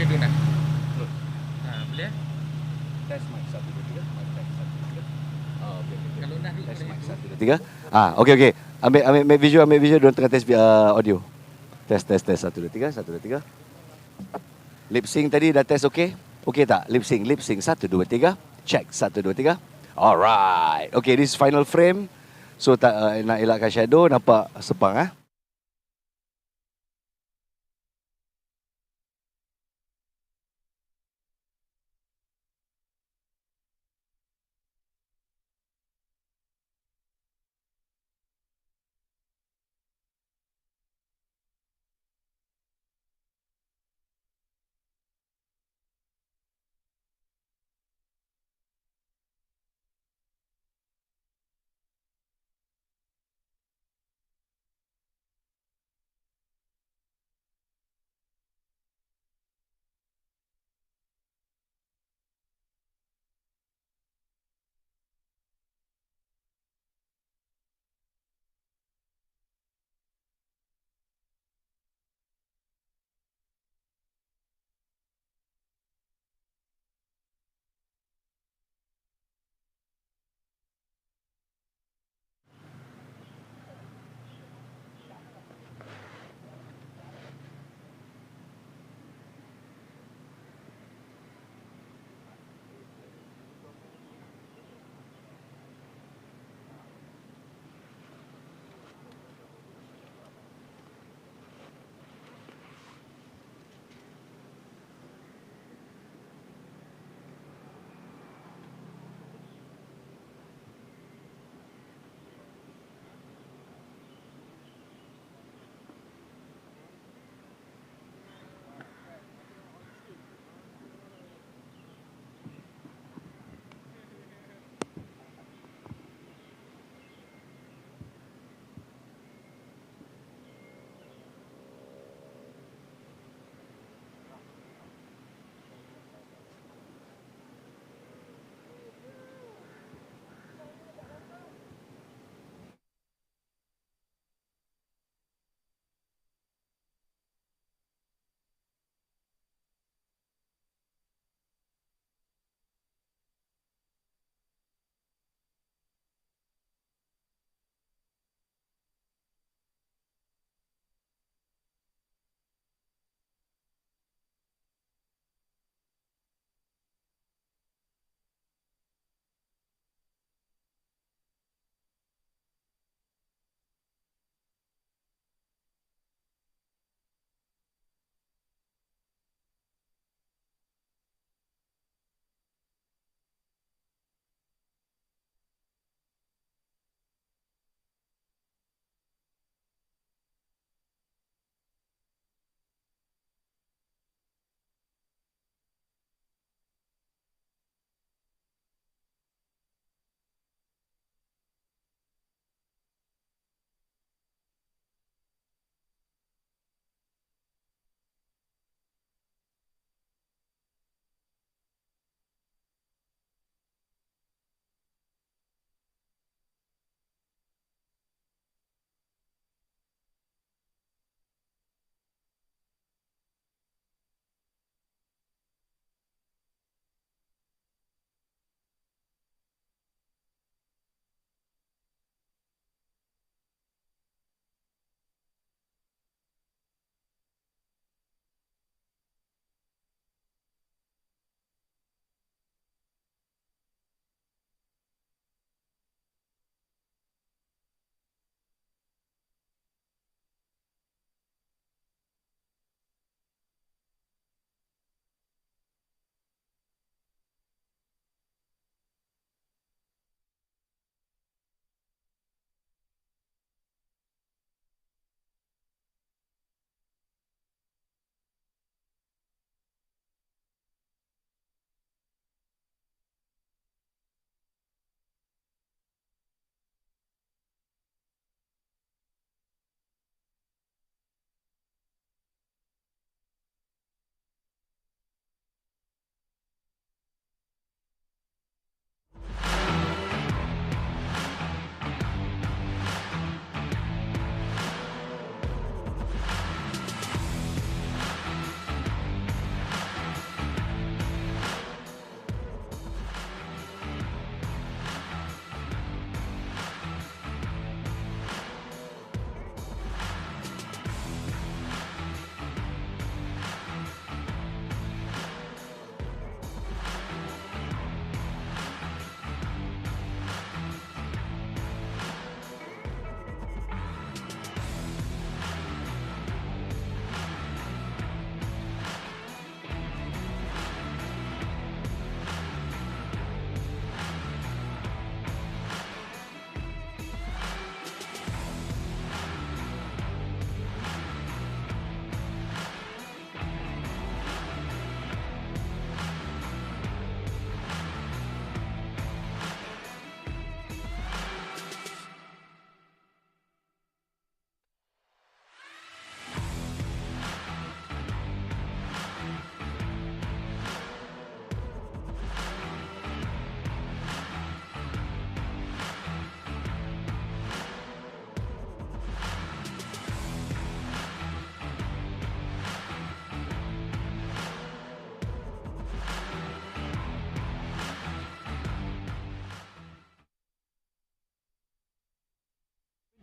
shadow nah. Boleh eh? Test mic 1 2 3. Mic test 1 2 3. Okey. Kalau nak duduk Test pada mic situ. 1 2 3. Okey. Ambil visual, diorang tengah test audio. Test 1 2 3, 1 2 3. Lip sync tadi dah test okey? Okey tak? Lip sync 1 2 3. Check 1 2 3. Alright. Okay, this is final frame. So tak nak elakkan shadow, nampak sepang ah.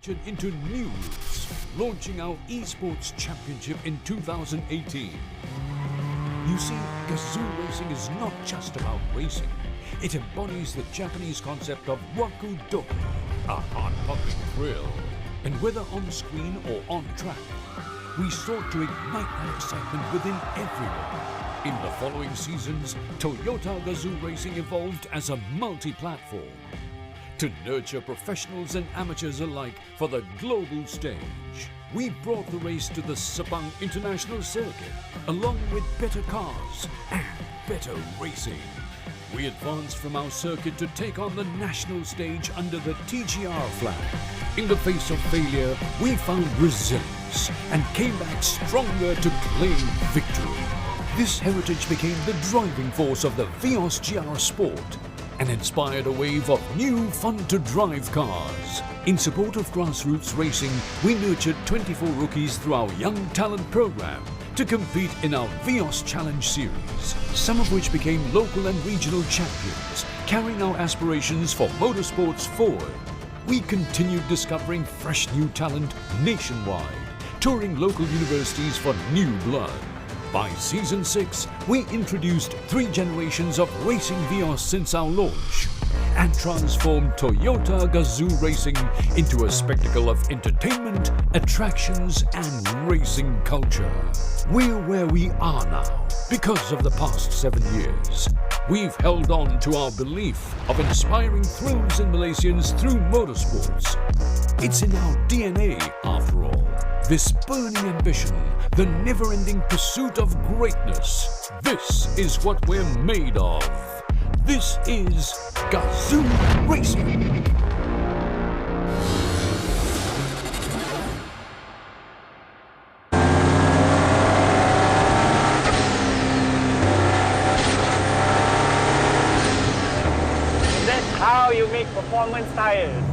ventured into new routes, launching our esports championship in 2018. You see, GAZOO racing is not just about racing. It embodies the Japanese concept of wakudoki, a heart-pumping thrill. And whether on screen or on track, we sought to ignite that excitement within everyone. In the following seasons, Toyota GAZOO Racing evolved as a multi-platform to nurture professionals and amateurs alike for the global stage. We brought the race to the Sepang International Circuit, along with better cars and better racing. We advanced from our circuit to take on the national stage under the TGR flag. In the face of failure, we found resilience and came back stronger to claim victory. This heritage became the driving force of the Vios GR Sport and inspired a wave of new fun-to-drive cars. In support of grassroots racing, we nurtured 24 rookies through our Young Talent program to compete in our Vios Challenge series, some of which became local and regional champions, carrying our aspirations for motorsports forward. We continued discovering fresh new talent nationwide, touring local universities for new blood. By Season 6, we introduced 3 generations of racing Vios since our launch and transformed Toyota GAZOO Racing into a spectacle of entertainment, attractions and racing culture. We're where we are now because of the past 7 years. We've held on to our belief of inspiring thrills in Malaysians through motorsports. It's in our DNA after all. This burning ambition, the never-ending pursuit of greatness. This is what we're made of. This is GAZOO Racing. That's how you make performance tires.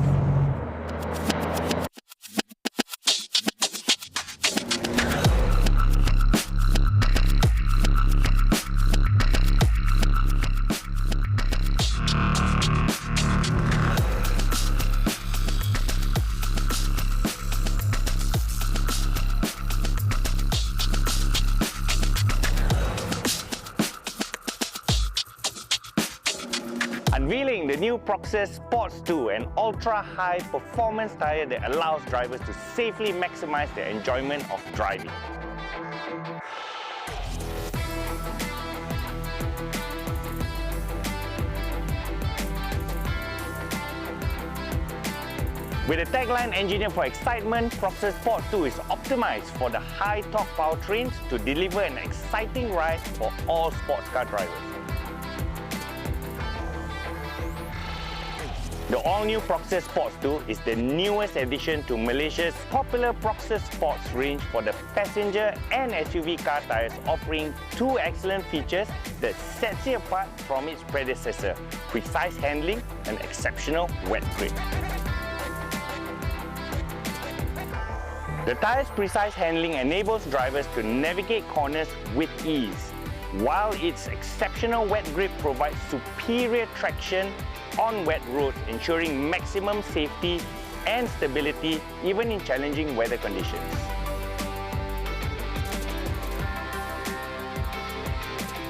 Unveiling the new Proxys Sports 2, an ultra-high performance tire that allows drivers to safely maximize their enjoyment of driving. With a tagline engineered for excitement, Proxys Sport 2 is optimized for the high torque powertrains to deliver an exciting ride for all sports car drivers. The all-new Proxys Sports 2 is the newest addition to Malaysia's popular Proxys Sports range for the passenger and SUV car tires, offering 2 excellent features that sets it apart from its predecessor: precise handling and exceptional wet grip. The tire's precise handling enables drivers to navigate corners with ease, while its exceptional wet grip provides superior traction on wet roads, ensuring maximum safety and stability even in challenging weather conditions.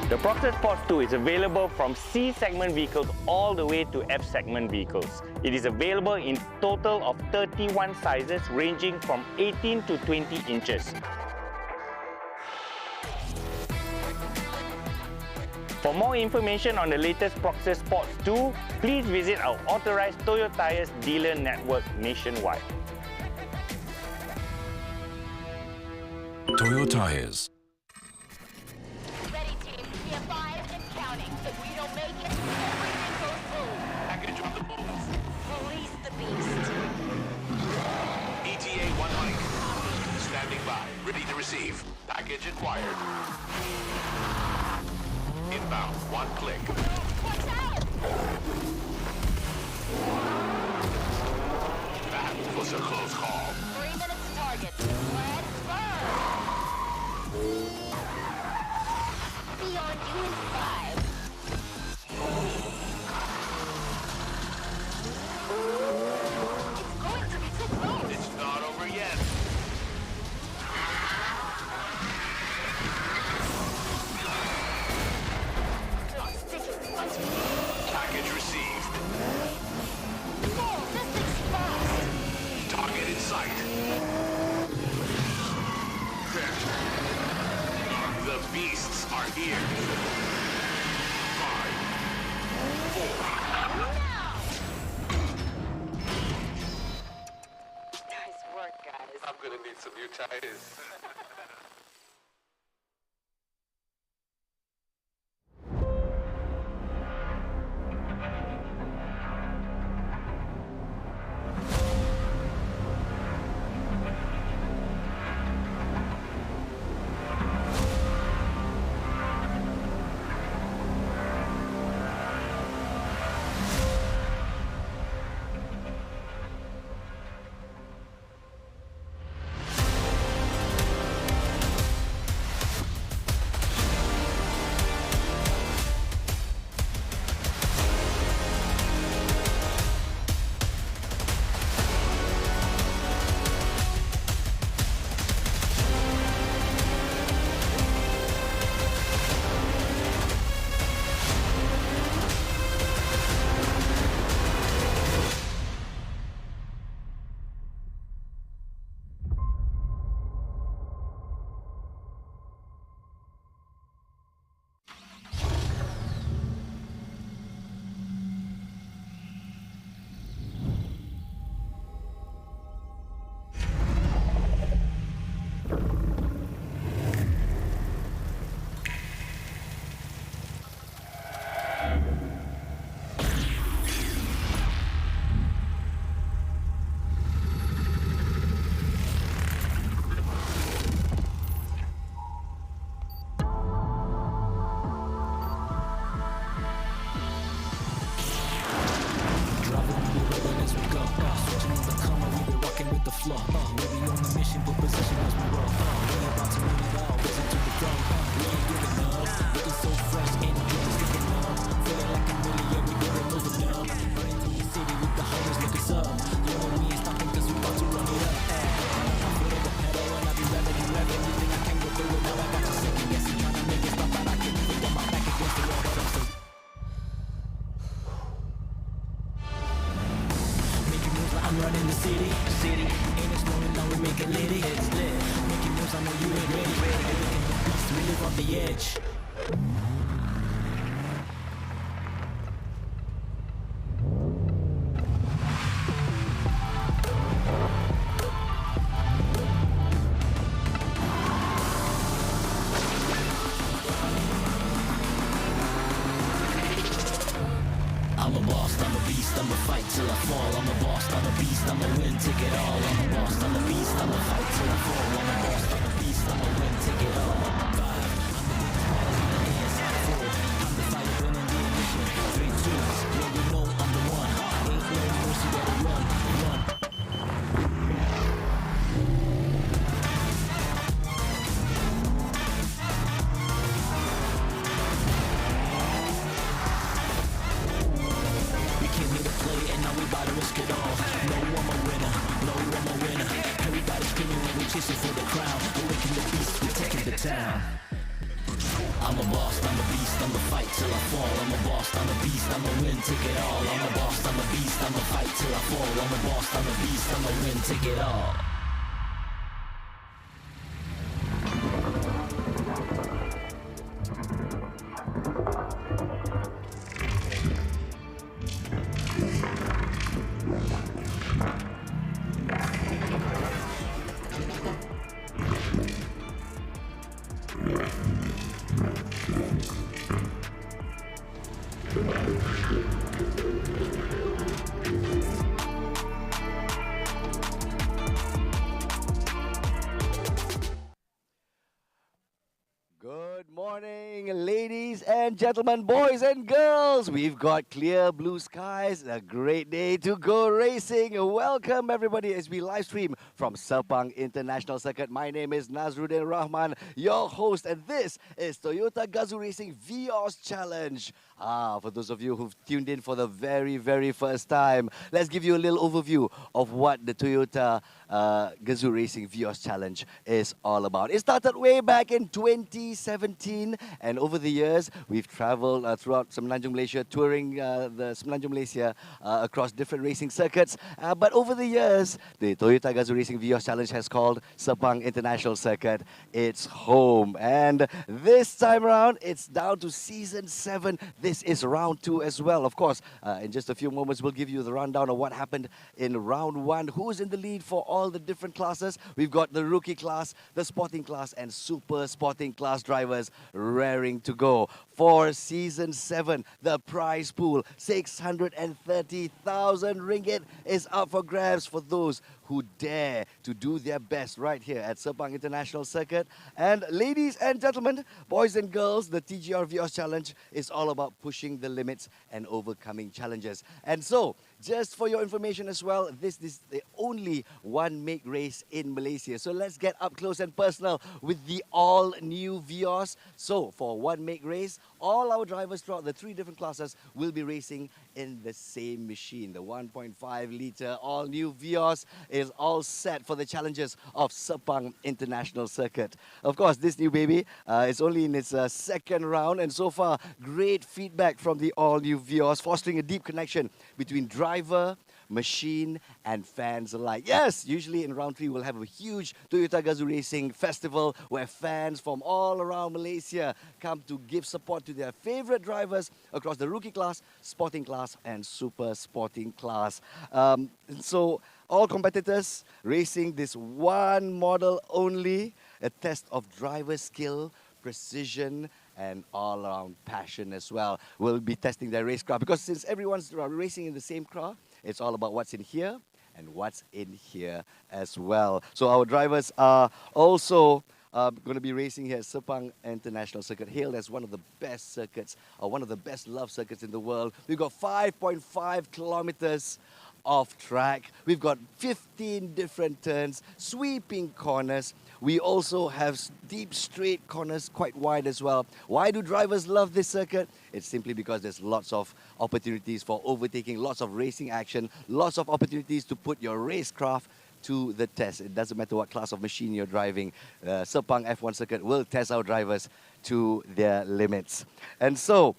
The Proxys Sports 2 is available from C-segment vehicles all the way to F-segment vehicles. It is available in total of 31 sizes ranging from 18 to 20 inches. For more information on the latest Proxys Sports 2, please visit our authorized Toyo Tires dealer network nationwide. Toyo Tires. Ready, team. We have 5 and counting. If we don't make it, everything goes boom. Package on the move. Release the beast. ETA 1 mic. Standing by. Ready to receive. Package acquired. Inbound. 1 click. Watch out! That was a close call. 3 minutes to target. Let's burn! Be on you in 5. It's going to be too close. It's tires. Good morning, ladies and gentlemen, boys and girls. We've got clear blue skies, a great day to go racing. Welcome, everybody, as we live stream from Sepang International Circuit. My name is Nazruddin Rahman, your host, and this is Toyota GAZOO Racing Vios Challenge. For those of you who've tuned in for the very, very first time, let's give you a little overview of what the Toyota GAZOO Racing Vios Challenge is all about. It started way back in 2017, and over the years, we've We've travelled throughout Semenanjung Malaysia, touring the Semenanjung Malaysia across different racing circuits. But over the years, the Toyota GAZOO Racing Vios Challenge has called Sepang International Circuit its home. And this time around, it's down to Season 7. This is Round 2 as well. Of course, in just a few moments, we'll give you the rundown of what happened in Round 1. Who's in the lead for all the different classes? We've got the rookie class, the sporting class, and super sporting class drivers raring to go. For Season 7, the prize pool, 630,000 ringgit, is up for grabs for those who dare to do their best right here at Sepang International Circuit. And ladies and gentlemen, boys and girls, the TGR Vios Challenge is all about pushing the limits and overcoming challenges. And so, just for your information as well, this is the only one-make race in Malaysia. So let's get up close and personal with the all-new Vios. So for one-make race, all our drivers throughout the 3 different classes will be racing in the same machine. The 1.5-litre all-new Vios is all set for the challenges of Sepang International Circuit. Of course, this new baby is only in its second round, and so far, great feedback from the all-new Vios, fostering a deep connection between driver, machine, and fans alike. Yes, usually in round 3 we'll have a huge Toyota GAZOO Racing festival where fans from all around Malaysia come to give support to their favorite drivers across the rookie class, sporting class, and super sporting class. So all competitors racing this one model only, a test of driver skill, precision, and all-around passion as well. We'll be testing their racecraft because since everyone's racing in the same car, it's all about what's in here and what's in here as well. So our drivers are also going to be racing here at Sepang International Circuit, hailed as one of the best circuits, or one of the best loved circuits in the world. We've got 5.5 kilometers of track. We've got 15 different turns, sweeping corners. We also have deep straight corners, quite wide as well. Why do drivers love this circuit? It's simply because there's lots of opportunities for overtaking, lots of racing action, lots of opportunities to put your racecraft to the test. It doesn't matter what class of machine you're driving. Sepang F1 circuit will test our drivers to their limits. And so,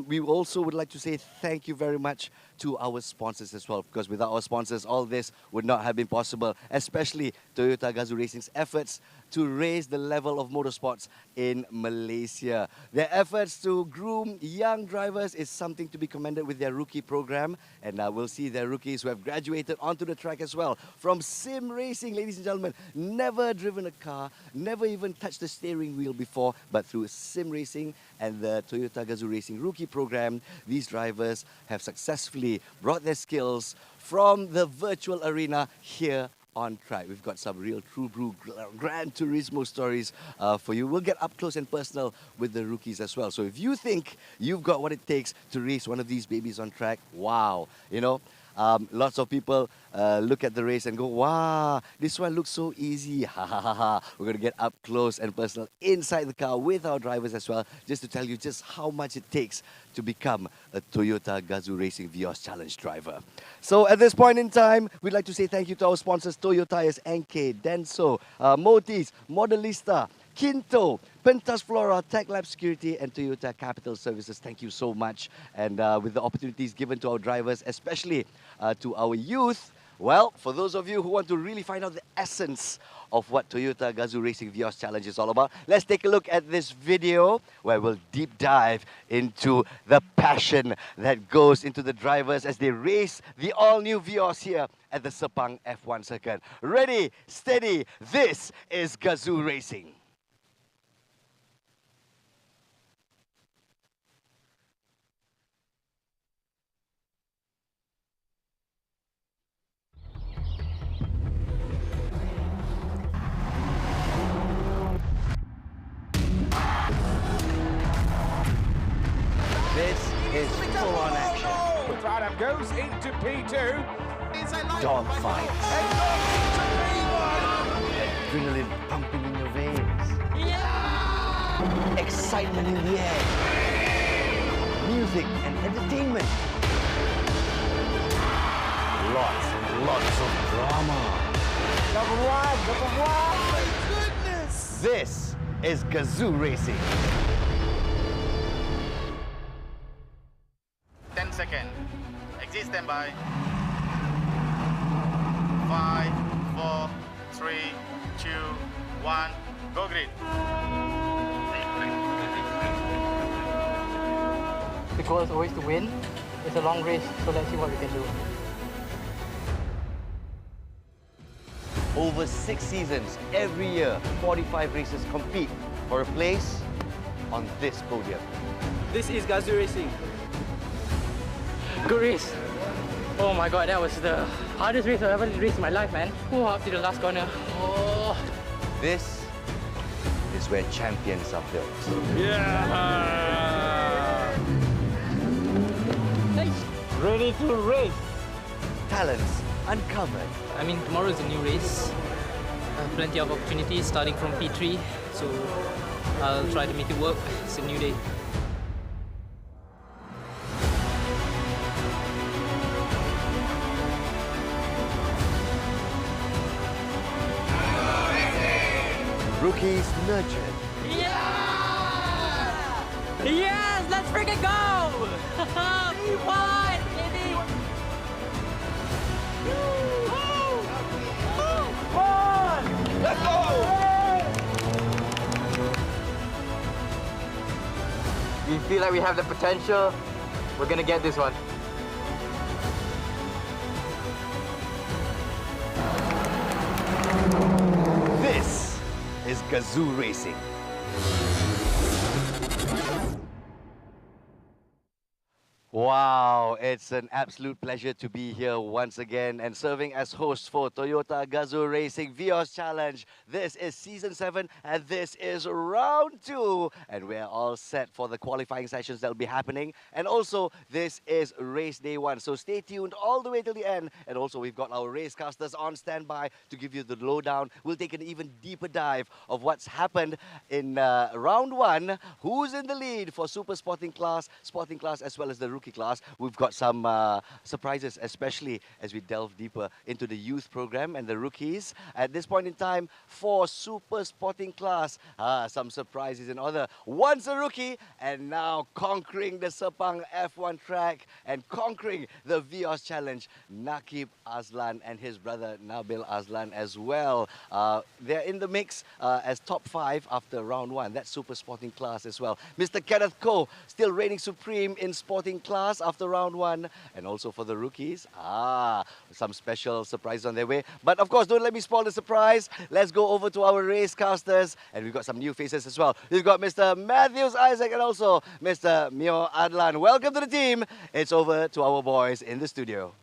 we also would like to say thank you very much to our sponsors as well, because without our sponsors, all this would not have been possible, especially Toyota GAZOO Racing's efforts to raise the level of motorsports in Malaysia. Their efforts to groom young drivers is something to be commended with their rookie program, and we'll see their rookies who have graduated onto the track as well. From sim racing, ladies and gentlemen, never driven a car, never even touched the steering wheel before, but through sim racing and the Toyota GAZOO Racing rookie program, these drivers have successfully brought their skills from the virtual arena here on track. We've got some real true brew Gran Turismo stories for you. We'll get up close and personal with the rookies as well. So if you think you've got what it takes to race one of these babies on track, wow, you know, lots of people look at the race and go, wow, this one looks so easy. Ha ha ha ha. We're going to get up close and personal inside the car with our drivers as well, just to tell you just how much it takes to become a Toyota GAZOO Racing Vios Challenge driver. So at this point in time, we'd like to say thank you to our sponsors, Toyo Tires, NK, Denso, Motis, Modelista, Kinto, Pentas Flora, Tech Lab Security, and Toyota Capital Services. Thank you so much. And with the opportunities given to our drivers, especially to our youth, well, for those of you who want to really find out the essence of what Toyota GAZOO Racing Vios Challenge is all about, let's take a look at this video where we'll deep dive into the passion that goes into the drivers as they race the all-new Vios here at the Sepang F1 circuit. Ready, steady, this is GAZOO Racing. This is full-on action. Adam goes into P2. Dogfight. Adrenaline pumping in your veins. Yeah! Excitement in the air. Music and entertainment. Lots of drama. Number one. My goodness. This is GAZOO Racing. seconds. Exit standby. 5, 4, 3, 2, 1. Go grid. The goal is always to win. It's a long race, so let's see what we can do. Over 6 seasons, every year, 45 races compete for a place on this podium. This is GAZOO Racing. Good race. Oh my god, that was the hardest race I've ever raced in my life, man. Oh, up to the last corner. Oh. This is where champions are built. Ready to race. Talents uncovered. I mean, tomorrow is a new race. Plenty of opportunities starting from P3, so I'll try to make it work. It's a new day. Rookies nurtured. Yeah! Yes, let's freaking go! We won, baby! Let's go! We feel like we have the potential. We're gonna get this one. This is GAZOO Racing. Wow, it's an absolute pleasure to be here once again and serving as host for Toyota GAZOO Racing Vios Challenge. This is Season 7 and this is Round 2. And we're all set for the qualifying sessions that will be happening. And also, this is Race Day 1. So stay tuned all the way till the end. And also, we've got our racecasters on standby to give you the lowdown. We'll take an even deeper dive of what's happened in Round 1. Who's in the lead for Super Sporting Class as well as the Rookie Class. We've got some surprises, especially as we delve deeper into the youth program and the rookies. At this point in time, for Super Sporting Class, some surprises in order. Once a rookie, and now conquering the Sepang F1 track and conquering the Vios Challenge, Nakib Azlan and his brother Nabil Azlan as well. They're in the mix as top 5 after round 1. That's Super Sporting Class as well. Mr. Kenneth Koh still reigning supreme in Sporting Class after round 1. And also for the rookies, some special surprises on their way. But of course, don't let me spoil the surprise. Let's go over to our racecasters. And we've got some new faces as well. We've got Mr. Matthews Isaac and also Mr. Mio Adlan. Welcome to the team. It's over to our boys in the studio.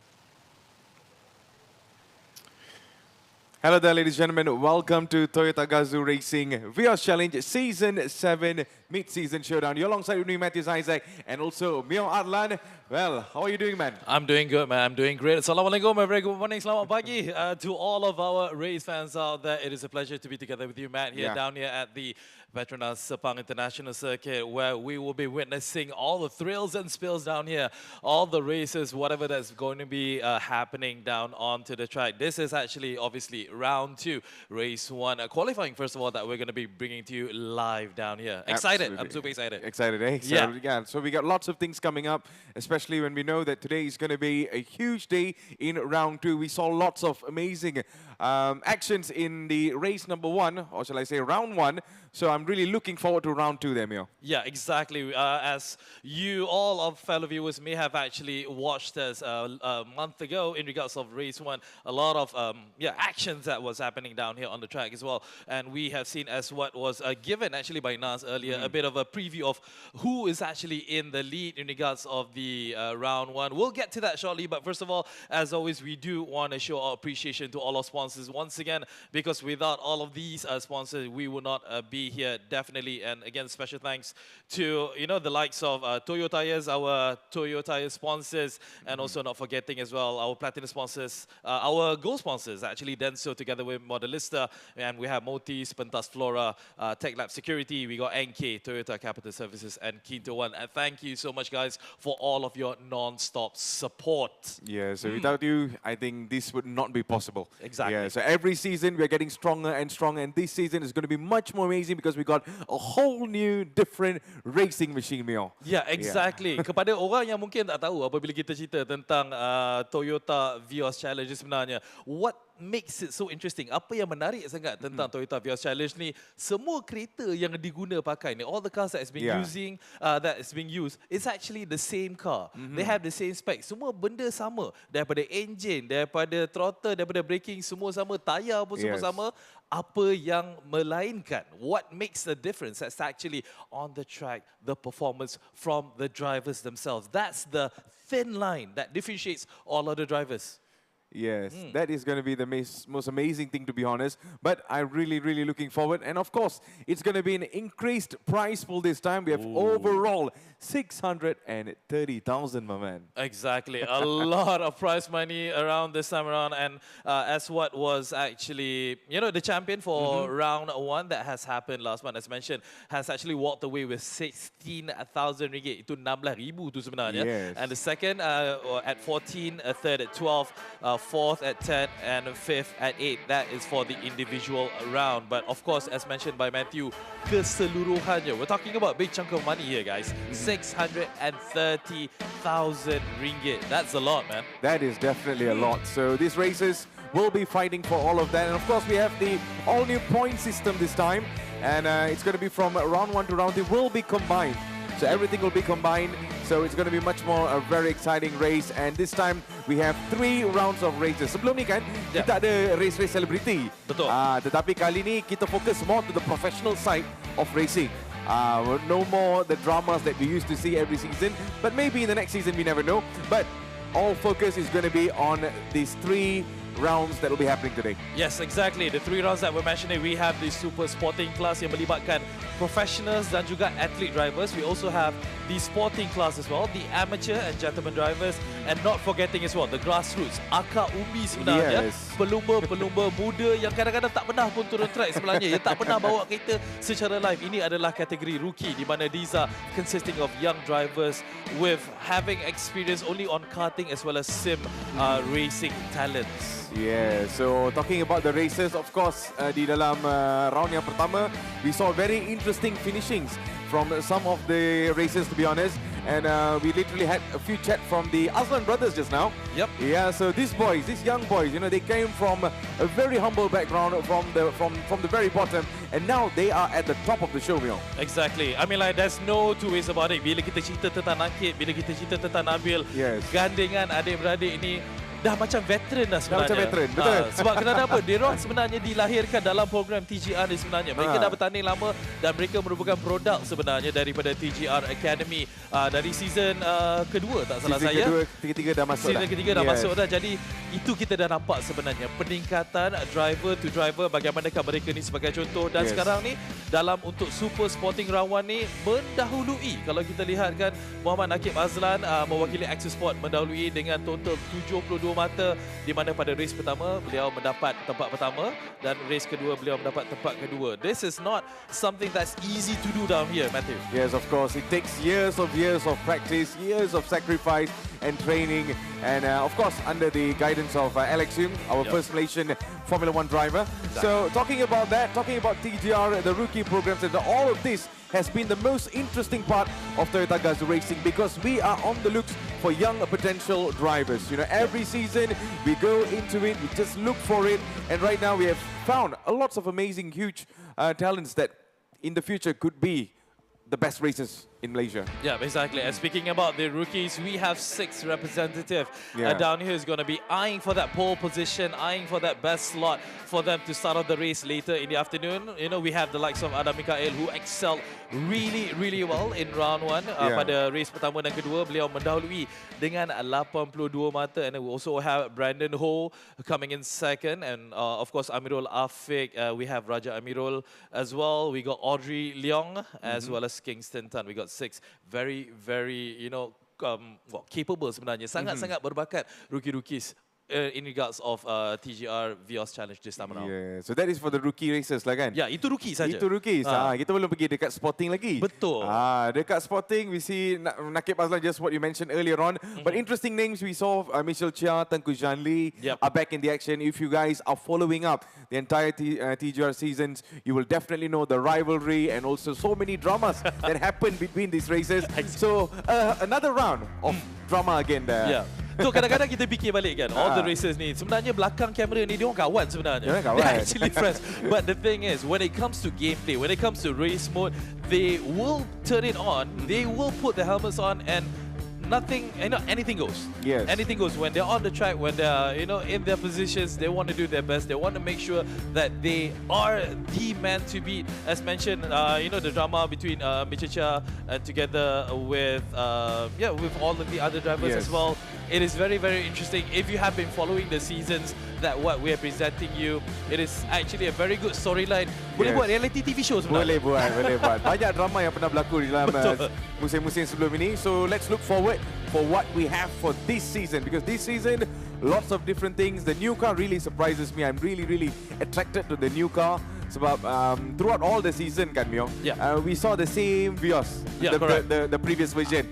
Hello there, ladies and gentlemen. Welcome to Toyota GAZOO Racing Vios Challenge Season 7 Mid-Season Showdown. You're alongside with me, Matthews Isaac, and also Mio Adlan. Well, how are you doing, man? I'm doing good, man. I'm doing great. Assalamualaikum, a very good morning. Selamat pagi to all of our race fans out there. It is a pleasure to be together with you, Matt, here down here at the Petronas Sepang International Circuit, where we will be witnessing all the thrills and spills down here, all the races, whatever that's going to be happening down onto the track. This is actually, obviously, round 2, race 1, qualifying, first of all, that we're going to be bringing to you live down here. Excited. Absolutely. I'm super excited. Excited, eh? Yeah. So we got lots of things coming up, especially when we know that today is going to be a huge day in round 2. We saw lots of amazing actions in the race number 1, or shall I say round 1. So I'm really looking forward to round 2 there, Mio. Yeah, exactly. As you, all of fellow viewers, may have actually watched us a month ago in regards of race 1, a lot of actions that was happening down here on the track as well. And we have seen as what was given actually by Nas earlier, a bit of a preview of who is actually in the lead in regards of the round 1. We'll get to that shortly, but first of all, as always, we do want to show our appreciation to all our sponsors once again, because without all of these sponsors, we would not be here, definitely. And again, special thanks to the likes of Toyo Tires, our Toyo Tires sponsors, and also not forgetting as well our platinum sponsors, our gold sponsors actually, Denso together with Modelista, and we have Motis, Pentas Flora, Tech Lab Security, we got NK, Toyota Capital Services, and Kinto One. And thank you so much, guys, for all of your non-stop support. Yeah, so without you, I think this would not be possible. Exactly. Yeah, so every season we're getting stronger and stronger, and this season is going to be much more amazing because we got a whole new, different racing machine, Mio. Yeah, exactly. Kepada orang yang mungkin tak tahu apabila kita cerita tentang Toyota Vios Challenge sebenarnya, what makes it so interesting? Apa yang menarik sangat tentang Toyota Vios Challenge ni? Semua kereta yang diguna pakai ni, all the cars that has been being used, it's actually the same car. They have the same specs. Semua benda sama. Daripada engine, daripada throttle, daripada braking, semua sama. Tayar pun semua sama. Apa yang melainkan? What makes the difference? That's actually on the track, the performance from the drivers themselves. That's the thin line that differentiates all other drivers. Yes, that is going to be the most amazing thing, to be honest. But I'm really, really looking forward. And of course, it's going to be an increased prize pool this time. We have overall 630,000, my man. Exactly. A lot of prize money around this time around. And as what was actually, the champion for round 1 that has happened last month, as mentioned, has actually walked away with 16,000 ringgit. Itu 16,000 tu sebenarnya. Yes. And the second at 14, a third at 12, 4th at 10, and 5th at 8. That is for the individual round. But of course, as mentioned by Matthew, keseluruhannya, we're talking about a big chunk of money here, guys. 630,000 ringgit. That's a lot, man. That is definitely a lot. So these racers will be fighting for all of that. And of course, we have the all-new point system this time. And it's going to be from round 1 to round 2 will be combined. So everything will be combined. So it's going to be much more a very exciting race. And this time we have 3 rounds of races. Sebelum ni kan, kita ada race-race celebrity. Betul. Tetapi kali ni kita fokus more to the professional side of racing. No more the dramas that we used to see every season. But maybe in the next season, we never know. But all focus is going to be on these 3 rounds that will be happening today. Yes, exactly. The 3 rounds that we're mentioning, we have the super sporting class yang melibatkan professionals dan juga athlete drivers. We also have the sporting class as well, the amateur and gentleman drivers, and not forgetting as well the grassroots, akar umbi sebenarnya. Pelumba-pelumba muda yang kadang-kadang tak pernah pun turun track sebenarnya, yang tak pernah bawa kereta secara live. Ini adalah kategori rookie, di mana these are consisting of young drivers with having experience only on karting as well as sim racing talents. Yeah, so talking about the races, of course, di dalam round yang pertama, we saw very interesting finishings from some of the races, to be honest. And we literally had a few chat from the Aslan brothers just now. Yep. Yeah, so these boys, these young boys, they came from a very humble background from the very bottom, and now they are at the top of the show, Mio. Exactly. I mean, like, there's no two ways about it. Bila kita cerita tentang Nakib, bila kita cerita tentang Nabil, gandengan adik-beradik ini dah macam veteran dah sebenarnya. Dah macam veteran, betul. Sebab kenapa? Diorang sebenarnya dilahirkan dalam program TGR ni sebenarnya. Mereka dah bertanding lama dan mereka merupakan produk sebenarnya daripada TGR Academy dari season kedua, tak salah saya. Ketiga dah masuk dah. Season ketiga dah masuk dah. Jadi itu kita dah nampak sebenarnya peningkatan driver to driver, bagaimanakah mereka ni sebagai contoh. Dan sekarang ni dalam untuk super sporting round 1 ni mendahului. Kalau kita lihat kan, Muhammad Nakib Azlan mewakili Axis Sport mendahului dengan total 72 mata, di mana pada race pertama beliau mendapat tempat pertama dan race kedua beliau mendapat tempat kedua. This is not something that's easy to do down here, Matthew. Yes, of course. It takes years of practice, years of sacrifice and training, and of course under the guidance of Alex Hume, our first Malaysian Formula 1 driver. So talking about that, talking about TGR, the rookie programs, and all of this has been the most interesting part of Toyota GAZOO Racing, because we are on the looks for young potential drivers. Every season we go into it, we just look for it, and right now we have found lots of amazing, huge talents that in the future could be the best racers in Malaysia. Yeah, exactly. And speaking about the rookies, we have 6 representatives down here who's going to be eyeing for that pole position, eyeing for that best slot for them to start off the race later in the afternoon. We have the likes of Adam Mikael, who excelled really, really well in round 1. Pada race pertama dan kedua, beliau mendahului dengan 82 mata. And then we also have Brandon Ho coming in second. And of course, Amirul Afiq. We have Raja Amirul as well. We got Audrey Leong as well as Kingston Tan. We got 6 very, very, capable sebenarnya. Sangat-sangat berbakat rookie-rookies in regards of TGR Vios Challenge this time around. Yeah, so that is for the rookie races lah kan? Ya, itu rookie saja. Itu rookies. Kita belum pergi dekat sporting lagi. Betul. Dekat sporting, we see Nakib Azlan, just what you mentioned earlier on. But interesting names we saw, Michelle Chia, TENGKU Janli are back in the action. If you guys are following up the entire TGR seasons, you will definitely know the rivalry and also so many dramas that happen between these races. So another round of drama again there. Yeah. So kadang-kadang kita fikir balik kan, all the races ni sebenarnya belakang kamera ni dia orang kawan sebenarnya. They're actually friends. But the thing is, when it comes to gameplay, when it comes to race mode, they will turn it on, they will put the helmets on and anything goes. Yes. Anything goes. When they're on the track, when they're in their positions, they want to do their best. They want to make sure that they are the man to beat. As mentioned, the drama between Michacha together with all of the other drivers as well. It is very, very interesting. If you have been following the seasons that what we are presenting you, it is actually a very good storyline. Boleh buat reality TV show sebenarnya. Boleh buat. Banyak drama yang pernah berlaku di dalam musim-musim sebelum ini. So let's look forward for what we have for this season, because this season lots of different things. The new car really surprises me. I'm really, really attracted to the new car. Sebab throughout all the season kan, Mio, we saw the same Vios, the previous version.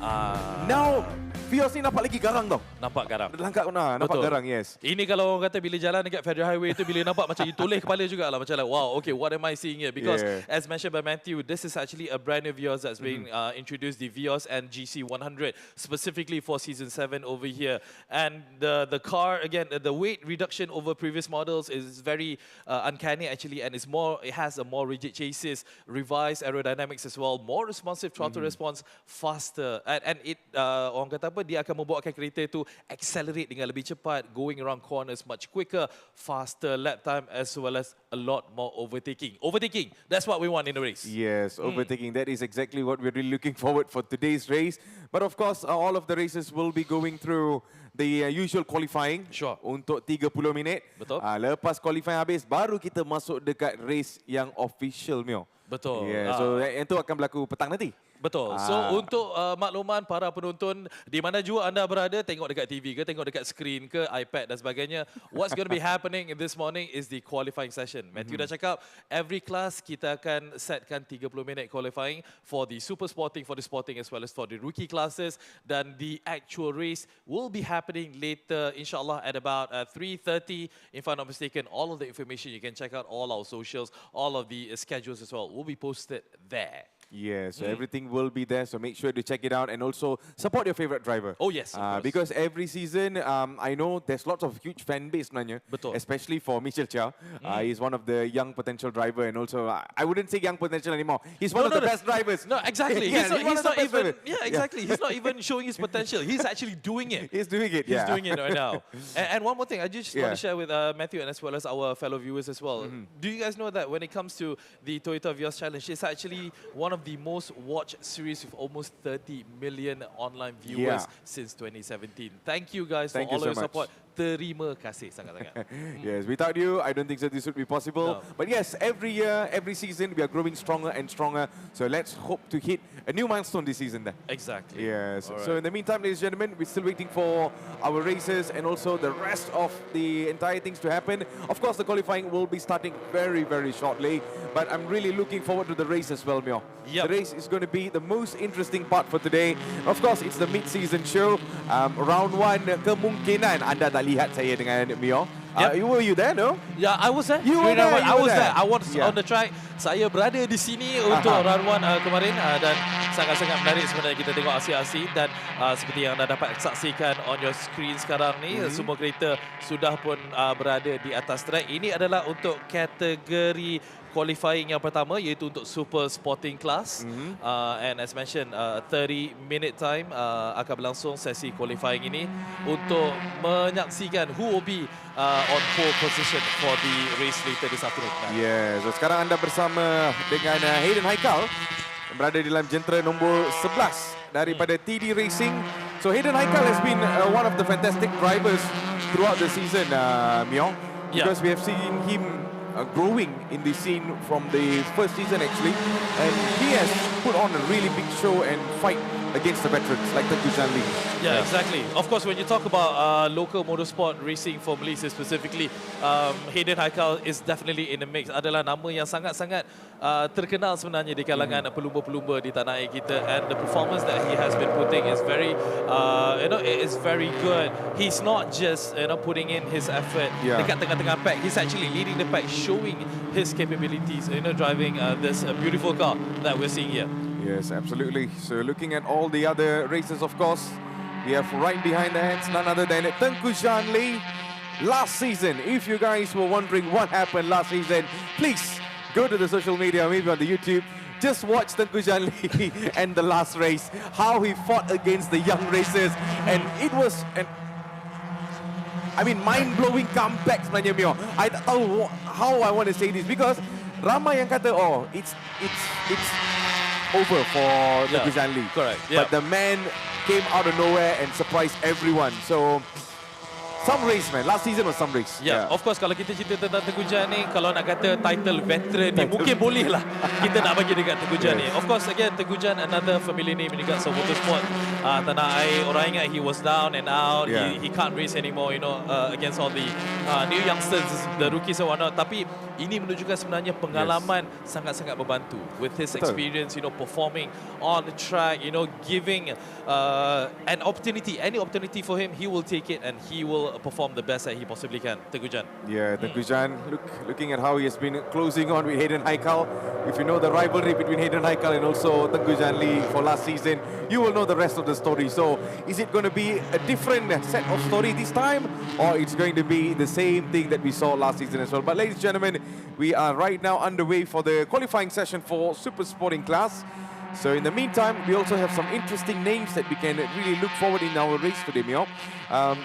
Now Vios ni nampak lagi garang tau. Nampak garang. Nampak garang, yes. Ini kalau orang kata bila jalan dekat Federal Highway tu, bila nampak macam toleh kepala jugalah. Macam like, wow, okay, what am I seeing here? Because as mentioned by Matthew, this is actually a brand new Vios that's being introduced, the Vios and GC100, specifically for Season 7 over here. And the car, again, the weight reduction over previous models is very uncanny actually, and it has a more rigid chassis, revised aerodynamics as well, more responsive throttle response, faster. And it, orang kata apa, dia akan membuatkan kereta itu accelerate dengan lebih cepat, going around corners much quicker, faster lap time, as well as a lot more overtaking. Overtaking, that's what we want in the race. Yes, overtaking. That is exactly what we're really looking forward for today's race. But of course, all of the races will be going through the usual qualifying untuk 30 minit. Betul. Lepas qualifying habis, baru kita masuk dekat race yang official, Mio. Betul. Yeah, so itu akan berlaku petang nanti. Betul. So untuk makluman para penonton, di mana jua anda berada, tengok dekat TV ke, tengok dekat screen ke, iPad dan sebagainya, what's going to be happening in this morning is the qualifying session. Matthew dah cakap, every class kita akan setkan 30 minit qualifying for the super sporting, for the sporting as well as for the rookie classes, dan the actual race will be happening later, inshallah, at about 3:30. If I'm not mistaken, all of the information you can check out all our socials, all of the schedules as well will be posted there. Yeah, so everything will be there, so make sure to check it out and also support your favorite driver. Oh yes, because every season, I know there's lots of huge fan base sebenarnya, especially for Michelle Chia. He's one of the young potential driver, and also I wouldn't say young potential anymore. He's one of the best drivers. No, exactly. He's not even. Yeah, exactly. He's not even showing his potential. He's actually doing it. He's doing it. He's doing it right now. And one more thing, I just want to share with Matthew and as well as our fellow viewers as well. Do you guys know that when it comes to the Toyota Vios Challenge, it's actually one of the most watched series with almost 30 million online viewers since 2017. Thank you guys for all of your support. Terima kasih sangat-sangat. Yes, without you, I don't think that this would be possible. But yes, every year, every season, we are growing stronger and stronger. So let's hope to hit a new milestone this season then. Exactly. Yes. So in the meantime, ladies and gentlemen, we're still waiting for our races and also the rest of the entire things to happen. Of course, the qualifying will be starting very, very shortly. But I'm really looking forward to the race as well, Mio. The race is going to be the most interesting part for today. Of course, it's the mid-season show. Round 1, kemungkinan anda tak lihat saya dengan Mio. Were you there, no? Yeah, I was there. You were there. I was there. I was on the track. Saya berada di sini untuk round 1 kemarin dan sangat-sangat menarik sebenarnya kita tengok aksi-aksi dan seperti yang anda dapat saksikan on your screen sekarang ni, semua kereta sudah pun berada di atas track. Ini adalah untuk kategori qualifying yang pertama, iaitu untuk super sporting class. And as mentioned, 30-minute time akan berlangsung sesi qualifying ini untuk menyaksikan who will be on pole position for the race later this afternoon. Yes, so sekarang anda bersama dengan Hayden Haikal, berada di dalam jentera nombor 11 daripada TD Racing. So Hayden Haikal has been one of the fantastic drivers throughout the season, Mio, because we have seen him growing in the scene from the first season actually, and he has put on a really big show and fight against the veterans like Tengku Janli. Yeah, exactly. Of course, when you talk about local motorsport racing for Malaysia specifically, Hayden Haikal is definitely in the mix. Adalah nama yang sangat-sangat terkenal sebenarnya di kalangan pelumba-pelumba di tanah air kita, and the performance that he has been putting is very, is very good. He's not just putting in his effort dekat tengah-tengah pack. He's actually leading the pack, showing his capabilities. Driving this beautiful car that we're seeing here. Yes, absolutely. So looking at all the other races, of course, we have right behind the heads none other than Tengku Janli. Last season, if you guys were wondering what happened last season, please go to the social media, maybe on the YouTube. Just watch Tengku Janli and the last race, how he fought against the young racers, and it was mind-blowing comeback sebenarnya, Mio. I tak tahu how I want to say this because ramai yang kata, oh, it's over for Tengku Janli. Correct. But the man came out of nowhere and surprised everyone. So some race, man. Last season was some race. Yeah, of course, kalau kita cerita tentang Tengku Jan ni, kalau nak kata title veteran ni, mungkin boleh lah kita nak bagi dekat Tengku Jan ni. Of course, again, Tengku Jan, another familiar name in regards of motorsport. Tanah air, orang ingat he was down and out. He can't race anymore, against all the new youngsters, the rookies and whatnot. Tapi ini menunjukkan sebenarnya pengalaman sangat-sangat membantu. With his experience, performing on the track, giving an opportunity, any opportunity for him, he will take it and he will perform the best that he possibly can. Tengku Jan. Yeah, Tengku Jan, looking at how he has been closing on with Hayden Haikal. If you know the rivalry between Hayden Haikal and also Tengku Janli for last season, you will know the rest of the story. So, is it going to be a different set of story this time, or it's going to be the same thing that we saw last season as well? But ladies and gentlemen, we are right now underway for the qualifying session for Super Sporting class. So in the meantime, we also have some interesting names that we can really look forward in our race today, Mio.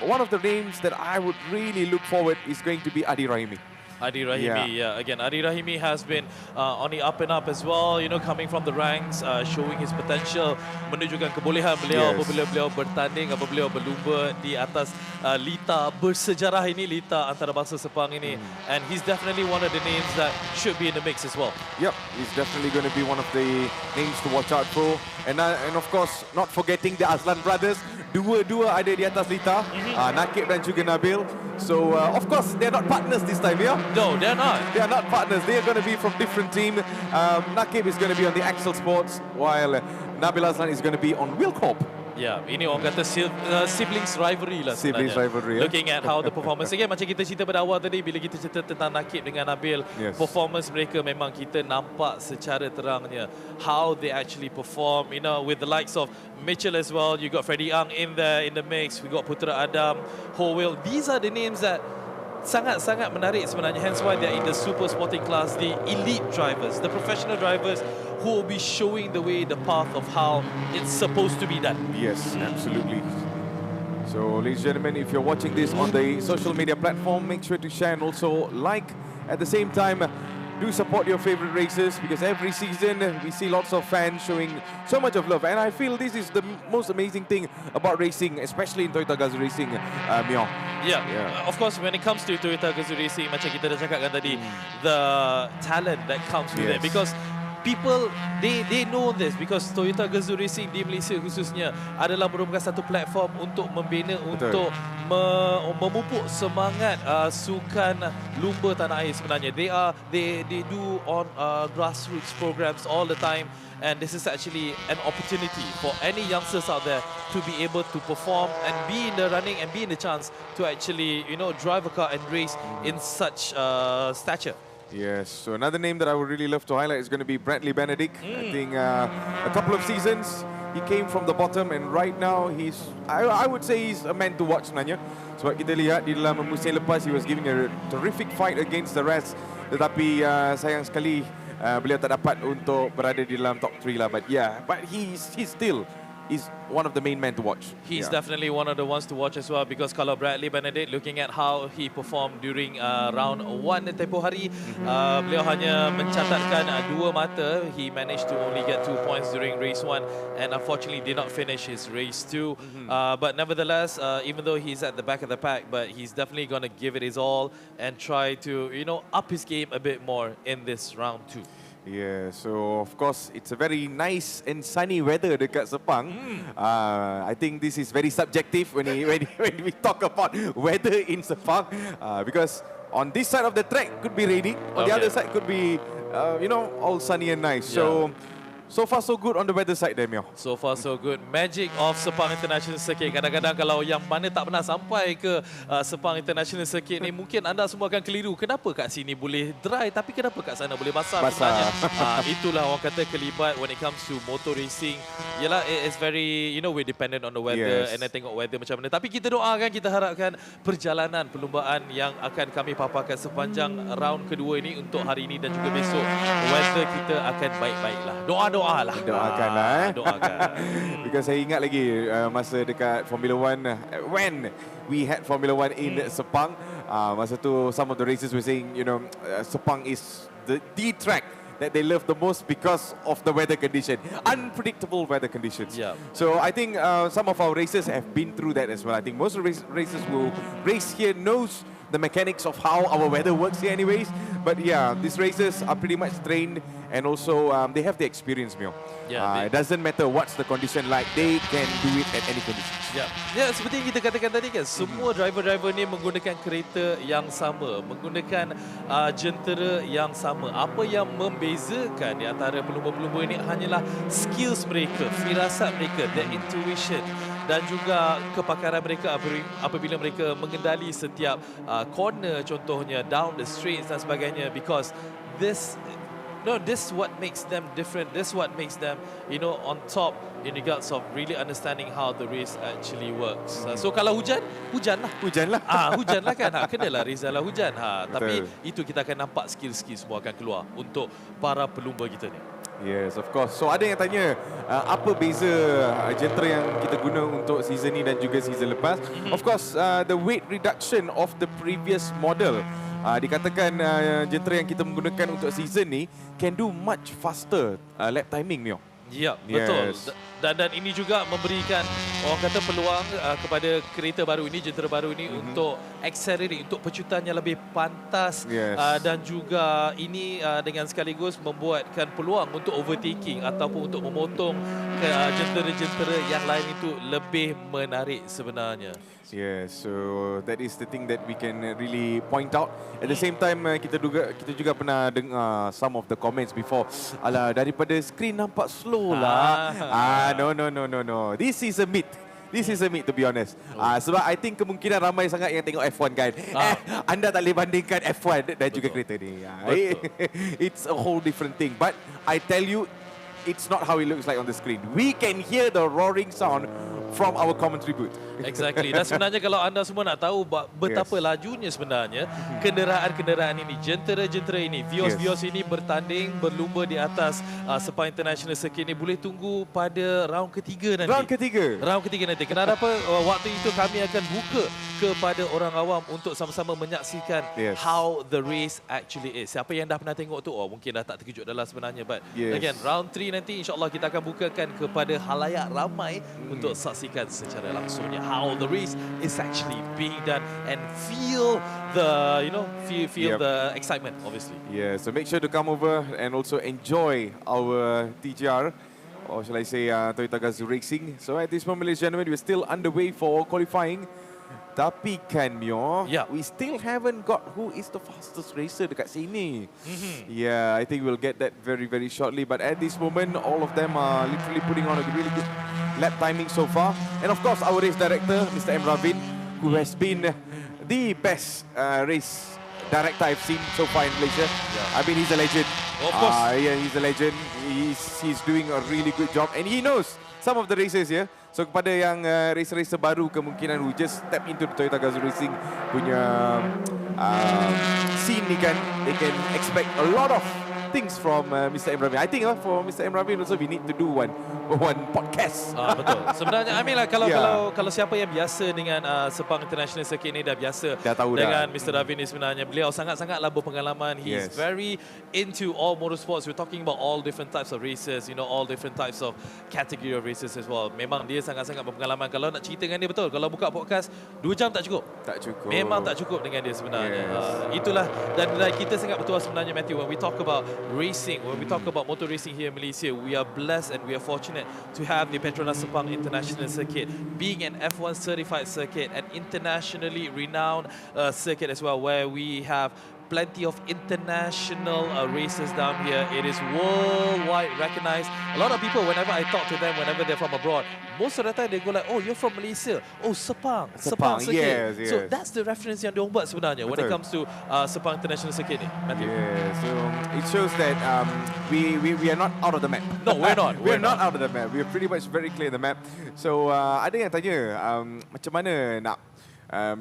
One of the names that I would really look forward is going to be Adi Rahimi. Adi Rahimi, again, Adi Rahimi has been on the up and up as well, coming from the ranks, showing his potential, menunjukkan kebolehan beliau apabila beliau bertanding, apabila beliau berlumba di atas lita bersejarah ini, lita antarabangsa Sepang ini, and he's definitely one of the names that should be in the mix as well. Yep, he's definitely going to be one of the names to watch out for, and of course, not forgetting the Aslan brothers, dua ada di atas lita, Nakib dan juga Nabil. So, of course, they're not partners this time, yeah? No, they're not. They are not partners. They are going to be from different team. Nakib is going to be on the Axel Sports, while Nabil Aslan is going to be on Wilcorp. Yeah, ini orang kata siblings rivalry lah sebenarnya. Siblings rivalry. Looking at how the performance. Again, macam kita cerita pada awal tadi, bila kita cerita tentang Nakib dengan Nabil, performance mereka memang kita nampak secara terangnya how they actually perform. With the likes of Mitchell as well. You got Freddie Ang in there in the mix. We got Putra Adam, Ho Will. These are the names that sangat-sangat menarik sebenarnya. Hence why they're in the super sporting class, the elite drivers, the professional drivers who will be showing the way, the path of how it's supposed to be done. Yes, absolutely. So, ladies and gentlemen, if you're watching this on the social media platform, make sure to share and also like. At the same time, do support your favorite racers, because every season we see lots of fans showing so much of love, and I feel this is the most amazing thing about racing, especially in Toyota GAZOO Racing, Mio. Yeah, of course, when it comes to Toyota GAZOO Racing, macam kita dah cakapkan tadi, the talent that comes with it, because people, they know this, because Toyota GAZOO Racing di Malaysia khususnya adalah merupakan satu platform untuk membina, untuk memupuk semangat sukan lumba tanah air sebenarnya. They do on grassroots programs all the time, and this is actually an opportunity for any youngsters out there to be able to perform and be in the running and be in the chance to actually, drive a car and race in such stature. Yes, so another name that I would really love to highlight is going to be Bradley Benedict. I think a couple of seasons he came from the bottom, and right now I would say he's a man to watch sebenarnya. Sebab kita lihat di dalam musim lepas he was giving a terrific fight against the rest, tetapi sayang sekali beliau tak dapat untuk berada di dalam top 3 lah. But he's still one of the main men to watch. He's definitely one of the ones to watch as well, because kalau Bradley Benedict, looking at how he performed during round 1 tempoh hari, beliau hanya mencatatkan 2 mata. He managed to only get 2 points during race 1 and unfortunately did not finish his race 2. But nevertheless, even though he's at the back of the pack, but he's definitely going to give it his all and try to, up his game a bit more in this round 2. Yeah, so of course it's a very nice and sunny weather dekat Sepang. I think this is very subjective when we talk about weather in Sepang, because on this side of the track could be raining, on the other side could be all sunny and nice. So far so good on the weather side there, Mio. So far so good. Magic of Sepang International Circuit. Kadang-kadang kalau yang mana tak pernah sampai ke Sepang International Circuit ni, mungkin anda semua akan keliru. Kenapa kat sini boleh dry tapi kenapa kat sana boleh basah sebenarnya? Itulah orang kata kelibat when it comes to motor racing. Yalah, it's very, we're dependent on the weather and then tengok weather macam mana. Tapi kita doakan, kita harapkan perjalanan perlumbaan yang akan kami paparkan sepanjang round kedua ini untuk hari ini dan juga besok, weather kita akan baik-baiklah. Doakanlah. Doakan. Because saya ingat lagi masa dekat Formula One, when we had Formula One in Sepang, masa tu some of the races were saying, Sepang is the track that they love the most because of the weather condition, unpredictable weather conditions. So I think some of our racers have been through that as well. I think most of the racers who race here knows the mechanics of how our weather works here anyways. But yeah, these racers are pretty much trained and also they have the experience, Mio. It doesn't matter what's the condition like, they can do it at any condition. Ya, seperti yang kita katakan tadi kan, semua driver-driver ni menggunakan kereta yang sama, menggunakan jentera yang sama. Apa yang membezakan di antara pelumba-pelumba ini hanyalah skills mereka, firasat mereka, their intuition dan juga kepakaran mereka apabila mereka mengendali setiap corner, contohnya down the straights dan sebagainya, because this what makes them different. This what makes them, on top in regards of really understanding how the race actually works. So kalau hujanlah. Hujanlah kan. Kenalah Rizal hujan. Tapi itu kita akan nampak skill-skill semua akan keluar untuk para pelumba kita ni. Yes, of course. So ada yang tanya apa beza jentera yang kita guna untuk season ni dan juga season lepas. Of course, the weight reduction of the previous model. Dikatakan jentera yang kita menggunakan untuk season ni can do much faster lap timing, Mio. Ya, betul. Dan ini juga memberikan orang kata peluang kepada kereta baru ini, jentera baru ini untuk accelerate, untuk pecutan yang lebih pantas dan juga ini dengan sekaligus membuatkan peluang untuk overtaking ataupun untuk memotong jentera-jentera yang lain itu lebih menarik sebenarnya. Yes, so that is the thing that we can really point out. At the same time, kita juga pernah dengar some of the comments before. Alah, daripada screen nampak slow lah. No. This is a myth. This is a myth, to be honest. Sebab I think kemungkinan ramai sangat yang tengok F1 kan. Anda tak boleh bandingkan F1 dan juga kereta ni. It's a whole different thing. But I tell you, it's not how it looks like on the screen. We can hear the roaring sound from our commentary booth. Exactly. Dan sebenarnya kalau anda semua nak tahu betapa lajunya sebenarnya kenderaan-kenderaan ini, jentera-jentera ini, Vios ini bertanding, berlumba di atas Sepang International Circuit ini, boleh tunggu pada round ketiga nanti. Round ketiga nanti. Kenapa? Waktu itu kami akan buka kepada orang awam untuk sama-sama menyaksikan how the race actually is. Siapa yang dah pernah tengok tu, mungkin dah tak terkejut dah lah sebenarnya. But again, round 3 nanti insyaAllah kita akan bukakan kepada halayak ramai untuk saksikan secara langsungnya how the race is actually being done and feel the the excitement, obviously. Yeah, so make sure to come over and also enjoy our TGR, or shall I say Toyota GAZOO Racing. So at this moment, ladies and gentlemen, we're still underway for qualifying. Tapi kan, Mio, we still haven't got who is the fastest racer dekat sini. Yeah, I think we'll get that very, very shortly. But at this moment, all of them are literally putting on a really good lap timing so far. And of course, our race director, Mr. M. Ravin, who has been the best race director I've seen so far in Malaysia. I mean, he's a legend. Of course. Yeah, he's a legend. He's doing a really good job. And he knows some of the races here. So kepada yang racer-racer baru kemungkinan who just step into the Toyota GAZOO Racing punya scene ni kan, they can expect a lot of things from Mr. M. Ravin. I think for Mr. M. Ravin also we need to do one podcast. Betul. Sebenarnya I mean lah, kalau siapa yang biasa dengan Sepang International Circuit ni dah biasa dengan Mr. Ravin ni, sebenarnya beliau sangat-sangatlah berpengalaman. He's very into all motorsports. We're talking about all different types of races, all different types of category of races as well. Memang dia sangat-sangat berpengalaman. Kalau nak cerita dengan dia, betul, kalau buka podcast 2 jam tak cukup. Memang tak cukup dengan dia sebenarnya. Itulah, dan kita sangat bertuah sebenarnya, Matthew, when we talk about racing, when we talk about motor racing here in Malaysia, we are blessed and we are fortunate to have the Petronas Sepang International Circuit being an F1 certified circuit, an internationally renowned circuit as well, where we have plenty of international races down here. It is worldwide recognized. A lot of people, whenever I talk to them, whenever they're from abroad, most of the time they go like, oh, you're from Malaysia. Oh, Sepang circuit. Yes. So that's the reference yang diorang buat sebenarnya when it comes to Sepang International Circuit ni, Matthew. Yeah, so it shows that we are not out of the map. No, we're not. We're not out of the map. We're pretty much very clear the map. So ada yang tanya macam mana nak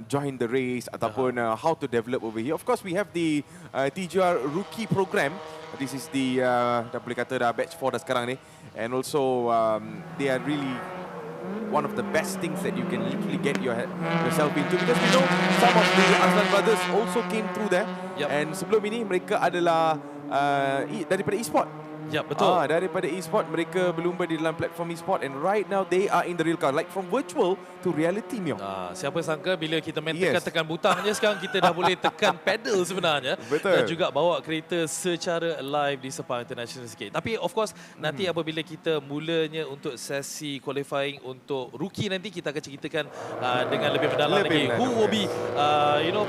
join the race ataupun how to develop over here. Of course, we have the TGR Rookie Program. This is the dah boleh kata dah batch 4 dah sekarang ni, and also they are really one of the best things that you can literally get yourself into, because we know some of the Azlan brothers also came through there. And sebelum ini mereka adalah daripada e-sport. Ya, betul. Daripada e-sport, mereka berlumba di dalam platform e-sport, and right now they are in the real car, like from virtual to reality, Mio. Siapa sangka bila kita main tekan butang je, sekarang kita dah boleh tekan pedal sebenarnya. Betul. Dan juga bawa kereta secara live di Sepang International Circuit. Tapi of course, nanti apabila kita mulanya untuk sesi qualifying untuk rookie, nanti kita akan ceritakan dengan lebih mendalam lagi. Who will be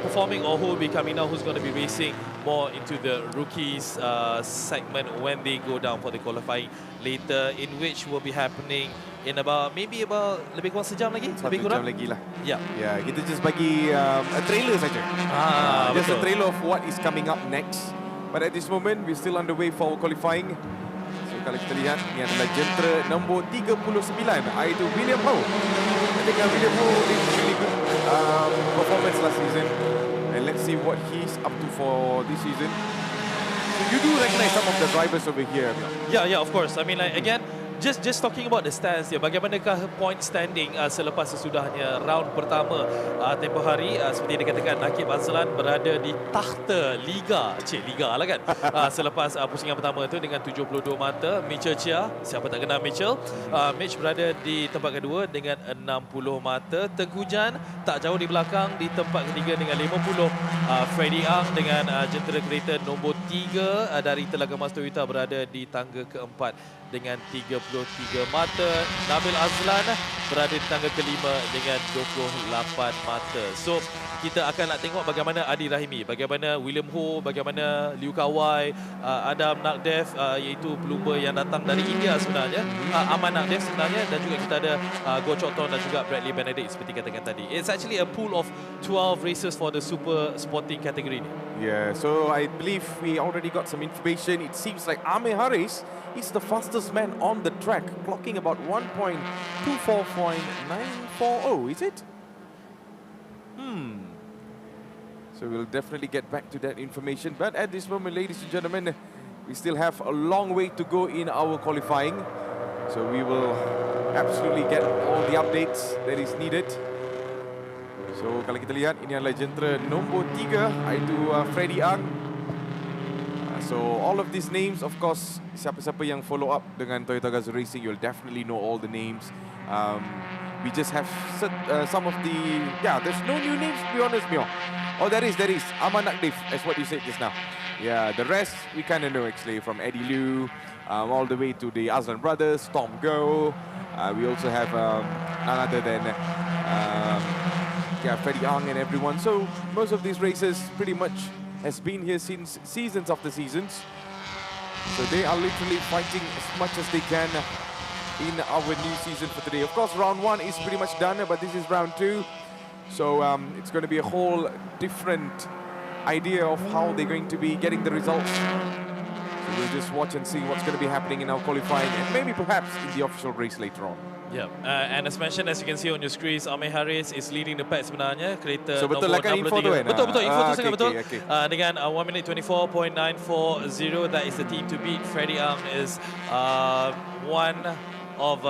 performing, or who will be coming now, who's going to be racing more into the rookies segment when they go down for the qualifying later, in which will be happening in maybe about lebih kurang sejam lagi, lebih kurang sejam lagi lah. Ya, kita just bagi a trailer saja. Just a trailer of what is coming up next. But at this moment, we're still underway for qualifying. So kalau kita lihat, ini adalah jentera nombor 39, iaitu William Ho. I think William Ho did really good performance last season, and let's see what he's up to for this season. You do recognize some of the drivers over here. Yeah, of course. I mean, like, again, just talking about the stands here, bagaimanakah point standing selepas sesudahnya round pertama tempoh hari, seperti dikatakan Nakib Azlan berada di takhta Liga lah kan. Selepas pusingan pertama itu dengan 72 mata. Mitchell Chia, siapa tak kenal Mitchell, Mitch berada di tempat kedua dengan 60 mata. Tengku DJAN tak jauh di belakang di tempat ketiga dengan 50. Freddie Ang dengan jentera kereta nombor 3 dari Telaga Mas Toyota berada di tangga keempat dengan 33 mata. Nabil Azlan berada di tangga kelima dengan 28 mata. So, kita akan nak tengok bagaimana Adi Rahimi, bagaimana William Ho, bagaimana Liu Kawai, Adam Nakdev, iaitu pelumba yang datang dari India sebenarnya, Aman Nakdev sebenarnya, dan juga kita ada Go Chok Tong dan juga Bradley Benedict seperti katakan tadi. It's actually a pool of 12 races for the super sporting category ni. Yeah, so I believe we already got some information. It seems like Amir Haris is the fastest man on the track, clocking about 1.24.940, is it? So we'll definitely get back to that information. But at this moment, ladies and gentlemen, we still have a long way to go in our qualifying. So we will absolutely get all the updates that is needed. So kalau kita lihat, ini adalah jentera nombor 3, iaitu Freddie Ang. So all of these names, of course, siapa-siapa yang follow up dengan Toyota GAZOO Racing, you'll definitely know all the names. We just have some of the, there's no new names to be honest, Mio. Oh, there is. Aman Nakdev, that's what you said just now. Yeah, the rest we kind of know actually, from Eddie Liu, all the way to the Azlan brothers, Tom Go. We also have none other than Freddie Ang and everyone. So most of these races pretty much has been here since seasons after seasons. So they are literally fighting as much as they can in our new season for today. Of course, round 1 is pretty much done, but this is round 2. So it's going to be a whole different idea of how they're going to be getting the results. So we'll just watch and see what's going to be happening in our qualifying, and maybe perhaps in the official race later on. Yeah, and as mentioned, as you can see on your screens, Amir Haris is leading the pack sebenarnya. Kereta so betul lah kan info tu kan? Betul, info tu sangat betul. Okay. Dengan 1 minute 24.940, that is the team to beat. Freddie Ang is one of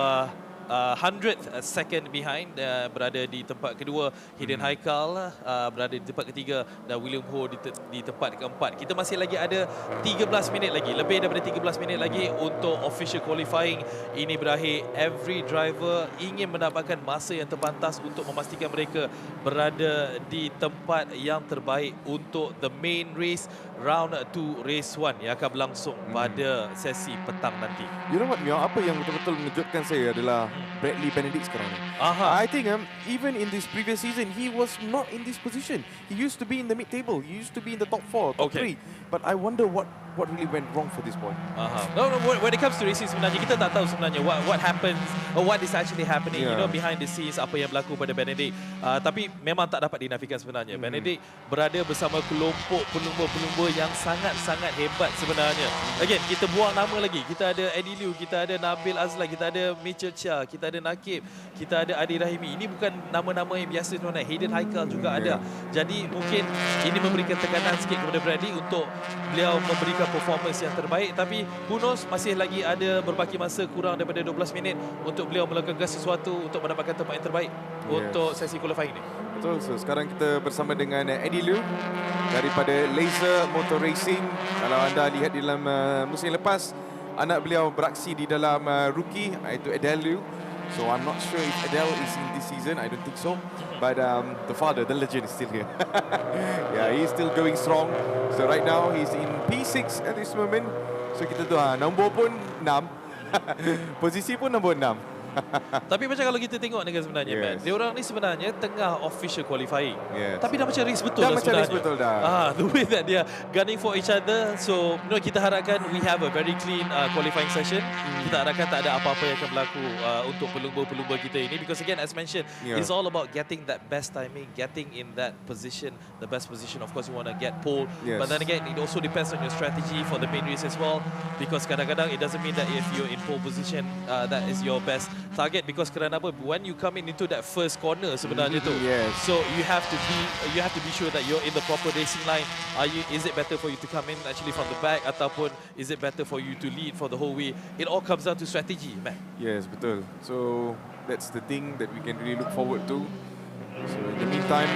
100th second behind, berada di tempat kedua. Hidden Haikal berada di tempat ketiga dan William Ho di tempat keempat. Kita masih lagi ada 13 minit lagi, lebih daripada 13 minit lagi untuk official qualifying ini berakhir. Every driver ingin mendapatkan masa yang terpantas untuk memastikan mereka berada di tempat yang terbaik untuk the main race, round 2 race 1 yang akan berlangsung pada sesi petang nanti. You know what, Mio? Apa yang betul-betul mengejutkan saya adalah Bradley Benedict sekarang ni. I think even in this previous season, he was not in this position. He used to be in the mid-table. He used to be in the top 4, top 3. But I wonder what really went wrong for this boy. No, when it comes to racing sebenarnya, kita tak tahu sebenarnya what happens or what is actually happening, you know, behind the scenes, apa yang berlaku pada Benedict. Tapi memang tak dapat dinafikan sebenarnya. Benedict berada bersama kelompok pelumba-pelumba yang sangat-sangat hebat sebenarnya. Again, kita buang nama lagi. Kita ada Eddie Liu, kita ada Nabil Azlan, kita ada Mitchell Chia, kita ada Nakib, kita ada Adi Rahimi. Ini bukan nama-nama yang biasa sebenarnya. Hidden Haikal juga ada. Jadi mungkin ini memberikan tekanan sikit kepada Bradley untuk beliau memberikan performance yang terbaik, tapi who knows, masih lagi ada berbaki masa kurang daripada 12 minit untuk beliau melakukan sesuatu untuk mendapatkan tempat yang terbaik untuk sesi qualifying ini. Betul, so sekarang kita bersama dengan Eddie Liu daripada Laser Motor Racing. Kalau anda lihat di dalam musim lepas, anak beliau beraksi di dalam rookie, iaitu Adele Liu. So I'm not sure if Adele is in this season. I don't think so. But the father, the legend, is still here. Yeah, he's still going strong. So right now he's in P6 at this moment. So kita tu nombor pun 6. Posisi pun nombor 6. Tapi macam kalau kita tengok ni kan sebenarnya, Matt, dia orang ni sebenarnya tengah official qualifying. Tapi dah macam race betul dah sebenarnya. Race betul dah. The way that they are gunning for each other. So, you know, kita harapkan we have a very clean qualifying session. Kita harapkan tak ada apa-apa yang akan berlaku untuk pelumba-pelumba kita ini. Because again, as mentioned, it's all about getting that best timing, getting in that position, the best position. Of course, you want to get pole. But then again, it also depends on your strategy for the main race as well. Because kadang-kadang it doesn't mean that if you're in pole position, that is your best target, because kerana apa, when you come in into that first corner sebenarnya tu, so you have to be sure that you're in the proper racing line. Is it better for you to come in actually from the back, ataupun is it better for you to lead for the whole way? It all comes down to strategy, man. Yes, betul. So that's the thing that we can really look forward to. So in the meantime,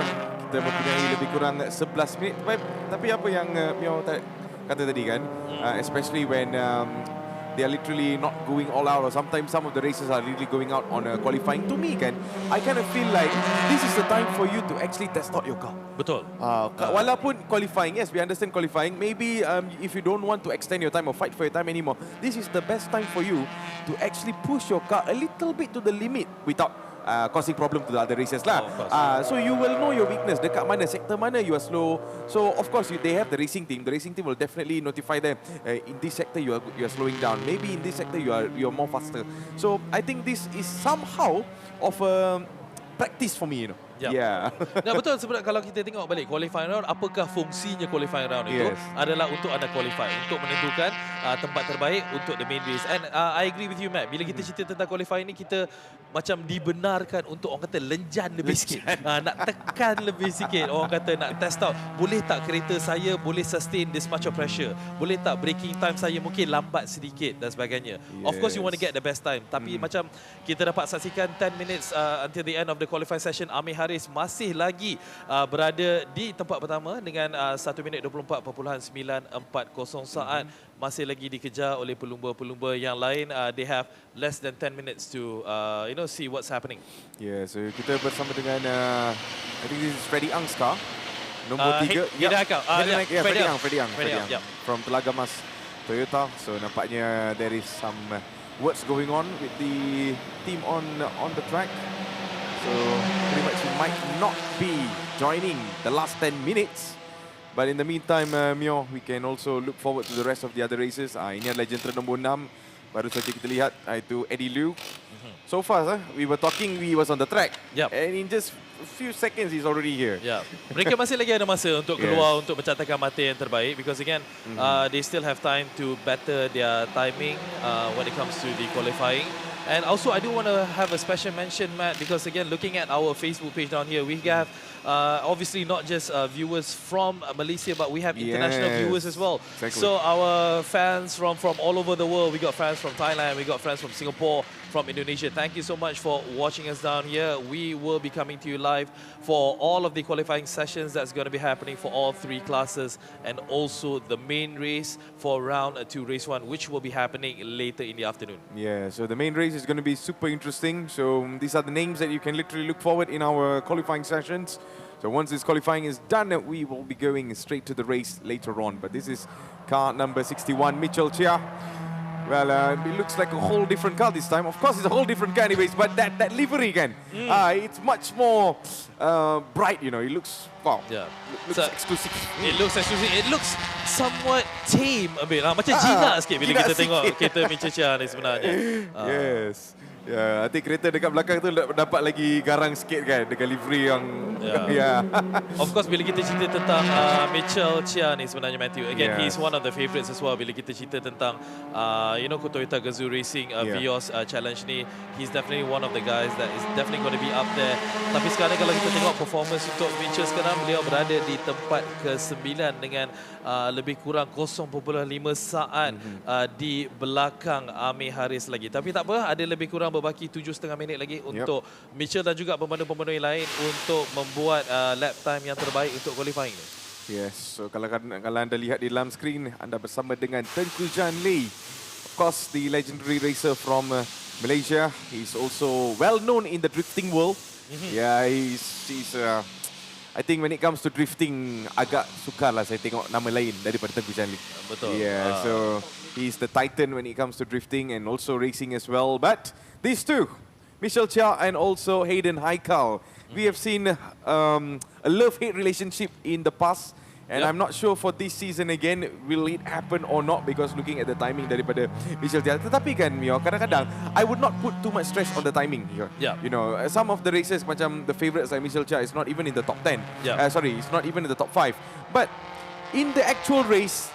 kita mempunyai lebih kurang 11 minit. Tapi apa yang Mio kata tadi kan, especially when they are literally not going all out, or sometimes some of the races are really going out on qualifying. To me kan, I kind of feel like this is the time for you to actually test out your car. Betul. Walaupun qualifying, yes, we understand qualifying. Maybe if you don't want to extend your time or fight for your time anymore, this is the best time for you to actually push your car a little bit to the limit without causing problem to the other races lah. So you will know your weakness, dekat mana, sektor mana you are slow. So of course they have the racing team. The racing team will definitely notify them, in this sector you are slowing down. Maybe in this sector you're more faster. So I think this is somehow of a practice for me, you know. Nah, betul, sebenarnya kalau kita tengok balik qualifying round, apakah fungsinya qualifying round itu? Adalah untuk anda qualify, untuk menentukan tempat terbaik untuk the main race. And I agree with you, Matt. Bila kita cerita tentang qualifying ni, kita macam dibenarkan untuk orang kata lenjan lebih sikit. Nak tekan lebih sikit. Orang kata nak test out, boleh tak kereta saya boleh sustain this much of pressure? Boleh tak braking time saya mungkin lambat sedikit dan sebagainya? Of course you want to get the best time. Tapi macam kita dapat saksikan 10 minutes until the end of the qualifying session, Amir Haris masih lagi berada di tempat pertama dengan 1 minit 24.940 saat. Masih lagi dikejar oleh pelumba-pelumba yang lain. They have less than 10 minutes to see what's happening. Yeah, so kita bersama dengan I think this is Freddie Ang's car. Nombor 3. Freddie Ang. From Telaga Mas Toyota. So nampaknya there is some words going on with the team on the track. So pretty much he might not be joining the last 10 minutes. But in the meantime, Mio, we can also look forward to the rest of the other races. Ini adalah jentera nombor 6. Baru saja kita lihat, itu Eddie Liu. So far, we were talking, we was on the track. And in just a few seconds, he's already here. Mereka masih lagi ada masa untuk keluar untuk mencatatkan mata yang terbaik. Because again, they still have time to better their timing when it comes to the qualifying. And also, I do want to have a special mention, Matt, because again, looking at our Facebook page down here, we have obviously not just viewers from Malaysia, but we have international viewers as well. So our fans from all over the world, we got fans from Thailand, we got fans from Singapore, from Indonesia. Thank you so much for watching us down here. We will be coming to you live for all of the qualifying sessions that's going to be happening for all 3 classes, and also the main race for round 2, race 1, which will be happening later in the afternoon. Yeah, so the main race is going to be super interesting. So these are the names that you can literally look forward in our qualifying sessions. So once this qualifying is done, we will be going straight to the race later on. But this is car number 61, Mitchell Chia. Well, it looks like a whole different car this time. Of course, it's a whole different car anyways, but that livery again, it's much more bright, you know. It looks, wow, looks exclusive. It looks exclusive. It looks somewhat tame a bit. Macam jinak sikit bila kita tengok kereta Mitchell Chia ni sebenarnya. Yes. Ya, nanti kereta dekat belakang tu dapat lagi garang sikit kan dengan livery yang Of course, bila kita cerita tentang Mitchell Chia ni sebenarnya, Matthew, again, he's one of the favourites as well. Bila kita cerita tentang Toyota GAZOO Racing Vios challenge ni, he's definitely one of the guys that is definitely going to be up there. Tapi sekarang kalau kita tengok performance untuk Mitchell sekarang, beliau berada di tempat ke-9 dengan lebih kurang 0.5 saat di belakang Amir Haris lagi. Tapi tak apa, ada lebih kurang berbaki 7.5 minit lagi untuk Mitchell dan juga pemandu-pemandu yang lain untuk membuat lap time yang terbaik untuk qualifying ni. Yes, so kalau anda lihat di dalam skrin, anda bersama dengan Tengku Jan Lee. Of course, the legendary racer from Malaysia. He's also well known in the drifting world. Yeah, he's I think when it comes to drifting, agak sukar lah saya tengok nama lain daripada Tengku Jan Lee. Betul. Yeah, so he's the titan when it comes to drifting and also racing as well. But these two, Mitchell Chia and also Hayden Haikal, we have seen a love-hate relationship in the past. And I'm not sure for this season again, will it happen or not, because looking at the timing daripada Mitchell Chia. Tetapi kan, Mio, kadang-kadang, I would not put too much stress on the timing here. You know, some of the races, macam the favourites like Mitchell Chia is not even in the top 10. Sorry, it's not even in the top 5. But in the actual race,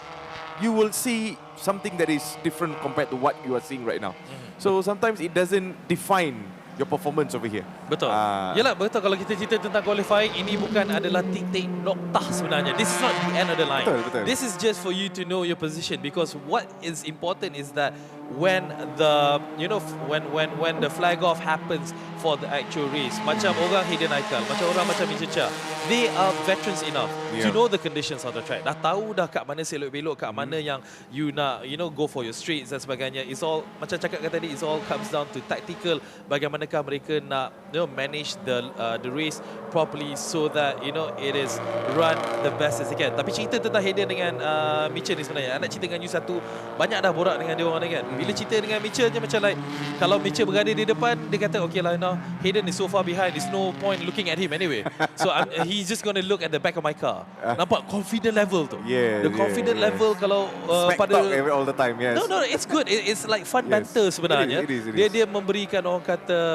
you will see something that is different compared to what you are seeing right now. So sometimes it doesn't define your performance over here. Betul. Yalah, betul. Kalau kita cerita tentang qualifying, ini bukan adalah titik noktah sebenarnya. This is not the end of the line. Betul. This is just for you to know your position, because what is important is that when the when the flag off happens for the actual race, macam orang Hayden Haikal, macam orang macam Mitchell Chia, they are veterans enough to know the conditions of the track. Dah tahu dah kat mana selok belok, kat mana yang you nak go for your straights dan sebagainya. It's all macam cakap tadi, it's all comes down to tactical, bagaimanakah mereka nak manage the race properly so that it is run the best as they can. Tapi cerita tentang Hayden dengan Mitchell ni sebenarnya, nak cerita dengan you satu, banyak dah borak dengan dia orang ni kan. Bila cerita dengan Mitchell je macam like, kalau Mitchell berada di depan, dia kata okay lah, Hayden is so far behind, there's no point looking at him anyway. So he's just going to look at the back of my car. Nampak confident level tu. The confident level kalau pada all the time. Yes. No, it's good. It's like fun banter sebenarnya. It is. Dia memberikan orang kata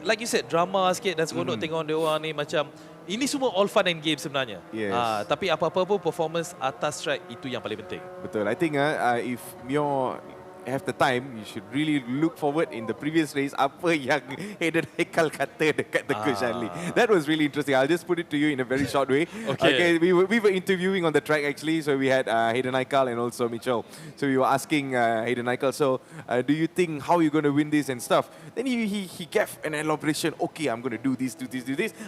like you said, drama sikit dan seronok tengok dia orang ni. Macam ini semua all fun and game sebenarnya. Tapi apa-apa pun performance atas track itu yang paling penting. Betul. I think if Mio have the time, you should really look forward in the previous race apa yang Hayden Haikal kata dekat Tengku Jan Lee. That was really interesting. I'll just put it to you in a very short way. Okay, we were interviewing on the track actually, so we had Hayden Haikal and also Mitchell. So we were asking Hayden Haikal, so do you think how you're going to win this and stuff? Then he gave an elaboration. Okay, I'm going to do this.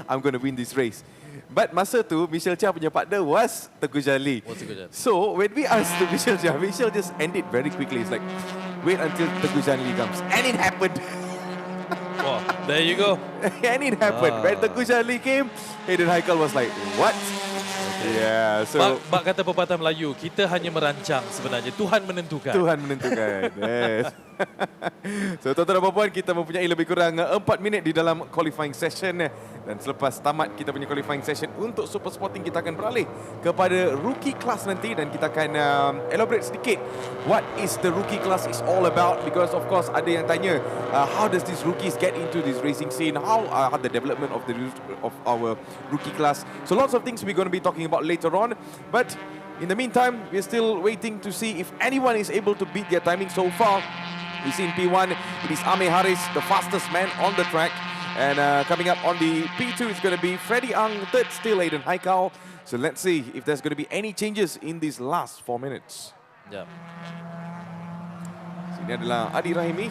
I'm going to win this race. But masa tu Mitchell Chia punya partner was Tengku Jan Lee. So when we asked Mitchell Chia, Mitchell just ended very quickly. It's like, wait until Tengku Jan Lee comes. And it happened. Oh, there you go. And it happened. When Tengku Jan Lee came, Hayden Haikal was like, what? Yeah, so bak kata pepatah Melayu, kita hanya merancang sebenarnya, Tuhan menentukan. Yes. So tuan-tuan dan puan-puan, kita mempunyai lebih kurang 4 minit di dalam qualifying session. Dan selepas tamat kita punya qualifying session untuk Super Sporting, kita akan beralih kepada rookie class nanti. Dan kita akan elaborate sedikit what is the rookie class is all about. Because of course ada yang tanya, how does these rookies get into this racing scene? How are the development of our rookie class? So lots of things we're going to be talking about later on. But in the meantime, we're still waiting to see if anyone is able to beat their timing so far. We see in P1, it is Amir Haris, the fastest man on the track. And coming up on the P2, it's going to be Freddie Ang, third still Hayden Haikal. So let's see if there's going to be any changes in these last 4 minutes. Ini adalah Adi Rahimi.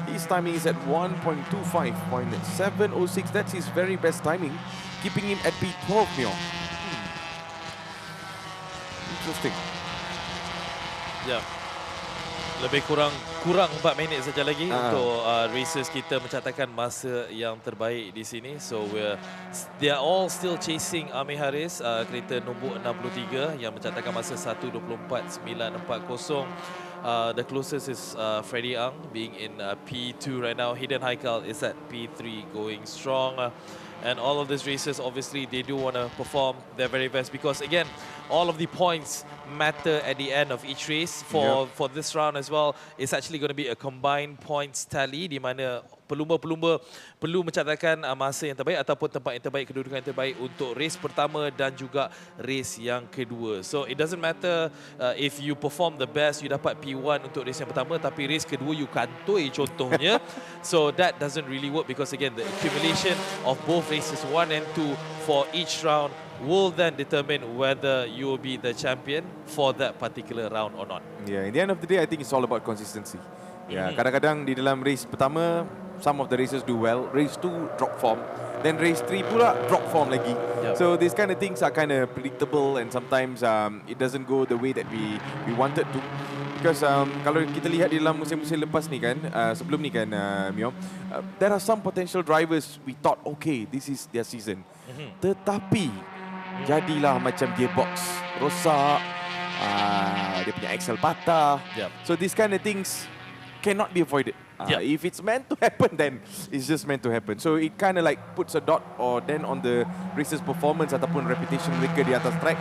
His timing is at 1.25.706. That's his very best timing, keeping him at P12, Mio. Interesting. Ya. Lebih kurang 4 minit saja lagi untuk racers kita mencatatkan masa yang terbaik di sini. So they are all still chasing Amir Haris, kereta nombor 63 yang mencatatkan masa 1.24.940. The closest is Freddie Ang being in P2 right now. Hayden Haikal is at P3 going strong. And all of these races, obviously, they do want to perform their very best because, again, all of the points matter at the end of each race. For this round as well, it's actually going to be a combined points tally di mana pelumba-pelumba perlu mencatatkan masa yang terbaik ataupun tempat yang terbaik, kedudukan yang terbaik untuk race pertama dan juga race yang kedua. So it doesn't matter if you perform the best, you dapat P1 untuk race yang pertama, tapi race kedua you kantoi contohnya. So that doesn't really work because, again, the accumulation of both races 1 and 2 for each round will then determine whether you will be the champion for that particular round or not. Yeah, in the end of the day, I think it's all about consistency. Yeah, kadang-kadang di dalam race pertama, some of the races do well. Race 2 drop form, then race 3 pula drop form lagi. So these kind of things are kind of predictable, and sometimes it doesn't go the way that we wanted to. Because kalau kita lihat di dalam musim-musim lepas ni kan, sebelum ni kan, Mio, there are some potential drivers we thought, okay, this is their season. Tetapi jadilah macam gearbox rosak, dia punya axle patah. So these kind of things cannot be avoided. If it's meant to happen, then it's just meant to happen. So it kind of like puts a dot or then on the race's performance ataupun reputation mereka di atas track.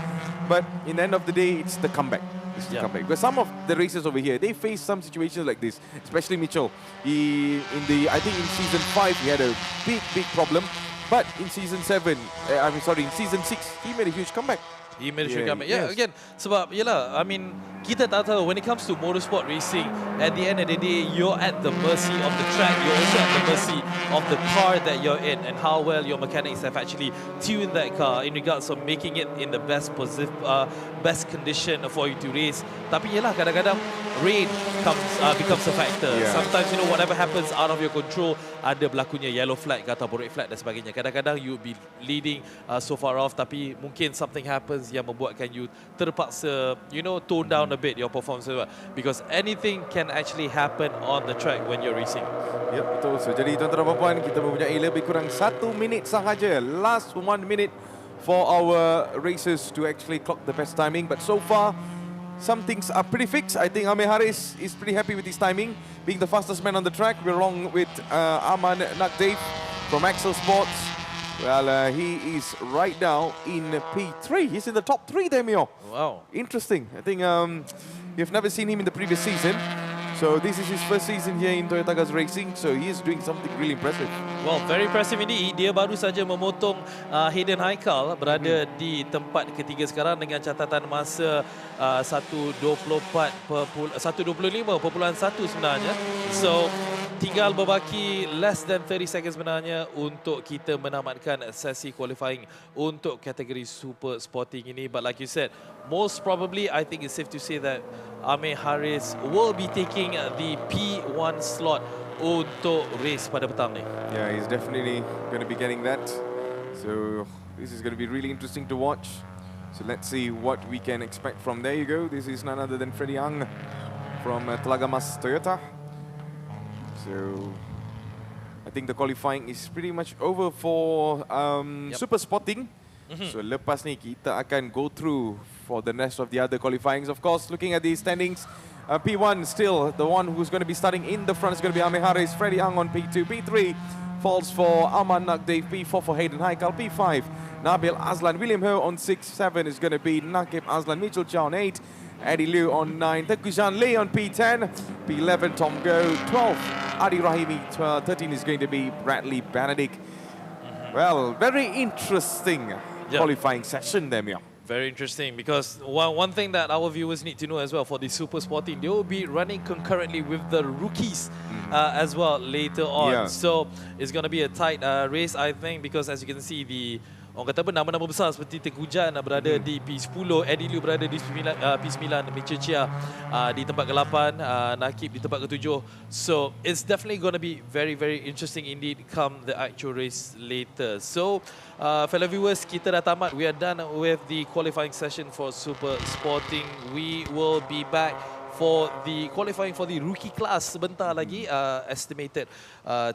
But in the end of the day, it's the comeback. It's the comeback. Because some of the races over here, they face some situations like this. Especially Mitchell. I think in season 5, he had a big problem. But in season 7, in season 6, he made a huge comeback. He made a huge comeback. Yeah, again, sebab yelah, I mean, kita tak tahu when it comes to motorsport racing, at the end of the day, you're at the mercy of the track. You're also at the mercy of the car that you're in and how well your mechanics have actually tuned that car in regards of making it in the best condition for you to race. Tapi yelah, kadang-kadang rain becomes a factor. Sometimes, you know, whatever happens out of your control, ada berlakunya yellow flag atau red flag dan sebagainya. Kadang-kadang you be leading so far off, tapi mungkin something happens yang membuatkan you terpaksa, you know, tone down a bit your performance because anything can actually happen on the track when you're racing. Yep, betul. So jadi tuan-tuan dan puan, kita mempunyai lebih kurang 1 minit sahaja. Last 1 minute for our racers to actually clock the best timing. But so far, some things are pretty fixed. I think Amir Haris is pretty happy with his timing, being the fastest man on the track. We're along with Aman Nakdev from Axel Sports. Well, he is right now in P3. He's in the top 3 there, Mio. Wow. Interesting. I think you've never seen him in the previous season. So this is his first season here in Toyota GAZOO Racing. So he is doing something really impressive. Well, very impressive indeed. Dia baru saja memotong Hayden Haikal, berada di tempat ketiga sekarang dengan catatan masa 1.25.1 sebenarnya. So tinggal berbaki less than 30 seconds sebenarnya untuk kita menamatkan sesi qualifying untuk kategori super sporting ini. But like you said, most probably I think it's safe to say that Amir Haris will be taking the P1 slot untuk race pada petang ni. Yeah, he's definitely going to be getting that. So this is going to be really interesting to watch. So let's see what we can expect from there. You go. This is none other than Freddie Ang from Telaga Mas Toyota. So I think the qualifying is pretty much over for super spotting. So lepas ni kita akan go through for the rest of the other qualifyings. Of course, looking at the standings, P1 still the one who's going to be starting in the front is going to be Amir Haris, Freddie Ang on P2, P3 falls for Aman Nakdev, P4 for Hayden Haikal, P5 Nabil Azlan, William Ho on 6, 7 is going to be Nakib Azlan, Mitchell Chow on 8, Eddie Liu on 9, TENGKU Zhan Lee on P10, P11 Tom Go, 12 Adi Rahimi, 13 is going to be Bradley Benedict. Well, very interesting qualifying session there, Mia. Very interesting because one thing that our viewers need to know as well for the super sporting, they will be running concurrently with the rookies as well later on. So it's going to be a tight race, I think, because as you can see, the orang kata apa, nama-nama besar seperti Tengku Jan berada di P10, Eddie Liu berada di P9, Mitchell Chia di tempat ke-8, Nakib di tempat ke-7. So it's definitely going to be very, very interesting indeed come the actual race later. So fellow viewers, kita dah tamat. We are done with the qualifying session for Super Sporting. We will be back for the qualifying for the rookie class sebentar lagi, estimated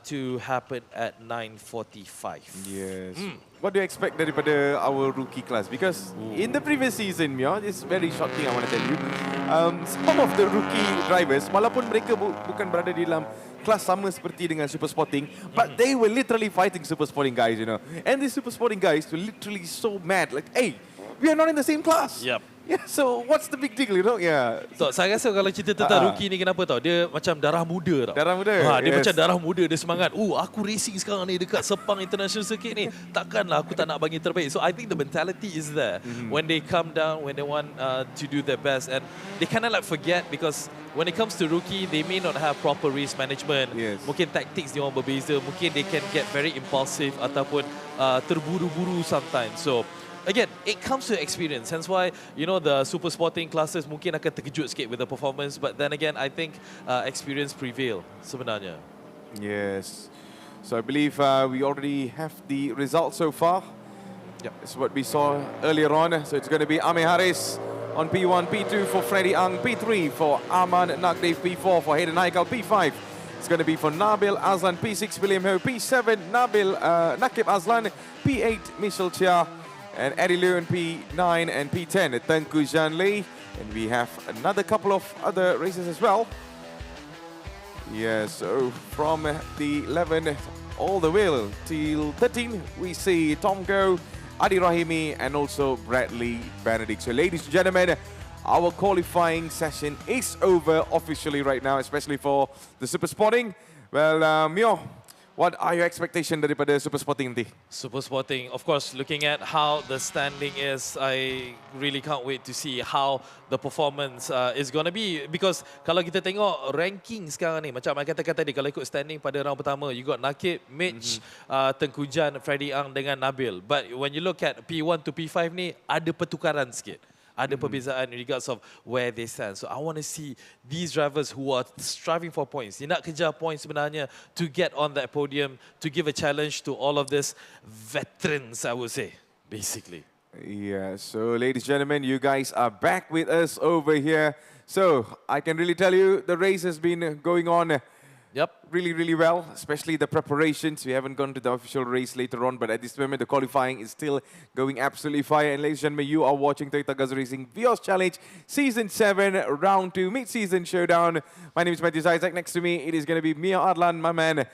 to happen at 9:45. Yes. What do you expect daripada our rookie class? Because in the previous season, Mio, it's very short thing I want to tell you. Some of the rookie drivers, walaupun mereka bukan berada di dalam kelas sama seperti dengan Super Sporting, but they were literally fighting Super Sporting guys, you know. And these Super Sporting guys were literally so mad, like, hey, we are not in the same class. Yep. Yeah, so what's the big deal, you know? Yeah. So, saya rasa kalau cerita tentang rookie ni kenapa tau? Dia macam darah muda tau. Darah muda. Dia macam darah muda, dia semangat. Aku racing sekarang ni dekat Sepang International Circuit ni. Takkanlah aku tak nak bagi terbaik. So I think the mentality is there. When they come down, when they want to do their best, and they kind of like forget, because when it comes to rookie, they may not have proper race management. Yes. Mungkin tactics dia orang berbeza. Mungkin they can get very impulsive ataupun terburu-buru sometimes. So again, it comes to experience. Hence why, you know, the Super Sporting classes mungkin akan terkejut sikit with the performance. But then again, I think experience prevail sebenarnya. Yes. So I believe we already have the results so far. Yep. It's what we saw earlier on. So it's going to be Ame Haris on P1, P2 for Freddie Ang, P3 for Aman Nagdev, P4 for Hayden Haikal, P5. It's going to be for Nabil Azlan, P6 William Ho, P7 Nakib Azlan, P8 Michelle Chia, and Eddie Liu in P9 and P10 at Tengku Jan Lee. And we have another couple of other races as well. Yes, so from the 11 all the way till 13, we see TENGKU, Adi Rahimi, and also Bradley Benedict. So ladies and gentlemen, our qualifying session is over officially right now, especially for the Super Sporting. Well, Mio, what are your expectations daripada Super Sporting nanti? Super Sporting, of course, looking at how the standing is, I really can't wait to see how the performance is going to be. Because kalau kita tengok ranking sekarang ni, macam saya katakan tadi, kalau ikut standing pada round pertama, you got Nakib, Mitch, Tengku Jan, Freddie Ang dengan Nabil. But when you look at P1 to P5 ni, ada pertukaran sikit. Ada perbezaan in regards of where they stand. So I want to see these drivers who are striving for points. Dia nak kejar points sebenarnya to get on that podium, to give a challenge to all of this veterans, I would say, basically. Yeah, so ladies and gentlemen, you guys are back with us over here. So I can really tell you the race has been going on really, really well, especially the preparations. We haven't gone to the official race later on, but at this moment, the qualifying is still going absolutely fire. And ladies and gentlemen, you are watching Toyota GAZOO Racing Vios Challenge Season 7, Round 2, Mid-Season Showdown. My name is Matthew Isaac. Next to me, it is going to be Mia Adlan, my man.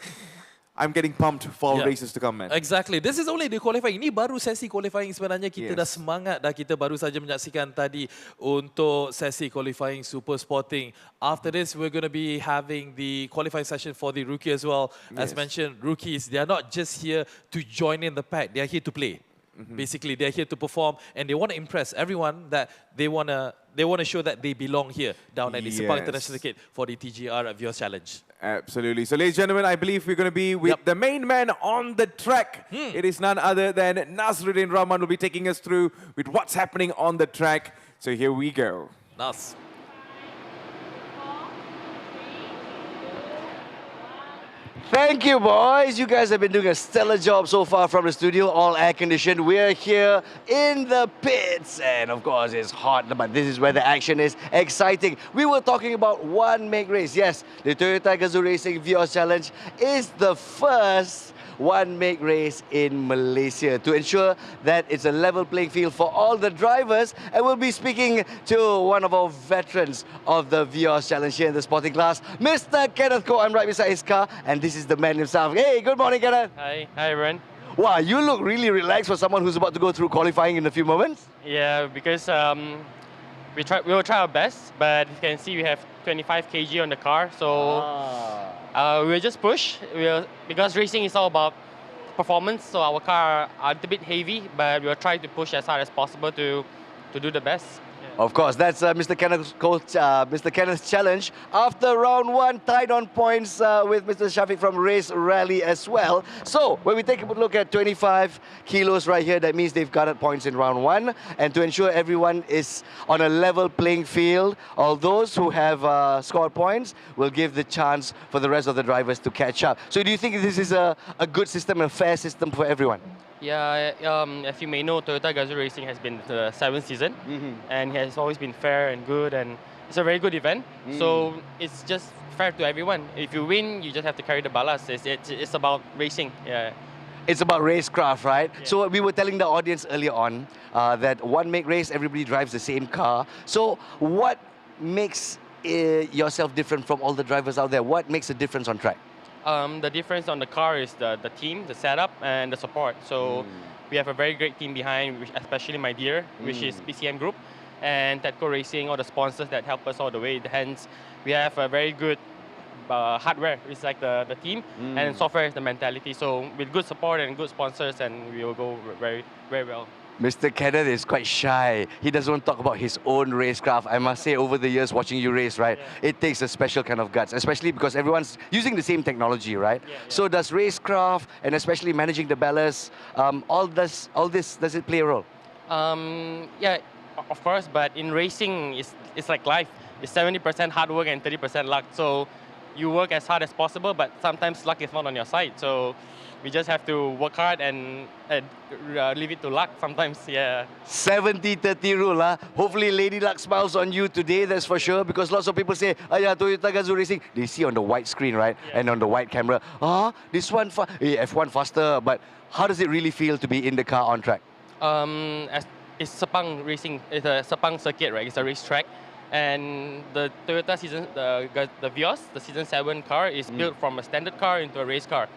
I'm getting pumped for all races to come, man. Exactly. This is only the qualifying. Ini baru sesi qualifying sebenarnya. Kita dah semangat dah. Kita baru saja menyaksikan tadi untuk sesi qualifying Super Sporting. After this, we're going to be having the qualifying session for the rookie as well. As mentioned, rookies, they are not just here to join in the pack. They are here to play. Basically, they're here to perform, and they want to impress everyone that they want to show that they belong here down at the Sepang International Circuit for the TGR Vios Challenge. Absolutely. So, ladies and gentlemen, I believe we're going to be with the main man on the track. It is none other than Nasruddin Rahman will be taking us through with what's happening on the track. So here we go. Nas. Thank you, boys. You guys have been doing a stellar job so far from the studio, all air-conditioned. We're here in the pits, and of course, it's hot, but this is where the action is exciting. We were talking about one make race. Yes, the Toyota GAZOO Racing Vios Challenge is the first one make race in Malaysia to ensure that it's a level playing field for all the drivers. And we'll be speaking to one of our veterans of the Vios Challenge here in the sporting class, Mr. Kenneth Koh. I'm right beside his car, and this is the man himself. Hey, good morning, Kenneth. Hi everyone. Wow, you look really relaxed for someone who's about to go through qualifying in a few moments. Yeah, because we will try our best, but you can see we have 25 kg on the car, so we'll just push. Because racing is all about performance, so our car are a bit heavy, but we'll try to push as hard as possible to do the best. Of course, that's Mr. Kenneth's challenge. After round 1, tied on points with Mr. Shafiq from Race Rally as well. So, when we take a look at 25 kilos right here, that means they've got points in round 1. And to ensure everyone is on a level playing field, all those who have scored points will give the chance for the rest of the drivers to catch up. So, do you think this is a good system, a fair system for everyone? Yeah, as you may know, Toyota GAZOO Racing has been the 7th season, and has always been fair and good, and it's a very good event. So it's just fair to everyone. If you win, you just have to carry the ballast. It's about racing. Yeah. It's about racecraft, right? Yeah. So we were telling the audience earlier on that one make race, everybody drives the same car. So what makes yourself different from all the drivers out there? What makes a difference on track? The difference on the car is the team, the setup, and the support. So we have a very great team behind, especially my dear, which is PCM Group, and TENKKU Racing, all the sponsors that help us all the way. Hence, we have a very good hardware, it's like the team, and software is the mentality. So with good support and good sponsors, and we will go very, very well. Mr. Kenneth is quite shy. He doesn't want to talk about his own racecraft. I must say, over the years watching you race, right, it takes a special kind of guts, especially because everyone's using the same technology, right? So does racecraft, and especially managing the ballast, all this, does it play a role? Yeah, of course, but in racing, it's like life. It's 70% hard work and 30% luck. So you work as hard as possible, but sometimes luck is not on your side. So we just have to work hard and leave it to luck sometimes, yeah. 70-30 rule, huh? Hopefully Lady Luck smiles on you today, that's for sure, because lots of people say, yeah, Toyota GAZOO Racing, they see on the white screen, right? And on the white camera, this one, F1 faster, but how does it really feel to be in the car on track? It's Sepang Racing, it's a Sepang circuit, right? It's a racetrack. And the Toyota the Vios, the Season 7 car, is built from a standard car into a race car.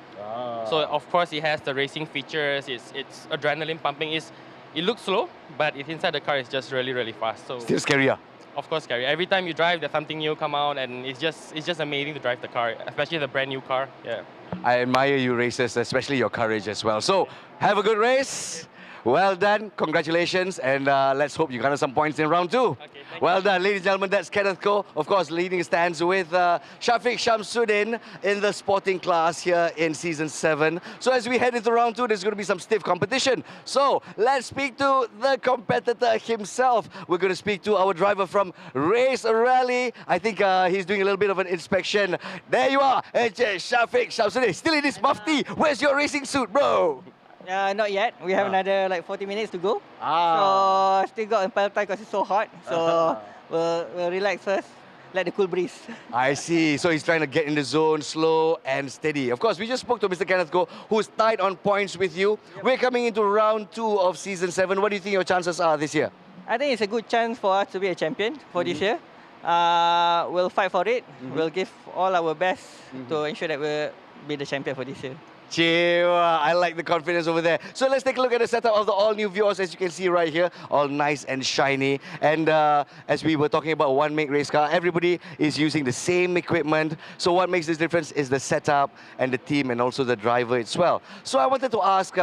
So of course it has the racing features, it's adrenaline pumping. It looks slow, but inside the car is just really, really fast. So still scarier. Of course scary. Every time you drive, there's something new come out, and it's just amazing to drive the car, especially the brand new car. Yeah. I admire you racers, especially your courage as well. So have a good race. Well done, congratulations, and let's hope you got some points in round 2. Okay, well done, ladies and gentlemen, that's Kenneth Koh, of course, leading stands with Shafiq Shamsuddin in the sporting class here in Season 7. So as we head into round 2, there's going to be some stiff competition. So let's speak to the competitor himself. We're going to speak to our driver from Race Rally. I think he's doing a little bit of an inspection. There you are, Shafiq Shamsuddin, still in his mufti. Where's your racing suit, bro? Not yet. We have another like 40 minutes to go. So still got impale time because it's so hot. So we'll relax first. Let the cool breeze. I see. So he's trying to get in the zone, slow and steady. Of course, we just spoke to Mr. Kenneth Koh, who's tied on points with you. We're coming into round 2 of Season 7. What do you think your chances are this year? I think it's a good chance for us to be a champion for this year. We'll fight for it. We'll give all our best to ensure that we'll be the champion for this year. Chewa, I like the confidence over there. So let's take a look at the setup of the all-new Vios, as you can see right here. All nice and shiny. And as we were talking about one make race car, everybody is using the same equipment. So what makes this difference is the setup and the team and also the driver as well. So I wanted to ask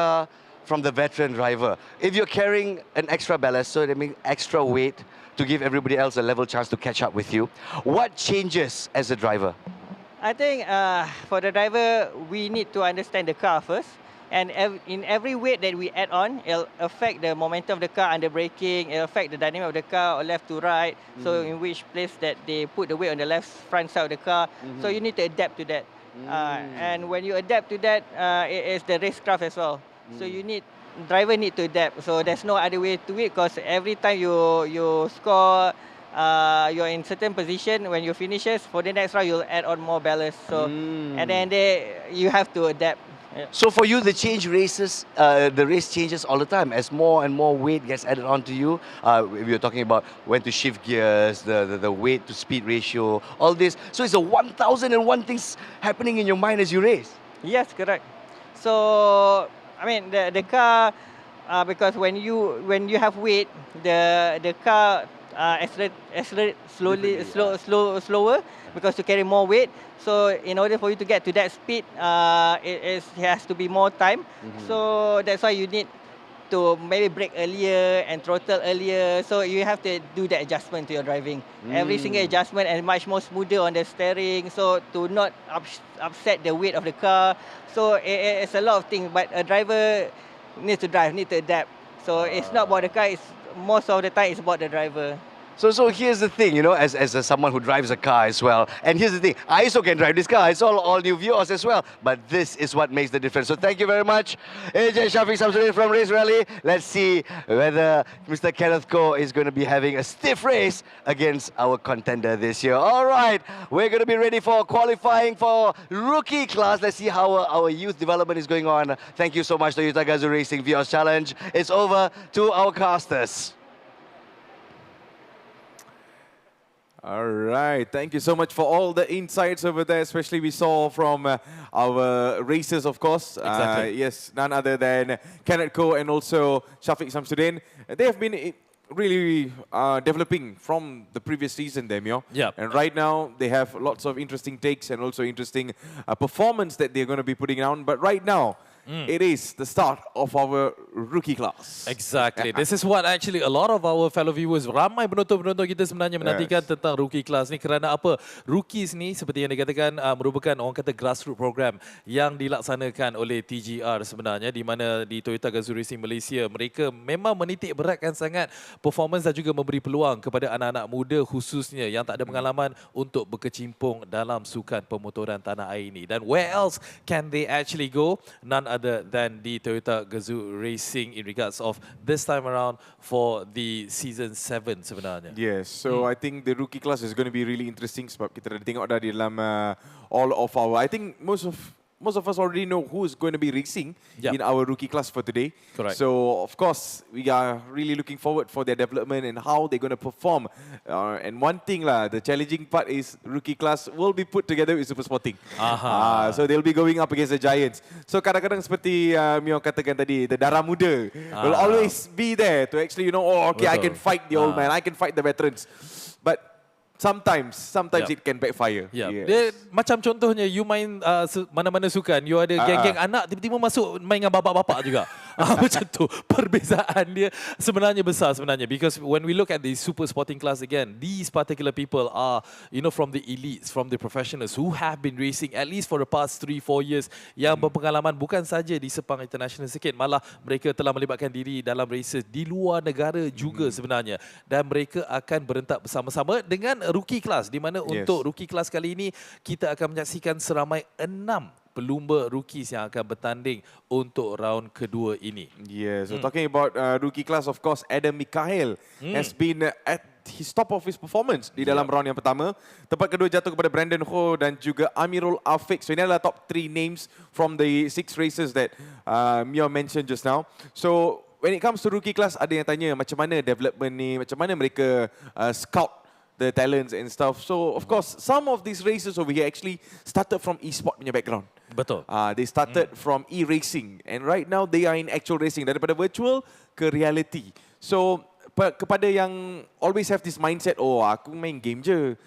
from the veteran driver, if you're carrying an extra ballast, so that means extra weight to give everybody else a level chance to catch up with you, what changes as a driver? I think for the driver, we need to understand the car first. And in every weight that we add on, it'll affect the momentum of the car under braking, it'll affect the dynamic of the car, or left to right. So in which place that they put the weight on the left front side of the car. So you need to adapt to that. And when you adapt to that, it is the racecraft as well. So you need, driver need to adapt. So there's no other way to it, because every time you score, you're in certain position. When you finishes for the next round, you'll add on more ballast. So and then you have to adapt. Yeah. So for you, the race changes all the time as more and more weight gets added onto you. We were talking about when to shift gears, the weight to speed ratio, all this. So it's a 1001 things happening in your mind as you race. Yes, correct. So I mean the car, because when you have weight, the car accelerate slower because you carry more weight. So in order for you to get to that speed, it has to be more time. So that's why you need to maybe brake earlier and throttle earlier. So you have to do that adjustment to your driving. Every single adjustment and much more smoother on the steering. So to not upset the weight of the car. So it's a lot of things. But a driver needs to drive, needs to adapt. So it's not about the car. It's most of the time it's about the driver. So here's the thing, you know, as someone who drives a car as well, and here's the thing, I also can drive this car. It's all new Vios as well, but this is what makes the difference. So thank you very much, AJ Shafiq Samsudin from Race Rally. Let's see whether Mr. Kenneth Ko is going to be having a stiff race against our contender this year. All right, we're going to be ready for qualifying for rookie class. Let's see how our youth development is going on. Thank you so much, Toyota GAZOO Racing Vios Challenge. It's over to our casters. All right, thank you so much for all the insights over there, especially we saw from our racers, of course. Exactly. Yes, none other than Kenneth Ko and also Shafiq Samsudin. They have been really developing from the previous season, Demio. Yeah. And right now, they have lots of interesting takes and also interesting performance that they're going to be putting on. But right now, it is the start of our rookie class. Exactly. This is what actually a lot of our fellow viewers, ramai penonton-penonton kita sebenarnya menantikan tentang rookie class ni. Kerana apa? Rookies ni seperti yang dikatakan merupakan orang kata grassroots program yang dilaksanakan oleh TGR sebenarnya, di mana di Toyota GAZOO Racing Malaysia mereka memang menitik beratkan sangat performance dan juga memberi peluang kepada anak-anak muda khususnya yang tak ada pengalaman untuk berkecimpung dalam sukan pemotoran tanah air ini. Dan where else can they actually go? None other than the Toyota GAZOO Racing in regards of this time around for the season 7 sebenarnya. Yes, so I think the rookie class is going to be really interesting sebab kita dah tengok dah di dalam all of our, I think most of us already know who is going to be racing in our rookie class for today. Correct. So, of course, we are really looking forward for their development and how they're going to perform. And one thing lah, the challenging part is rookie class will be put together with Super Sporting. So, they'll be going up against the Giants. So, kadang-kadang seperti Mio katakan tadi, the darah muda will always be there to actually, you know, oh, okay, I can fight the old man, I can fight the veterans. But sometimes it can backfire. Yes. Dia macam contohnya you main mana-mana sukan, you ada geng-geng anak tiba-tiba masuk main dengan bapak-bapak juga. Macam tu. Perbezaan dia sebenarnya besar sebenarnya, because when we look at the super sporting class again, these particular people are, you know, from the elites, from the professionals who have been racing at least for the past 3-4 years, yang berpengalaman bukan saja di Sepang International Circuit, malah mereka telah melibatkan diri dalam races di luar negara juga sebenarnya, dan mereka akan berentak bersama-sama dengan rookie class, di mana untuk rookie class kali ini kita akan menyaksikan seramai 6 pelumba rookies yang akan bertanding untuk round kedua ini. So talking about rookie class, of course, Adam Mikhail has been at his top of his performance di dalam round yang pertama. Tempat kedua jatuh kepada Brandon Ho dan juga Amirul Afiq. So ini adalah top 3 names from the 6 races that Mio mentioned just now. So when it comes to rookie class, ada yang tanya macam mana development ni, macam mana mereka scout the talents and stuff. So of course, some of these races over here actually started from e-sport punya background. Betul. They started from e-racing and right now they are in actual racing, daripada virtual ke reality. So kepada yang always have this mindset, oh aku main game je,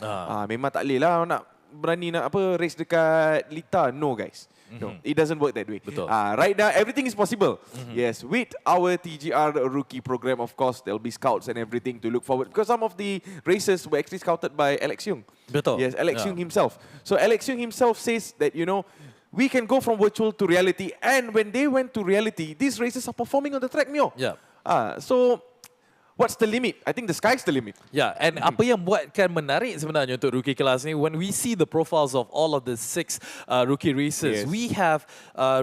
memang tak boleh lah nak berani nak race dekat Lita. No guys. No, it doesn't work that way. Right now, everything is possible. Yes, with our TGR rookie program, of course, there'll be scouts and everything to look forward. Because some of the races were actually scouted by Alex Yung. Betul. Yes, Alex Yung himself. So Alex Yung himself says that, you know, we can go from virtual to reality. And when they went to reality, these races are performing on the track, Mio. So what's the limit? I think the sky's the limit. And apa yang buatkan menarik sebenarnya untuk rookie class ni, when we see the profiles of all of the 6 rookie racers, we have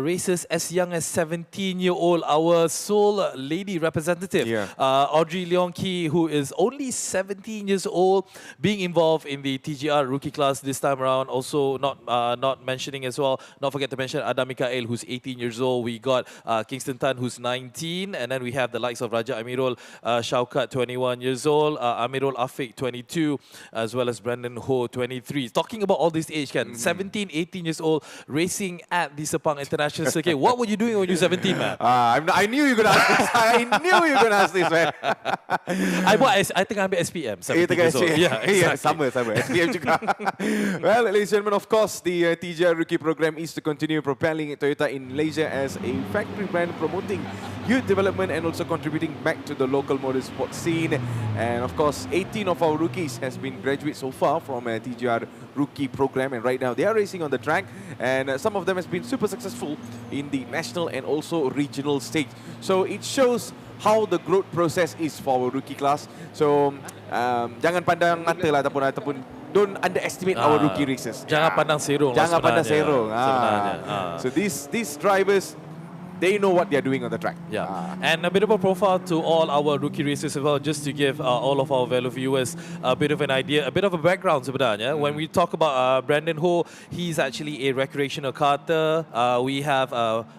racers as young as 17-year-old, our sole lady representative, Audrey Leong Ki, who is only 17 years old, being involved in the TGR rookie class this time around. Also not mentioning as well, not forget to mention Adam Mikhail, who's 18 years old. We got Kingston Tan, who's 19, and then we have the likes of Raja Amirul Shaukat, 21 years old, Amirul Afiq, 22, as well as Brandon Ho, 23. Talking about all this age, kan, 17, 18 years old, racing at the Sepang International Circuit. What were you doing when you were 17, man? I knew you were going to ask this. I knew you were going to ask this, man. I think I ambil SPM. 17 years old. Sama. SPM juga. Well, ladies and gentlemen, of course, the TGR Rookie program is to continue propelling Toyota in Malaysia as a factory brand promoting youth development and also contributing back to the local motorsport scene. And of course, 18 of our rookies has been graduated so far from a TGR rookie program, and right now they are racing on the track, and some of them has been super successful in the national and also regional stage. So it shows how the growth process is for our rookie class. So jangan pandang mata lah ataupun don't underestimate our rookie races. Jangan pandang serong. Jangan pandang serong. Sebenarnya. So these drivers, they know what they are doing on the track. Yeah, and a bit of a profile to all our rookie racers as well, just to give all of our fellow viewers a bit of an idea, a bit of a background sebenarnya. When we talk about Brandon Ho, he's actually a recreational karter. We have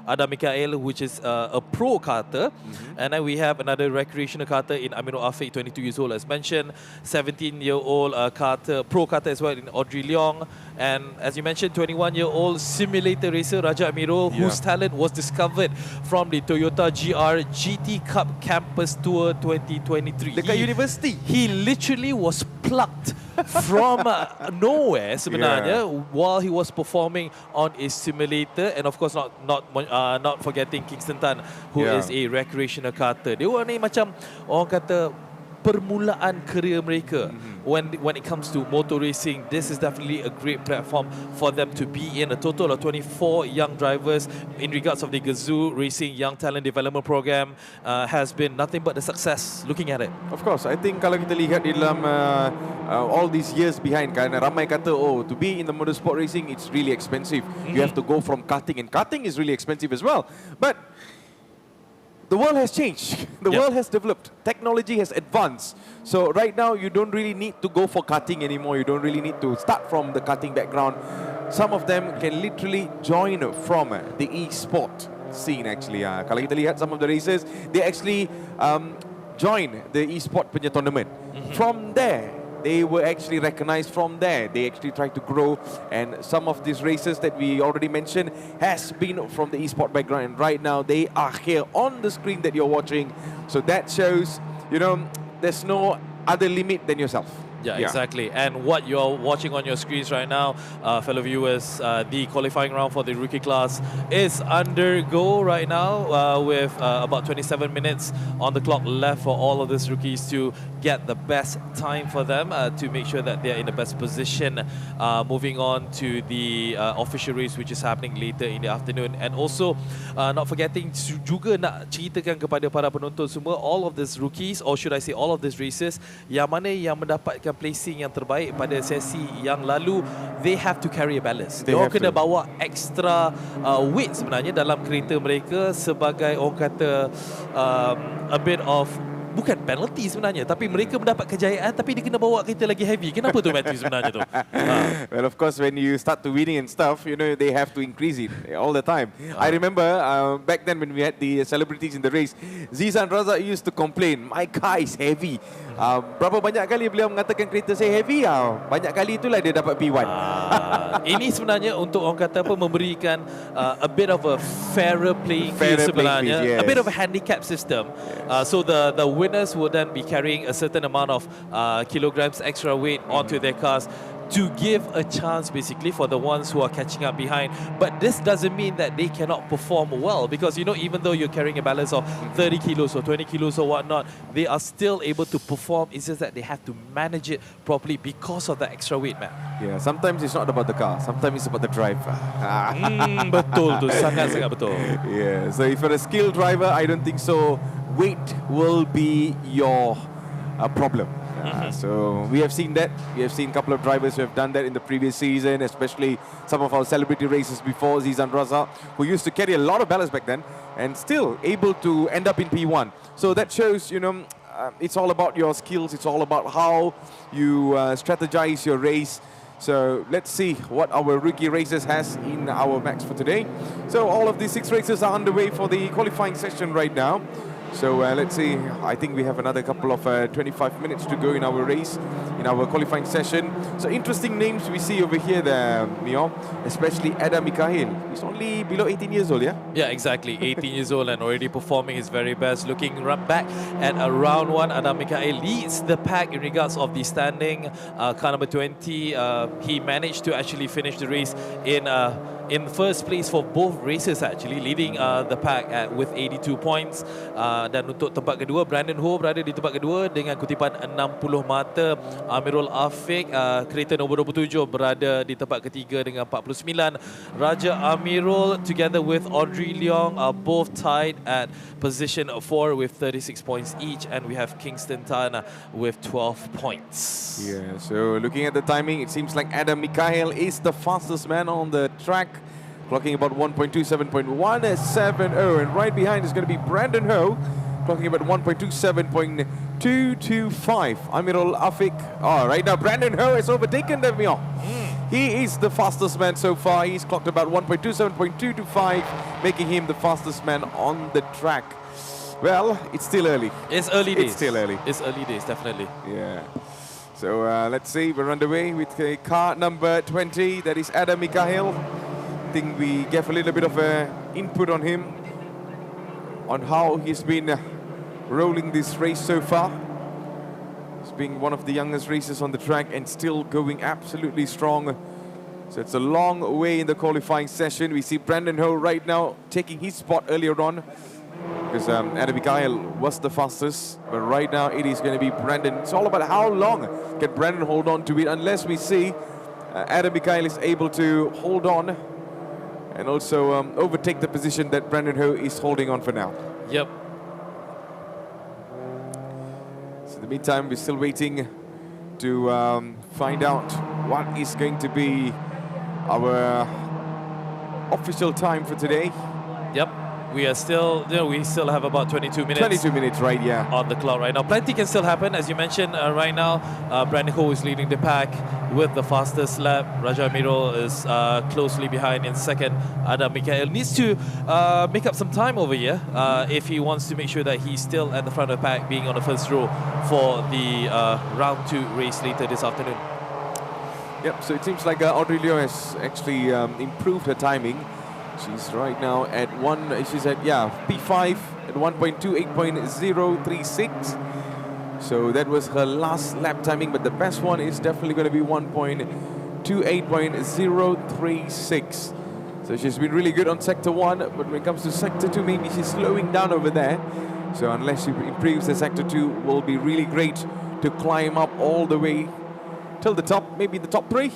Adam Mikael, which is a pro karter. And then we have another recreational karter in Amiro Afiq, 22 years old as mentioned. 17-year-old karter, pro karter as well in Audrey Leong. And as you mentioned, 21-year-old simulator racer Raja Amiro, whose talent was discovered from the Toyota GR GT Cup Campus Tour 2023. Dekat university. He literally was plucked from nowhere sebenarnya while he was performing on a simulator, and of course not forgetting Kingston Tan, who is a recreational karter. Dia orang ni macam orang kata permulaan career mereka. When it comes to motor racing, this is definitely a great platform for them to be in. A total of 24 young drivers in regards of the GAZOO Racing Young Talent Development Program has been nothing but a success looking at it. Of course, I think kalau kita lihat di dalam all these years behind, kan, ramai kata, oh, to be in the motorsport racing, it's really expensive. You have to go from karting, and karting is really expensive as well. But the world has changed. The world has developed. Technology has advanced. So right now, you don't really need to go for karting anymore. You don't really need to start from the karting background. Some of them can literally join from the e-sport scene actually. Kalau kita lihat some of the racers, they actually join the e-sport punya tournament. From there, they were actually recognized. From there, they actually tried to grow, and some of these racers that we already mentioned has been from the e-sport background, and right now they are here on the screen that you're watching. So that shows, you know, there's no other limit than yourself. Yeah, exactly. And what you're watching on your screens right now, fellow viewers, the qualifying round for the rookie class is undergo right now with about 27 minutes on the clock left for all of these rookies to get the best time for them to make sure that they're in the best position moving on to the official race, which is happening later in the afternoon. And also, not forgetting juga nak ceritakan kepada para penonton semua, all of these rookies, or should I say all of these racers, yang mana yang mendapatkan placing yang terbaik pada sesi yang lalu, they have to carry a balance. Mereka kena bawa extra weight sebenarnya dalam kereta mereka sebagai orang kata a bit of bukan penalty sebenarnya, tapi mereka mendapat kejayaan tapi dia kena bawa kereta lagi heavy. Kenapa tu Matthew sebenarnya tu? Well, of course, when you start to winning and stuff, you know, they have to increase it all the time. I remember back then when we had the celebrities in the race, Zizan Raza used to complain, my car is heavy. Berapa banyak kali beliau mengatakan kereta saya heavy, banyak kali itulah dia dapat P1. Ini sebenarnya untuk orang kata apa, memberikan a bit of a fairer playing field sebenarnya, a bit of a handicap system. So the winners will then be carrying a certain amount of kilograms extra weight onto their cars to give a chance basically for the ones who are catching up behind. But this doesn't mean that they cannot perform well, because you know, even though you're carrying a balance of 30 kilos or 20 kilos or whatnot, they are still able to perform. It's just that they have to manage it properly because of the extra weight, man. Yeah, sometimes it's not about the car, sometimes it's about the driver. Betul tu, sangat-sangat betul. Yeah, so if you're a skilled driver, I don't think so weight will be your problem. So we have seen that. We have seen a couple of drivers who have done that in the previous season, especially some of our celebrity races before, Zizan Raza, who used to carry a lot of ballast back then and still able to end up in P1. So that shows, you know, it's all about your skills. It's all about how you strategize your race. So let's see what our rookie racers has in our max for today. So all of these 6 races are underway for the qualifying session right now. So let's see, I think we have another couple of 25 minutes to go in our race, in our qualifying session. So interesting names we see over here there, Mio, especially Adam Mikael. He's only below 18 years old, yeah? Yeah, exactly. 18 years old and already performing his very best. Looking back at round 1, Adam Mikael leads the pack in regards of the standing. Car number 20, he managed to actually finish the race in in first place for both races actually, leading the pack with 82 points. Dan untuk tempat kedua, Brandon Ho berada di tempat kedua dengan kutipan 60 mata. Amirul Afiq, kereta nombor 27, berada di tempat ketiga dengan 49. Raja Amirul together with Audrey Leong are both tied at position 4 with 36 points each, and we have Kingston Tan with 12 points. Yeah, so looking at the timing, it seems like Adam Mikhail is the fastest man on the track, clocking about 1.27.170, and right behind is going to be Brandon Ho, clocking about 1.27.225. Amirul Afiq. Oh, right now Brandon Ho has overtaken them. He is the fastest man so far. He's clocked about 1.27.225, making him the fastest man on the track. Well, it's still early. It's early days. It's still early. It's early days, definitely. Yeah. So let's see, we're underway with car number 20, that is Adam Mikhail. I think we gave a little bit of input on him, on how he's been rolling this race so far. He's being one of the youngest racers on the track and still going absolutely strong. So it's a long way in the qualifying session. We see Brandon Ho right now taking his spot earlier on, because Adam Mikhail was the fastest, but right now it is going to be Brandon. It's all about how long can Brandon hold on to it, unless we see Adam Mikhail is able to hold on and also overtake the position that Brandon Ho is holding on for now. Yep. So in the meantime, we're still waiting to find out what is going to be our official time for today. Yep. We are still, we still have about 22 minutes. 22 minutes, right, yeah. On the clock right now. Plenty can still happen, as you mentioned right now. Brandon Ho is leading the pack with the fastest lap. Raja Amirul is closely behind in second. Adam Mikhail needs to make up some time over here if he wants to make sure that he's still at the front of the pack, being on the first row for the round 2 race later this afternoon. Yep, so it seems like Audrey Leo has actually improved her timing. She's right now at P5 at 1.28.036. So that was her last lap timing, but the best one is definitely going to be 1.28.036. So she's been really good on sector 1, but when it comes to sector 2, maybe she's slowing down over there. So unless she improves, the sector 2 will be really great to climb up all the way till the top, maybe the top 3.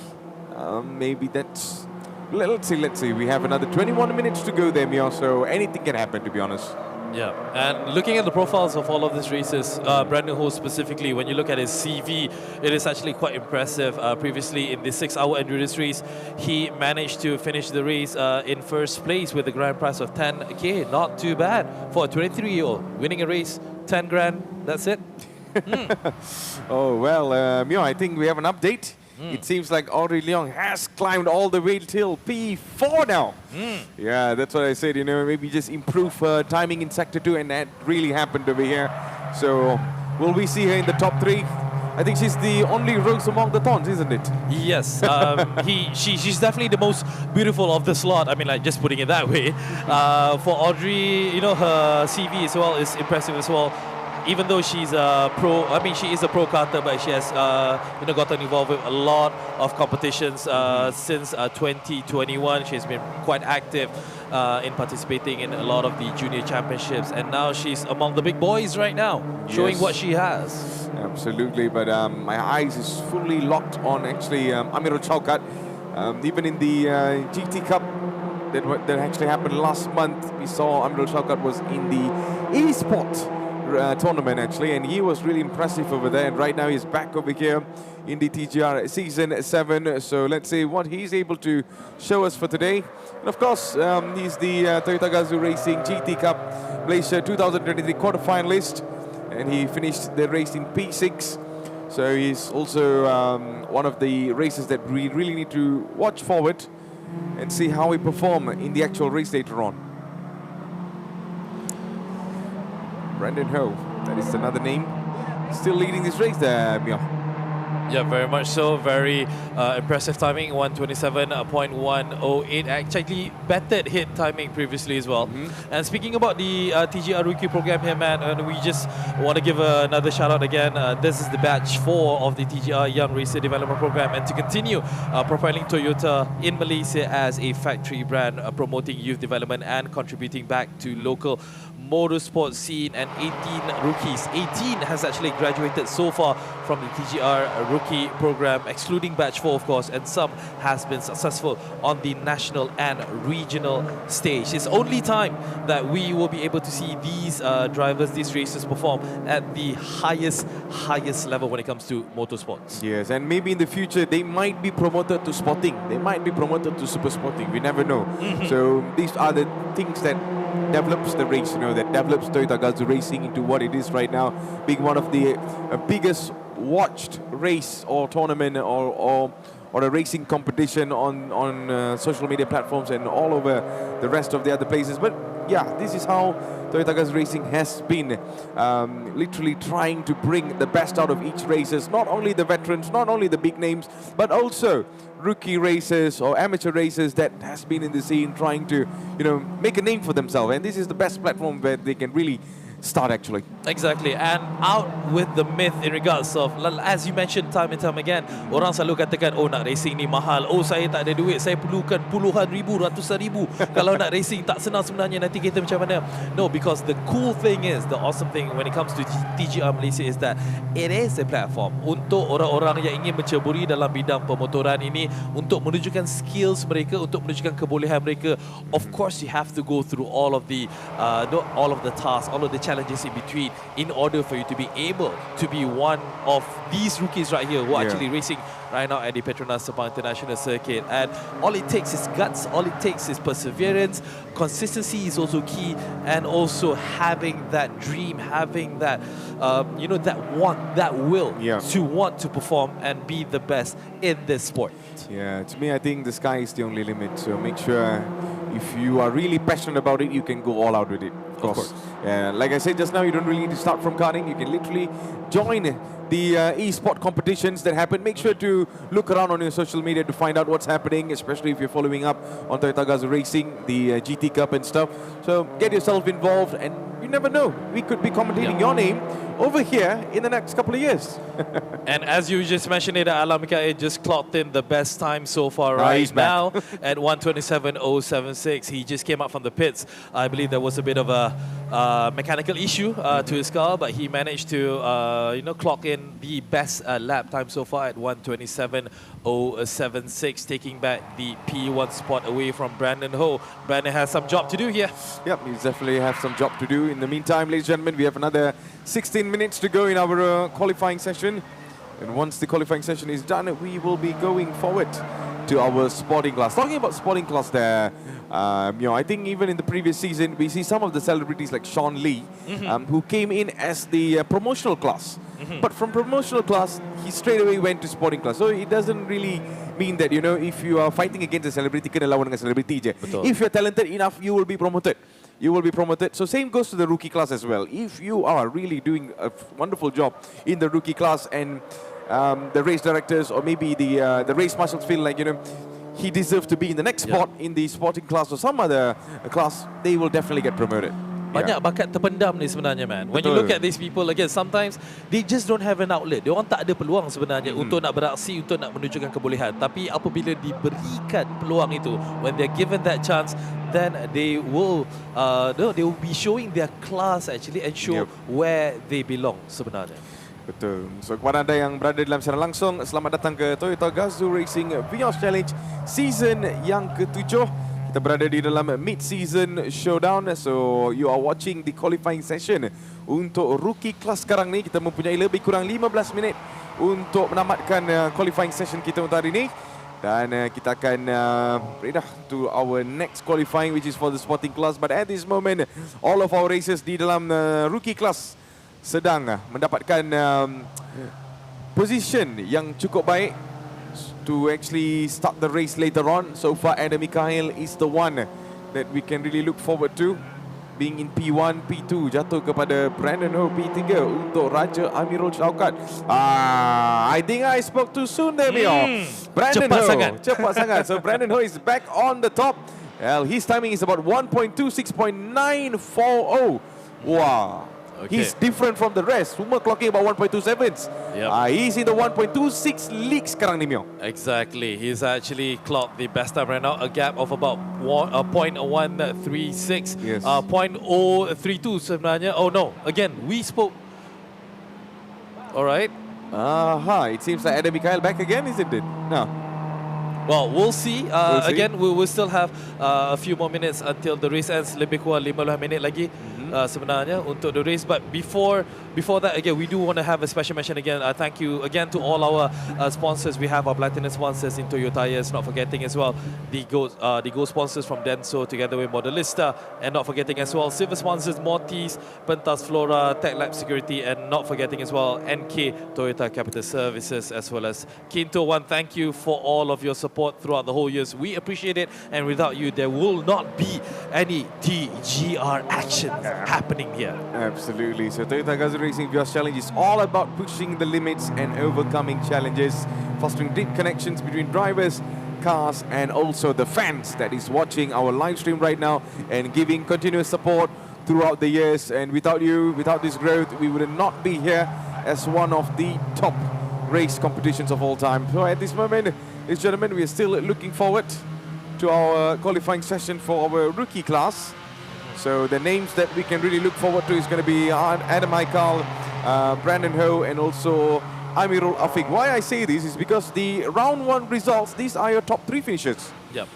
Maybe that's... Let's see. We have another 21 minutes to go there, Mio, so anything can happen, to be honest. Yeah, and looking at the profiles of all of these races, Brandon Ho specifically, when you look at his CV, it is actually quite impressive. Previously, in the 6-hour endurance race, he managed to finish the race in first place with a grand prize of 10K. Not too bad for a 23-year-old. Winning a race, 10 grand, that's it. Oh, well, Mio, I think we have an update. It seems like Audrey Leong has climbed all the way till P4 now. Yeah, that's what I said, maybe just improve her timing in sector 2, and that really happened over here. So, will we see her in the top 3? I think she's the only rose among the thorns, isn't it? Yes, she's definitely the most beautiful of the slot. I mean, like, just putting it that way. For Audrey, her CV as well is impressive as well. Even though she's a pro, she is a pro karter, but she has gotten involved with a lot of competitions since 2021. She's been quite active in participating in a lot of the junior championships, and now she's among the big boys right now, showing what she has. Absolutely, but my eyes is fully locked on actually Amirul Chaukat. Even in the GT Cup that actually happened last month, we saw Amirul Chaukat was in the eSport tournament actually, and he was really impressive over there, and right now he's back over here in the TGR Season 7. So let's see what he's able to show us for today. And of course, he's the Toyota GAZOO Racing GT Cup Malaysia 2023 quarterfinalist, and he finished the race in P6. So he's also one of the races that we really need to watch forward and see how he perform in the actual race later on. Brandon Ho, that is another name. Still leading this race there, Mio. Yeah, very much so. Very impressive timing, 127.108. Actually bettered hit timing previously as well. And speaking about the TGR Rookie program here, man, and we just want to give another shout out again. This is the batch 4 of the TGR Young Racer Development Program, and to continue profiling Toyota in Malaysia as a factory brand, promoting youth development and contributing back to local motorsport scene. And 18 rookies, 18 has actually graduated so far from the TGR Rookie program, excluding batch 4 of course, and some has been successful on the national and regional stage. It's only time that we will be able to see these drivers, these racers perform at the highest level when it comes to motorsports. Yes, and maybe in the future they might be promoted to spotting, they might be promoted to super spotting, we never know. So these are the things that develops the race, that develops Toyota GAZOO Racing into what it is right now, being one of the biggest watched race or tournament or a racing competition on social media platforms and all over the rest of the other places. But yeah, this is how Toyota GAZOO Racing has been literally trying to bring the best out of each racers, not only the veterans, not only the big names, but also rookie racers or amateur racers that has been in the scene trying to, make a name for themselves. And this is the best platform where they can really start actually. Exactly, and out with the myth in regards of, as you mentioned time and time again, orang selalu katakan, oh nak racing ni mahal, oh saya tak ada duit, saya perlukan puluhan ribu, ratusan ribu. Kalau nak racing tak senang sebenarnya, nanti kita macam mana? No, because the cool thing is, the awesome thing when it comes to TGR Malaysia is that it is a platform untuk orang-orang yang ingin menceburi dalam bidang pemotoran ini, untuk menunjukkan skills mereka, untuk menunjukkan kebolehan mereka. Of course, you have to go through all of the tasks, all of the challenges in between in order for you to be able to be one of these rookies right here who are actually racing right now at the Petronas Sepang International Circuit. And all it takes is guts, all it takes is perseverance, consistency is also key, and also having that dream, having that that want, that will to want to perform and be the best in this sport. Yeah, to me I think the sky is the only limit, so make sure if you are really passionate about it, you can go all out with it. Of course. Yeah, like I said just now, you don't really need to start from karting. You can literally join the e-sport competitions that happen. Make sure to look around on your social media to find out what's happening, especially if you're following up on Toyota GAZOO Racing, the GT Cup and stuff. So get yourself involved, and you never know, we could be commentating your name over here in the next couple of years. And as you just mentioned it, Alam Mikael just clocked in the best time so far right now at 127.076. He just came out from the pits. I believe there was a bit of a mechanical issue to his car, but he managed to clock in the best lap time so far at 127.076, taking back the P1 spot away from Brandon Ho. Brandon has some job to do here. Yep, he definitely has some job to do. In the meantime, ladies and gentlemen, we have another 16 minutes to go in our qualifying session. And once the qualifying session is done, we will be going forward to our sporting class. Talking about sporting class there, I think even in the previous season, we see some of the celebrities like Sean Lee, who came in as the promotional class. But from promotional class, he straight away went to sporting class. So it doesn't really mean that, if you are fighting against a celebrity, kena lawan dengan celebrity je. If you're talented enough, you will be promoted. You will be promoted. So same goes to the rookie class as well. If you are really doing a wonderful job in the rookie class, and the race directors or maybe the race marshals feel like, he deserves to be in the next spot in the sporting class or some other class, they will definitely get promoted. Banyak bakat terpendam ni sebenarnya, man. When you look at these people, again, sometimes they just don't have an outlet. Dia orang tak ada peluang sebenarnya untuk nak beraksi, untuk nak menunjukkan kebolehan. Tapi apabila diberikan peluang itu, when they're given that chance, then they will be showing their class actually and show where they belong sebenarnya. Betul. So kepada anda yang berada dalam siaran langsung, selamat datang ke Toyota GAZOO Racing Vios Challenge season yang ke-7. Kita berada di dalam mid-season showdown. So you are watching the qualifying session untuk rookie class sekarang ni. Kita mempunyai lebih kurang 15 minit untuk menamatkan qualifying session kita untuk hari ini. Dan kita akan berpindah to our next qualifying, which is for the sporting class. But at this moment, all of our racers di dalam rookie class sedang mendapatkan position yang cukup baik to actually start the race later on. So far, Adam Mikael is the one that we can really look forward to. being in P1, P2 jatuh kepada Brandon Ho P3 untuk Raja Amirul Shaukat. I think I spoke too soon there, Mio. Brandon cepat Ho, sangat. cepat sangat. So Brandon Ho is back on the top. Well, his timing is about 1.26.940. Wow. Okay. He's different from the rest. Semua clocking about 1.27s. Yep. He's in the 1.26 league sekarang ni, Mio. Exactly. He's actually clocked the best time right now, a gap of about 0.136. Yes. 0.032 sebenarnya. Oh no, again, we spoke. Alright. It seems like Adam Mikhail back again, isn't it? No. Well, we'll see. We'll see. Again, we will still have a few more minutes until the race ends. Lebih kurang 15 minit lagi sebenarnya untuk the race. But before that, again, we do want to have a special mention again. Thank you again to all our sponsors. We have our platinum sponsors in Toyo Tires. Not forgetting as well the gold sponsors from Denso together with Modelista, and not forgetting as well silver sponsors Mortis, Pentas Flora, Tech Lab Security, and not forgetting as well NK Toyota Capital Services as well as Kinto One. Thank you for all of your support throughout the whole years. We appreciate it, and without you, there will not be any TGR action happening here. Absolutely. So Toyota GAZOO Racing Vios Challenge is all about pushing the limits and overcoming challenges, fostering deep connections between drivers, cars, and also the fans that is watching our live stream right now and giving continuous support throughout the years. And without you, without this growth, we would not be here as one of the top race competitions of all time. So at this moment, ladies and gentlemen, we are still looking forward to our qualifying session for our rookie class. So the names that we can really look forward to is going to be Adam Mikhail, Brandon Ho, and also Amirul Afiq. Why I say this is because the round 1 results, these are your top 3 finishers. Yep.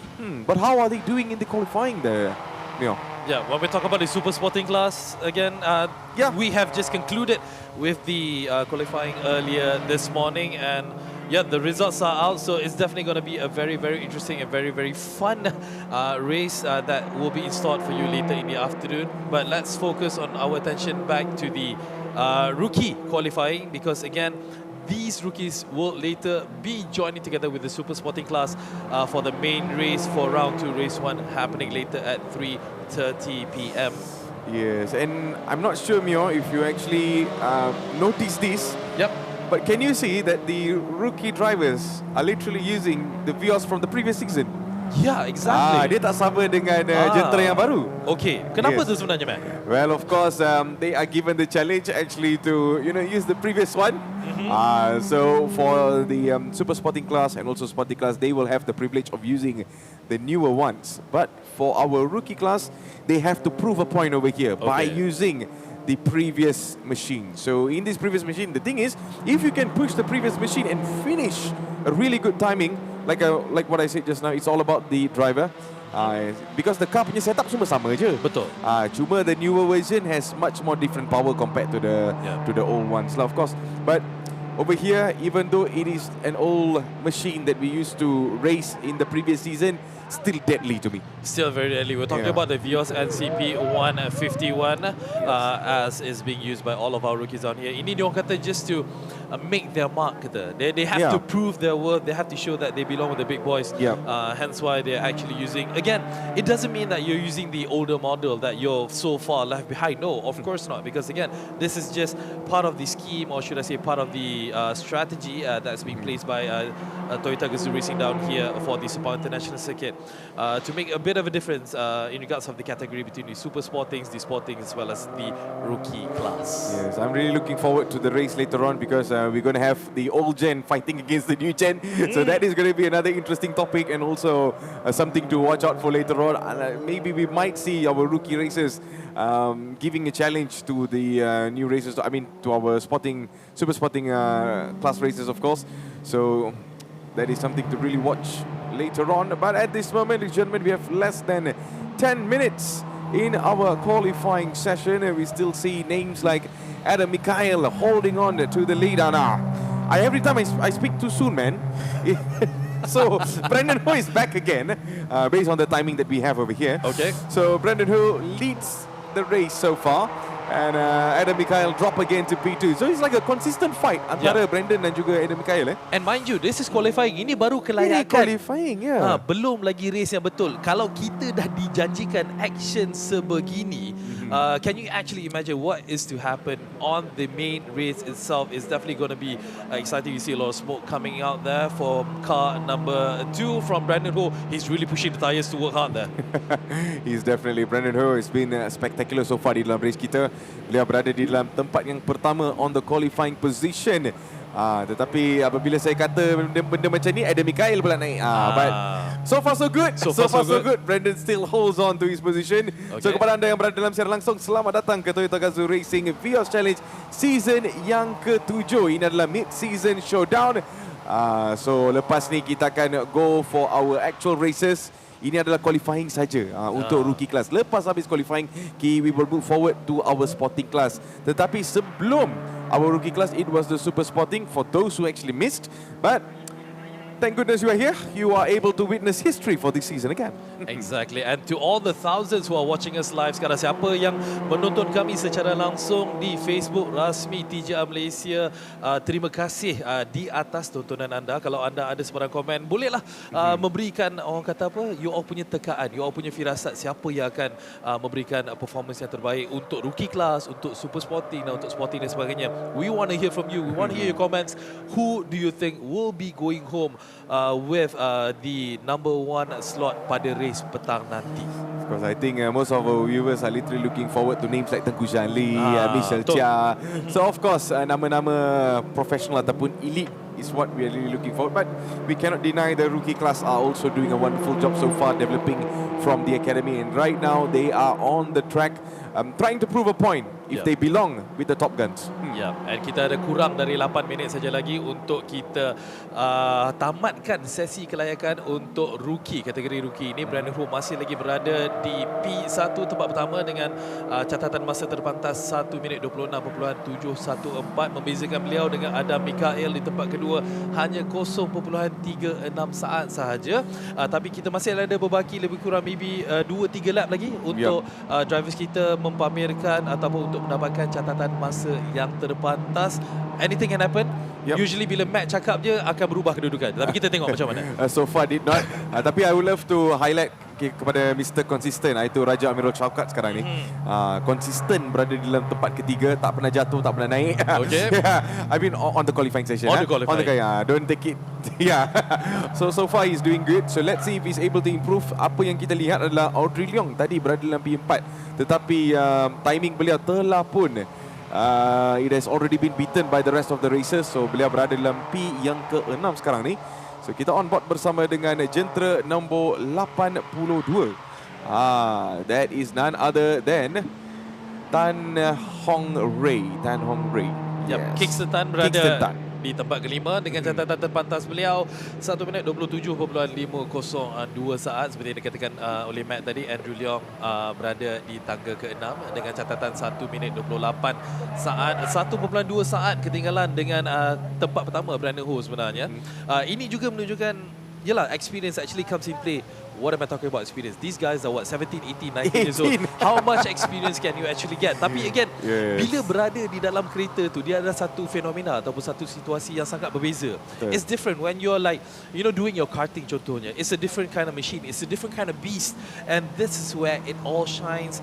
But how are they doing in the qualifying there? Yeah, when we talk about the super sporting class again, we have just concluded with the qualifying earlier this morning, and the results are out, so it's definitely going to be a very, very interesting and very, very fun race that will be installed for you later in the afternoon. But let's focus on our attention back to the rookie qualifying, because again, these rookies will later be joining together with the super sporting class for the main race for round 2, race 1, happening later at 3:30 p.m. Yes, and I'm not sure, Mio, if you actually noticed this. Yep. But can you see that the rookie drivers are literally using the Vios from the previous season? Yeah, exactly. Dia tak sama dengan jentera yang baru. Okay, kenapa tu sebenarnya, Matt? Well, of course, they are given the challenge actually to use the previous one. So for the super sporting class and also sporting class, they will have the privilege of using the newer ones. But for our rookie class, they have to prove a point over here by using the previous machine. So in this previous machine, the thing is, if you can push the previous machine and finish a really good timing, like what I said just now, it's all about the driver. Because the car punya setup semua sama je. Betul. Cuma the newer version has much more different power compared to the old ones lah, of course. But over here, even though it is an old machine that we used to race in the previous season, still deadly to me. Still very deadly. We're talking about the Vios NCP 151 as is being used by all of our rookies on here. Ini diorang kata just to make their mark. They have to prove their worth. They have to show that they belong with the big boys. Hence why they're actually using. Again, it doesn't mean that you're using the older model that you're so far left behind. No, of course not. Because again, this is just part of the scheme, or should I say part of the strategy that's being placed by Toyota GAZOO Racing down here for the Sepang International Circuit to make a bit of a difference in regards of the category between the super sportings, the sporting, as well as the rookie class. Yes, I'm really looking forward to the race later on, because we're going to have the old gen fighting against the new gen. So that is going to be another interesting topic, and also something to watch out for later on. Maybe we might see our rookie racers giving a challenge to the new racers, to our super sporting class racers, of course. So that is something to really watch later on. But at this moment, ladies and gentlemen, we have less than 10 minutes in our qualifying session, and we still see names like Adam Mikhail holding on to the lead. Every time I speak too soon, man. So Brandon Ho is back again, based on the timing that we have over here. Okay. So Brandon Ho leads the race so far, and Adam Mikhail drop again to P2. So it's like a consistent fight antara Brandon dan juga Adam Mikhail. And mind you, this is qualifying. Ini baru kelayakan. Ini qualifying, belum lagi race yang betul. Kalau kita dah dijanjikan action sebegini, Can you actually imagine what is to happen on the main race itself? It's definitely going to be exciting. You see a lot of smoke coming out there for car number 2 from Brandon Ho. He's really pushing the tyres to work hard there. He's definitely, Brandon Ho has been spectacular so far di dalam race kita. Beliau berada di dalam tempat yang pertama on the qualifying position. Tetapi apabila saya kata benda macam ni, Adam Mikael pula naik. But so far so good. So far so good. Brandon still holds on to his position. So kepada anda yang berada dalam siaran langsung, selamat datang ke Toyota GAZOO Racing Vios Challenge season yang ke-7. Ini adalah mid-season showdown. So lepas ni kita akan go for our actual races. Ini adalah qualifying saja untuk rookie class. Lepas habis qualifying, we will move forward to our sporting class. Tetapi sebelum our rookie class, it was the super sporting for those who actually missed. But thank goodness you are here. You are able to witness history for this season again. Exactly. And to all the thousands who are watching us live sekarang, siapa yang menonton kami secara langsung di Facebook rasmi DJAN Malaysia, terima kasih di atas tontonan anda. Kalau anda ada sebarang komen, bolehlah memberikan, orang kata apa, you all punya tekaan, you all punya firasat siapa yang akan memberikan performance yang terbaik untuk rookie class, untuk super sporting dan untuk sporting dan sebagainya. We want to hear from you. We want to hear your comments. Who do you think will be going home with the number 1 slot pada race petang nanti? Of course, I think most of our viewers are literally looking forward to names like Tengku Janli, Michelle Chia. So of course, nama-nama professional ataupun elite is what we are really looking forward. But we cannot deny the rookie class are also doing a wonderful job so far, developing from the academy. And right now, they are on the track, trying to prove a point if they belong with the top guns. And kita ada kurang dari 8 minit saja lagi untuk kita tamatkan sesi kelayakan untuk rookie, kategori rookie ini. Brandon Ho masih lagi berada di P1 tempat pertama dengan catatan masa terpantas 1 minit 26.714, membezakan beliau dengan Adam Mikael di tempat kedua hanya 0.36 saat sahaja. Tapi kita masih ada berbaki lebih kurang maybe 2-3 lap lagi untuk drivers kita mempamerkan ataupun untuk mendapatkan catatan masa yang terpantas. Anything can happen. Usually bila Matt cakap je akan berubah kedudukan. Tapi kita tengok macam mana. So far did not. Tapi I would love to highlight kepada Mr. Consistent, itu Raja Amirul Shaukat sekarang ni. Konsisten berada di dalam tempat ketiga, tak pernah jatuh, tak pernah naik. Okay. I mean on the qualifying session. On the qualifying. Don't take it. So far he's doing good. So let's see if he's able to improve. Apa yang kita lihat adalah Audrey Leong tadi berada dalam P4. Tetapi timing beliau telah pun it has already been beaten by the rest of the racers. So beliau berada dalam P yang ke-6 sekarang ni. So kita on board bersama dengan jentera nombor 82. That is none other than Tan Hong Ray. Yes. Kingston berada di tempat kelima dengan catatan terpantas beliau 1 minit 27.502 saat. Seperti yang dikatakan oleh Matt tadi, Andrew Leong berada di tangga ke-6 dengan catatan 1 minit 28 saat, 1.2 saat ketinggalan dengan tempat pertama Brandon Ho sebenarnya. Ini juga menunjukkan, yelah, experience actually comes in play. What am I talking about experience? These guys are what, 17, 18, 19 years old. How much experience can you actually get? Tapi again, bila berada di dalam kereta tu, dia ada satu fenomena ataupun satu situasi yang sangat berbeza. It's different when you're like, you know, doing your karting contohnya. It's a different kind of machine. It's a different kind of beast. And this is where it all shines.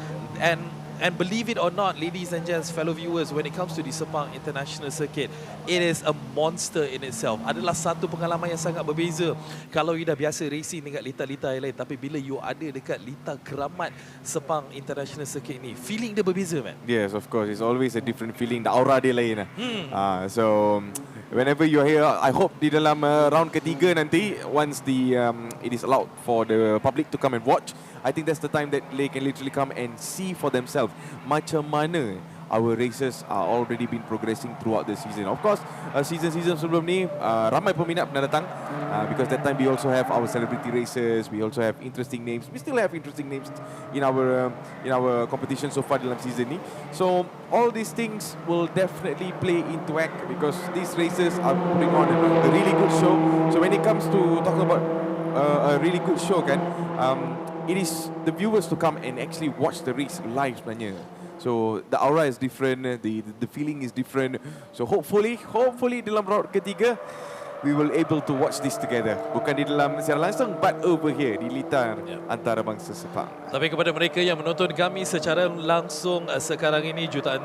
And believe it or not, ladies and gents, fellow viewers, when it comes to the Sepang International Circuit, it is a monster in itself. Adalah satu pengalaman yang sangat berbeza. Kalau you dah biasa racing dekat litar-litar yang lain, tapi bila you ada dekat litar keramat Sepang International Circuit ni, feeling dia berbeza, man. Yes, of course. It's always a different feeling. The aura dia lain. So whenever you're here, I hope di dalam round ketiga nanti, once it is allowed for the public to come and watch, I think that's the time that they can literally come and see for themselves macam mana our races are already been progressing throughout the season. Of course, season sebelum ni ramai peminat pernah datang because that time we also have our celebrity races, we also have interesting names. We still have interesting names in our competition so far dalam season ni. So all these things will definitely play into act because these races are putting on a really good show. So when it comes to talking about a really good show kan, it is the viewers to come and actually watch the race live sebenarnya. So the aura is different, the feeling is different. So hopefully dalam round ketiga we will able to watch this together. Bukan di dalam siaran langsung, but over here di litar antarabangsa Sepang. Tapi kepada mereka yang menonton kami secara langsung sekarang ini, jutaan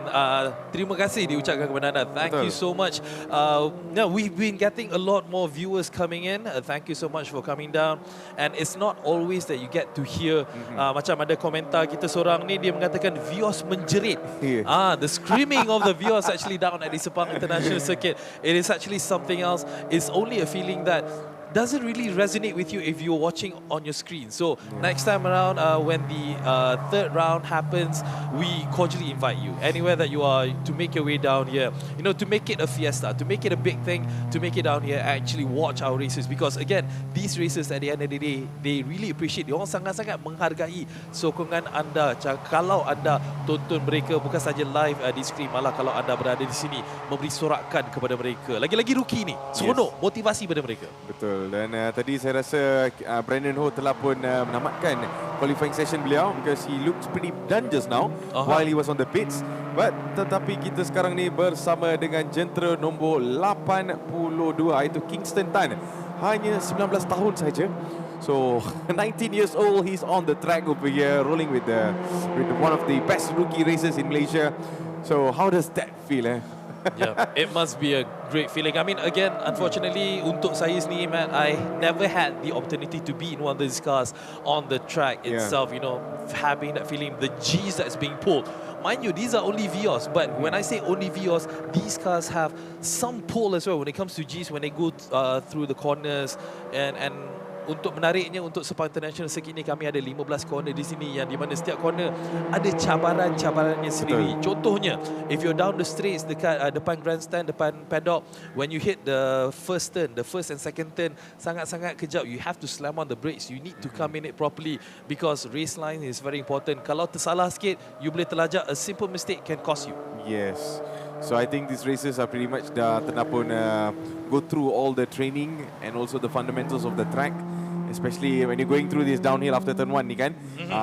terima kasih diucapkan kepada anda. Thank you so much. We've been getting a lot more viewers coming in. Thank you so much for coming down. And it's not always that you get to hear macam ada komentar kita seorang ni, dia mengatakan Vios menjerit. The screaming of the Vios actually down at the Sepang International Circuit. It is actually something else. It's only a feeling that doesn't really resonate with you if you're watching on your screen. So next time around, when the third round happens, we cordially invite you anywhere that you are to make your way down here. You know, to make it a fiesta, to make it a big thing, to make it down here, actually watch our races, because again, these races at the end of the day, they really appreciate. Diorang sangat-sangat menghargai sokongan anda. Kalau anda tonton mereka bukan saja live di screen, malah kalau anda berada di sini memberi sorakan kepada mereka. Lagi-lagi rookie ni, seronok, motivasi pada mereka. Betul. Dan tadi saya rasa Brandon Ho telah pun menamatkan qualifying session beliau, because he looks pretty done just now while he was on the pits. But tetapi kita sekarang ni bersama dengan jentera nombor 82, iaitu Kingston Tan. Hanya 19 tahun saja. So 19 years old, he's on the track over here, rolling with one of the best rookie racers in Malaysia. So how does that feel? Yeah, it must be a great feeling. I mean, again, unfortunately, untuk saya sendiri, man, I never had the opportunity to be in one of these cars on the track itself. You know, having that feeling, the G's that's being pulled. Mind you, these are only Vios, but when I say only Vios, these cars have some pull as well when it comes to G's, when they go through the corners. And untuk menariknya, untuk Sepang International Circuit ni, kami ada 15 corner di sini, yang di mana setiap corner ada cabaran-cabarannya sendiri. Contohnya, if you're down the straights dekat depan grandstand, depan paddock, when you hit the first turn, the first and second turn, sangat-sangat kejap. You have to slam on the brakes. You need to come in it properly, because race line is very important. Kalau tersalah sikit, you boleh terlajak. A simple mistake can cost you. Yes. So I think these races are pretty much dah pun go through all the training and also the fundamentals of the track, especially when you're going through this downhill after turn 1 ni kan.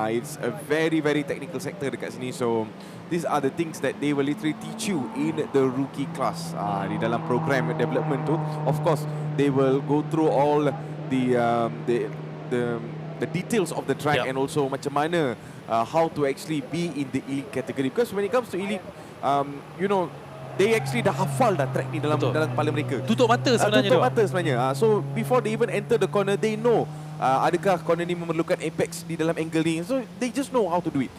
It's a very, very technical sector dekat sini. So these are the things that they will literally teach you in the rookie class. Di dalam program development tu, of course, they will go through all the details of the track and also macam mana how to actually be in the elite category. Because when it comes to elite, you know, they actually dah hafal dah track ni dalam kepala mereka. Tutup mata sebenarnya. Tutup mata sebenarnya. So before they even enter the corner, they know adakah corner ni memerlukan apex di dalam angle ni. So they just know how to do it.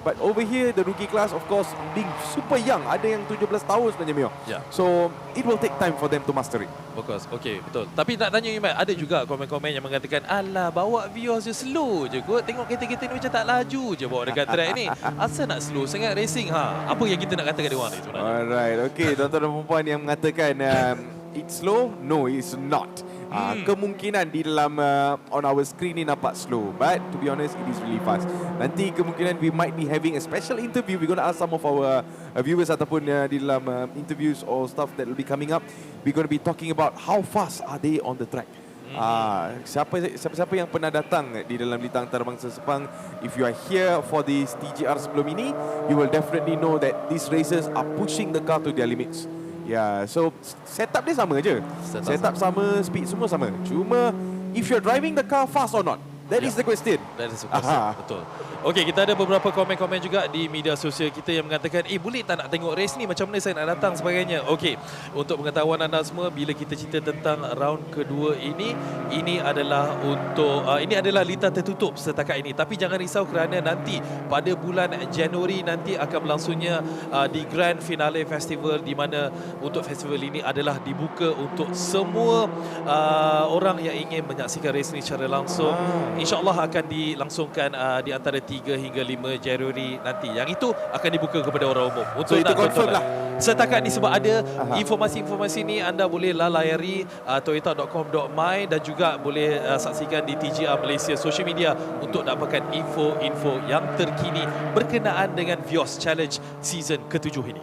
But over here, the rookie class, of course, being super young, ada yang 17 tahun sebenarnya, Mio. So it will take time for them to master it. Of course, okay, betul. Tapi nak tanya Iman, ada juga komen-komen yang mengatakan, alah, bawa Vios je slow je kot. Tengok kereta-kereta ni macam tak laju je bawa dekat track ni. Asal nak slow sangat racing? Apa yang kita nak katakan dia orang ni sebenarnya? Alright, okay. Tuan-tuan dan perempuan yang mengatakan it's slow, no, it's not. Kemungkinan di dalam on our screen ni nampak slow, but to be honest, it is really fast. Nanti kemungkinan we might be having a special interview. We're going to ask some of our viewers ataupun di dalam interviews or stuff that will be coming up. We're going to be talking about how fast are they on the track. Siapa-siapa yang pernah datang di dalam litar antarabangsa Sepang, if you are here for this TGR sebelum ini, you will definitely know that these racers are pushing the car to their limits. So setup dia sama je. Setup sama, speed semua sama. Cuma if you're driving the car fast or not, that is the question. That is the question. Betul. Okey, kita ada beberapa komen-komen juga di media sosial kita yang mengatakan, boleh tak nak tengok race ni, macam mana saya nak datang sebagainya. Okey, untuk pengetahuan anda semua, bila kita cerita tentang round kedua ini adalah untuk ini adalah litar tertutup setakat ini. Tapi jangan risau, kerana nanti pada bulan Januari nanti akan berlangsungnya di Grand Finale Festival, di mana untuk festival ini adalah dibuka untuk semua orang yang ingin menyaksikan race ni secara langsung. InsyaAllah akan dilangsungkan di antara 3 hingga 5 Januari nanti. Yang itu akan dibuka kepada orang umum. Untuk so itu confirm lah. Setakat ni sebab ada informasi-informasi ni, anda boleh layari tyt.my dan juga boleh saksikan di TGR Malaysia social media untuk dapatkan info-info yang terkini berkenaan dengan Vios Challenge season ke-7 ini.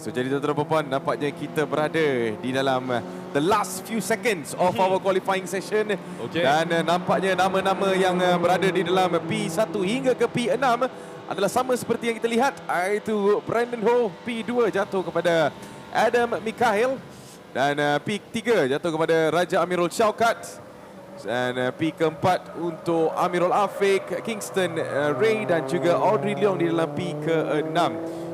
So jadi tuan-tuan dan puan, nampaknya kita berada di dalam the last few seconds of our qualifying session. Dan nampaknya nama-nama yang berada di dalam P1 hingga ke P6 adalah sama seperti yang kita lihat, iaitu Brandon Ho P2 jatuh kepada Adam Mikhail. Dan P3 jatuh kepada Raja Amirul Syaukat. Dan P keempat untuk Amirul Afiq, Kingston Ray dan juga Audrey Leong di dalam P ke-6.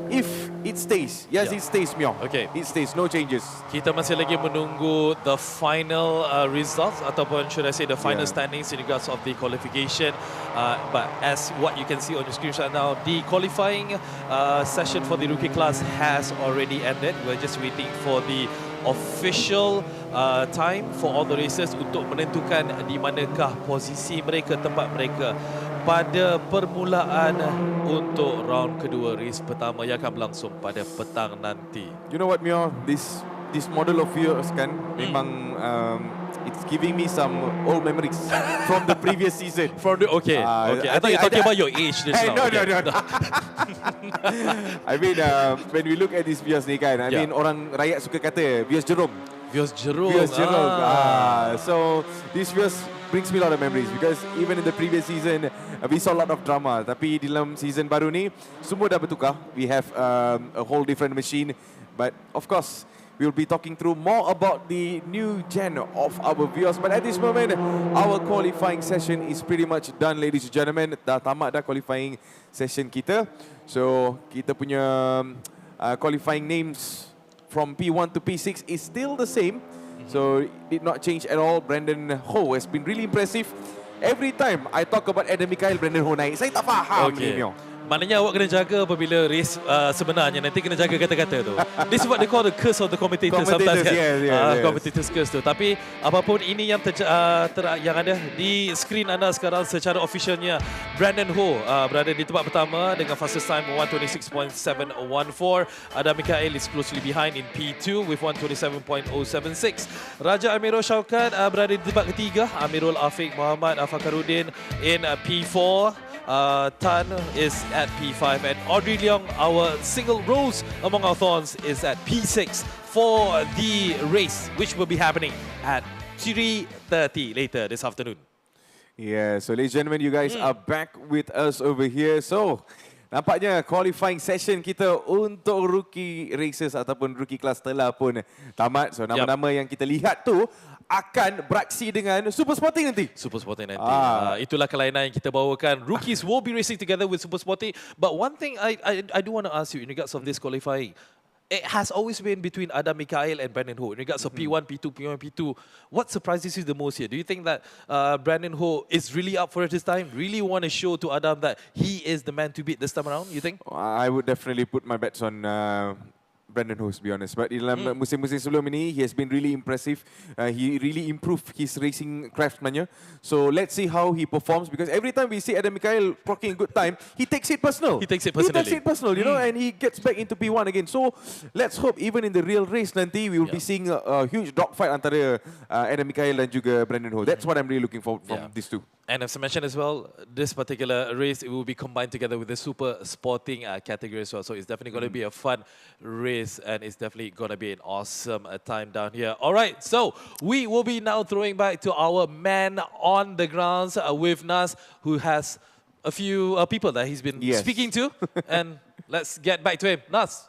If it stays, yes it stays, Myo. Okay. It stays, no changes. Kita masih lagi menunggu the final results ataupun should I say the final standings in regards of the qualification. But as what you can see on your screen right now, the qualifying session for the rookie class has already ended. We're just waiting for the official time for all the racers untuk menentukan di manakah posisi mereka, tempat mereka pada permulaan untuk round kedua race pertama yang akan berlangsung pada petang nanti. You know what, Mio? This model of Vios kan memang it's giving me some old memories from the previous season. From the okay. I thought you were talking about your age just now. No. I mean, when we look at this Vios ni kan, I mean orang rakyat suka kata Vios Jerome. Vios Jerome. So this Vios brings me a lot of memories because even in the previous season we saw a lot of drama. Tapi di dalam season baru ni semua dah bertukar. We have a whole different machine, but of course we'll be talking through more about the new gen of our Vios. But at this moment, our qualifying session is pretty much done, ladies and gentlemen. Dah tamat dah qualifying session kita. So kita punya qualifying names from P1 to P6 is still the same. So it did not change at all. Brandon Ho has been really impressive. Every time I talk about Adam Mikhail, Brandon Ho naik. Saya tak faham ni, Mio. Maknanya awak kena jaga apabila race sebenarnya nanti kena jaga kata-kata tu. This is what they call the curse of the commentators sometimes kan. Yes. Commentators curse tu. Tapi apapun ini yang yang ada di screen anda sekarang secara officialnya Brandon Ho berada di tempat pertama dengan fastest time 126.714. Adam Mikhail is closely behind in P2 with 127.076. Raja Amirul Syaukat berada di tempat ketiga. Amirul Afiq Muhammad Fakarudin in P4. Tan is at P5 and Audrey Leong, our single rose among our thorns, is at P6 for the race, which will be happening at 3:30 later this afternoon. Yeah, so ladies and gentlemen, you guys are back with us over here. So, nampaknya qualifying session kita untuk rookie races ataupun rookie class telah pun tamat. So, nama-nama yang kita lihat tu akan beraksi dengan Super Sporting nanti. Super Sporting nanti. Itulah kelainan yang kita bawakan. Rookies will be racing together with Super Sporting. But one thing I do want to ask you in regards of this qualifying. It has always been between Adam Mikhail and Brandon Ho. In regards of P1, P2, P1, P2, what surprises you the most here? Do you think that Brandon Ho is really up for it this time? Really want to show to Adam that he is the man to beat this time around, you think? I would definitely put my bets on Brandon Ho, to be honest. But dalam musim-musim sebelum ini, he has been really impressive. He really improved his racing craftsmanship. So let's see how he performs, because every time we see Adam Mikhail clocking a good time, he takes it personal. He takes it personal, you know, and he gets back into P1 again. So let's hope even in the real race nanti, we will be seeing a huge dogfight antara Adam Mikhail dan juga Brandon Ho. That's what I'm really looking for from these two. And as I mentioned as well, this particular race, it will be combined together with the Super Sporting category as well. So it's definitely going to be a fun race, and it's definitely going to be an awesome time down here. All right, so we will be now throwing back to our man on the grounds with Nas, who has a few people that he's been speaking to. And let's get back to him. Nas.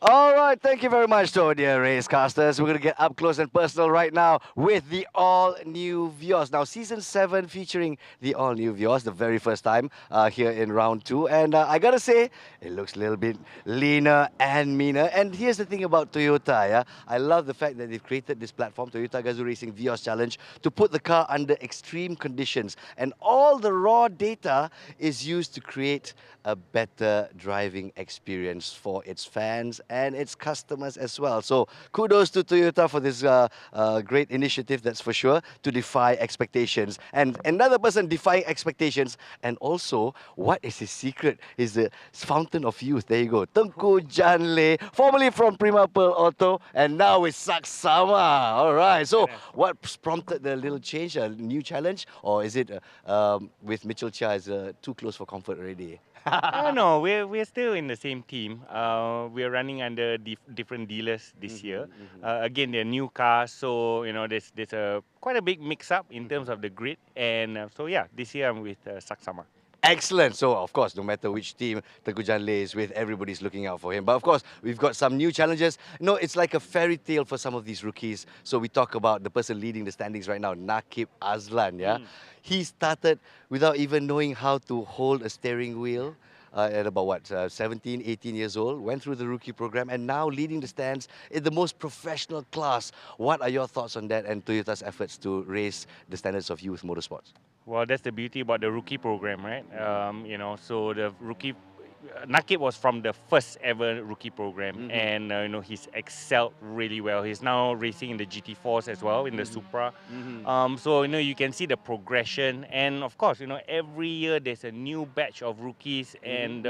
All right, thank you very much, dear racecasters. We're going to get up close and personal right now with the all-new Vios. Now, Season 7 featuring the all-new Vios, the very first time here in Round 2. And I got to say, it looks a little bit leaner and meaner. And here's the thing about Toyota, yeah? I love the fact that they've created this platform, Toyota GAZOO Racing Vios Challenge, to put the car under extreme conditions. And all the raw data is used to create a better driving experience for its fans and its customers as well. So kudos to Toyota for this great initiative, that's for sure, to defy expectations. And another person defying expectations, and also, what is his secret? Is the fountain of youth. There you go. TENGKU Janle, formerly from Prima Pearl Auto, and now with Saksama. All right. So what prompted the little change, a new challenge? Or is it with Mitchell Chia is too close for comfort already? No, we're still in the same team. We're running under different dealers this year. Again, they're new cars, so you know there's quite a big mix-up in terms of the grid. And so yeah, this year I'm with Saksama. Excellent. So, of course, no matter which team Tengku Jan lays with, everybody's looking out for him. But, of course, we've got some new challenges. It's like a fairy tale for some of these rookies. So, we talk about the person leading the standings right now, Nakib Azlan, yeah? He started without even knowing how to hold a steering wheel. At about 17, 18 years old, went through the rookie program and now leading the stands in the most professional class. What are your thoughts on that and Toyota's efforts to raise the standards of youth motorsports? Well, that's the beauty about the rookie program, right? So the rookie Nakib was from the first ever rookie program, and he's excelled really well. He's now racing in the GT4s as well, in the Supra. So you can see the progression, and of course, every year there's a new batch of rookies, and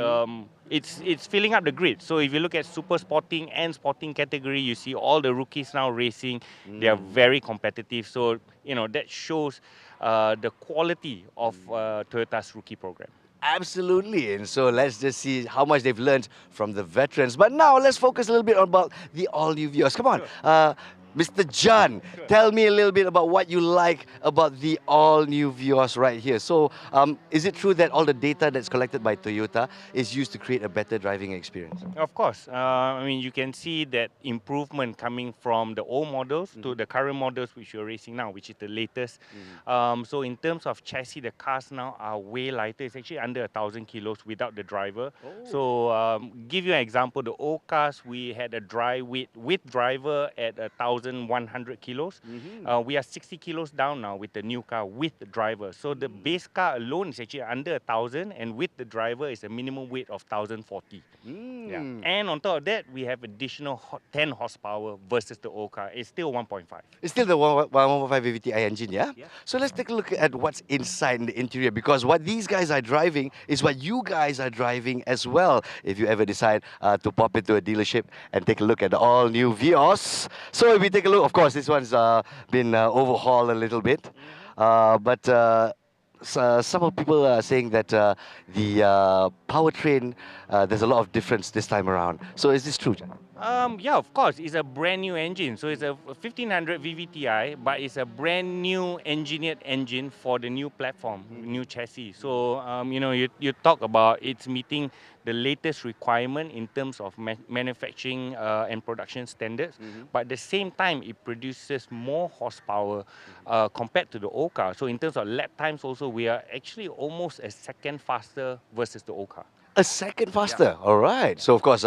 it's filling up the grid. So if you look at super sporting and sporting category, you see all the rookies now racing. They are very competitive. So that shows the quality of Toyota's rookie program. Absolutely, and so let's just see how much they've learned from the veterans. But now let's focus a little bit about the all-new Vios. Come on, Mr. Jan, tell me a little bit about what you like about the all-new Vios right here. So, is it true that all the data that's collected by Toyota is used to create a better driving experience? Of course. You can see that improvement coming from the old models to the current models which you're racing now, which is the latest. So in terms of chassis, the cars now are way lighter. It's actually under 1,000 kilos without the driver. So give you an example, the old cars, we had a dry weight with driver at 1,100 kilos. We are 60 kilos down now with the new car with the driver. So the base car alone is actually under 1,000, and with the driver is a minimum weight of 1,040. Yeah. And on top of that, we have additional 10 horsepower versus the old car. It's still 1.5. It's still the 1.5 VVTi engine, yeah? So let's take a look at what's inside in the interior, because what these guys are driving is what you guys are driving as well. If you ever decide to pop into a dealership and take a look at the all-new Vios. So if we take a look, of course, this one's been overhauled a little bit. But some of people are saying that the powertrain, there's a lot of difference this time around. So is this true, Jan? Yeah, of course. It's a brand new engine. So it's a 1500 VVTi, but it's a brand new engineered engine for the new platform, new chassis. So, you talk about it's meeting the latest requirement in terms of manufacturing and production standards. But at the same time, it produces more horsepower compared to the old car. So in terms of lap times also, we are actually almost a second faster versus the old car. A second faster? Yeah. All right. So, of course,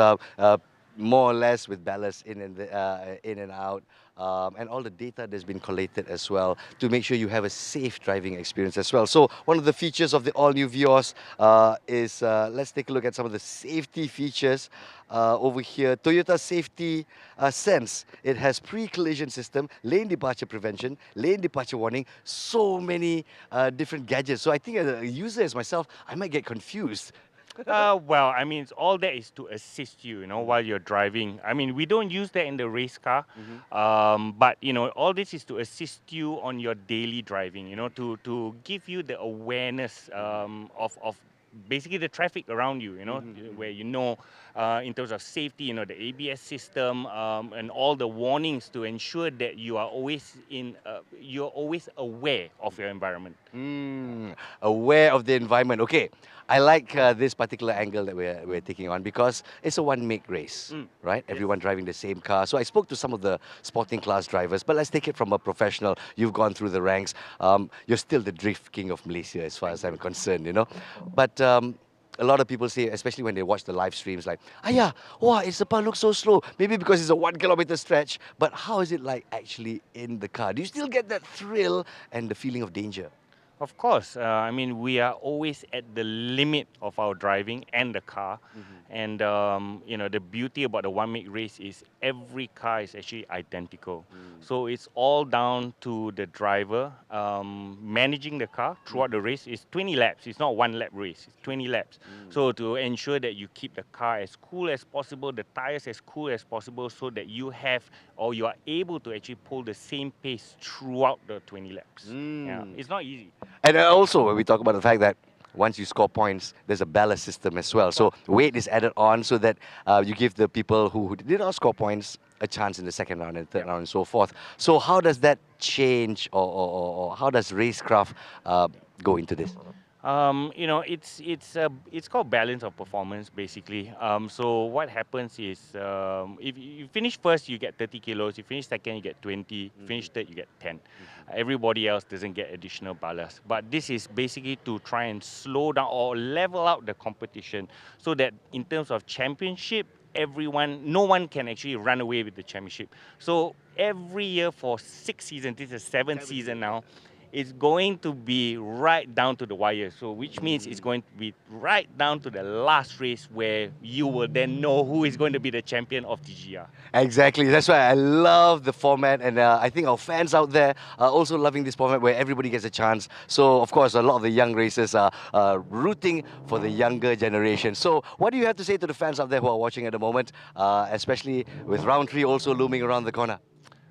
more or less with ballast in and out, and all the data that's been collated as well to make sure you have a safe driving experience as well. So one of the features of the all-new Vios is, let's take a look at some of the safety features over here. Toyota Safety Sense. It has pre-collision system, lane departure prevention, lane departure warning, so many different gadgets. So I think as a user as myself, I might get confused. Well, all that is to assist you, while you're driving. We don't use that in the race car, but, all this is to assist you on your daily driving, to give you the awareness of basically the traffic around you, where in terms of safety, the ABS system and all the warnings to ensure that you are always you're always aware of your environment. Aware of the environment. Okay, I like this particular angle that we're taking on because it's a one-make race, right? Yes. Everyone driving the same car. So I spoke to some of the sporting class drivers, but let's take it from a professional. You've gone through the ranks. You're still the drift king of Malaysia as far as I'm concerned, But a lot of people say, especially when they watch the live streams, like, wow, it's Sepang looks so slow. Maybe because it's a 1 kilometer stretch. But how is it like actually in the car? Do you still get that thrill and the feeling of danger? Of course, we are always at the limit of our driving and the car. And, the beauty about the one-make race is every car is actually identical. So it's all down to the driver managing the car throughout the race. It's 20 laps. It's not one lap race. It's 20 laps. So to ensure that you keep the car as cool as possible, the tires as cool as possible, so that you have or you are able to actually pull the same pace throughout the 20 laps. Yeah, it's not easy. And also, when we talk about the fact that once you score points, there's a ballast system as well. So weight is added on so that you give the people who did not score points a chance in the second round and third round and so forth. So how does that change or how does racecraft go into this? You know, it's called balance of performance basically. So what happens is, if you finish first, you get 30 kilos. You finish second, you get 20. You finish third, you get 10. Everybody else doesn't get additional ballast. But this is basically to try and slow down or level out the competition, so that in terms of championship, no one can actually run away with the championship. So every year for 6 seasons, this is the 7th season now, it's going to be right down to the wire. So which means it's going to be right down to the last race where you will then know who is going to be the champion of TGR. Exactly. That's why I love the format, and I think our fans out there are also loving this format where everybody gets a chance. So, of course, a lot of the young racers are rooting for the younger generation. So, what do you have to say to the fans out there who are watching at the moment, especially with round 3 also looming around the corner?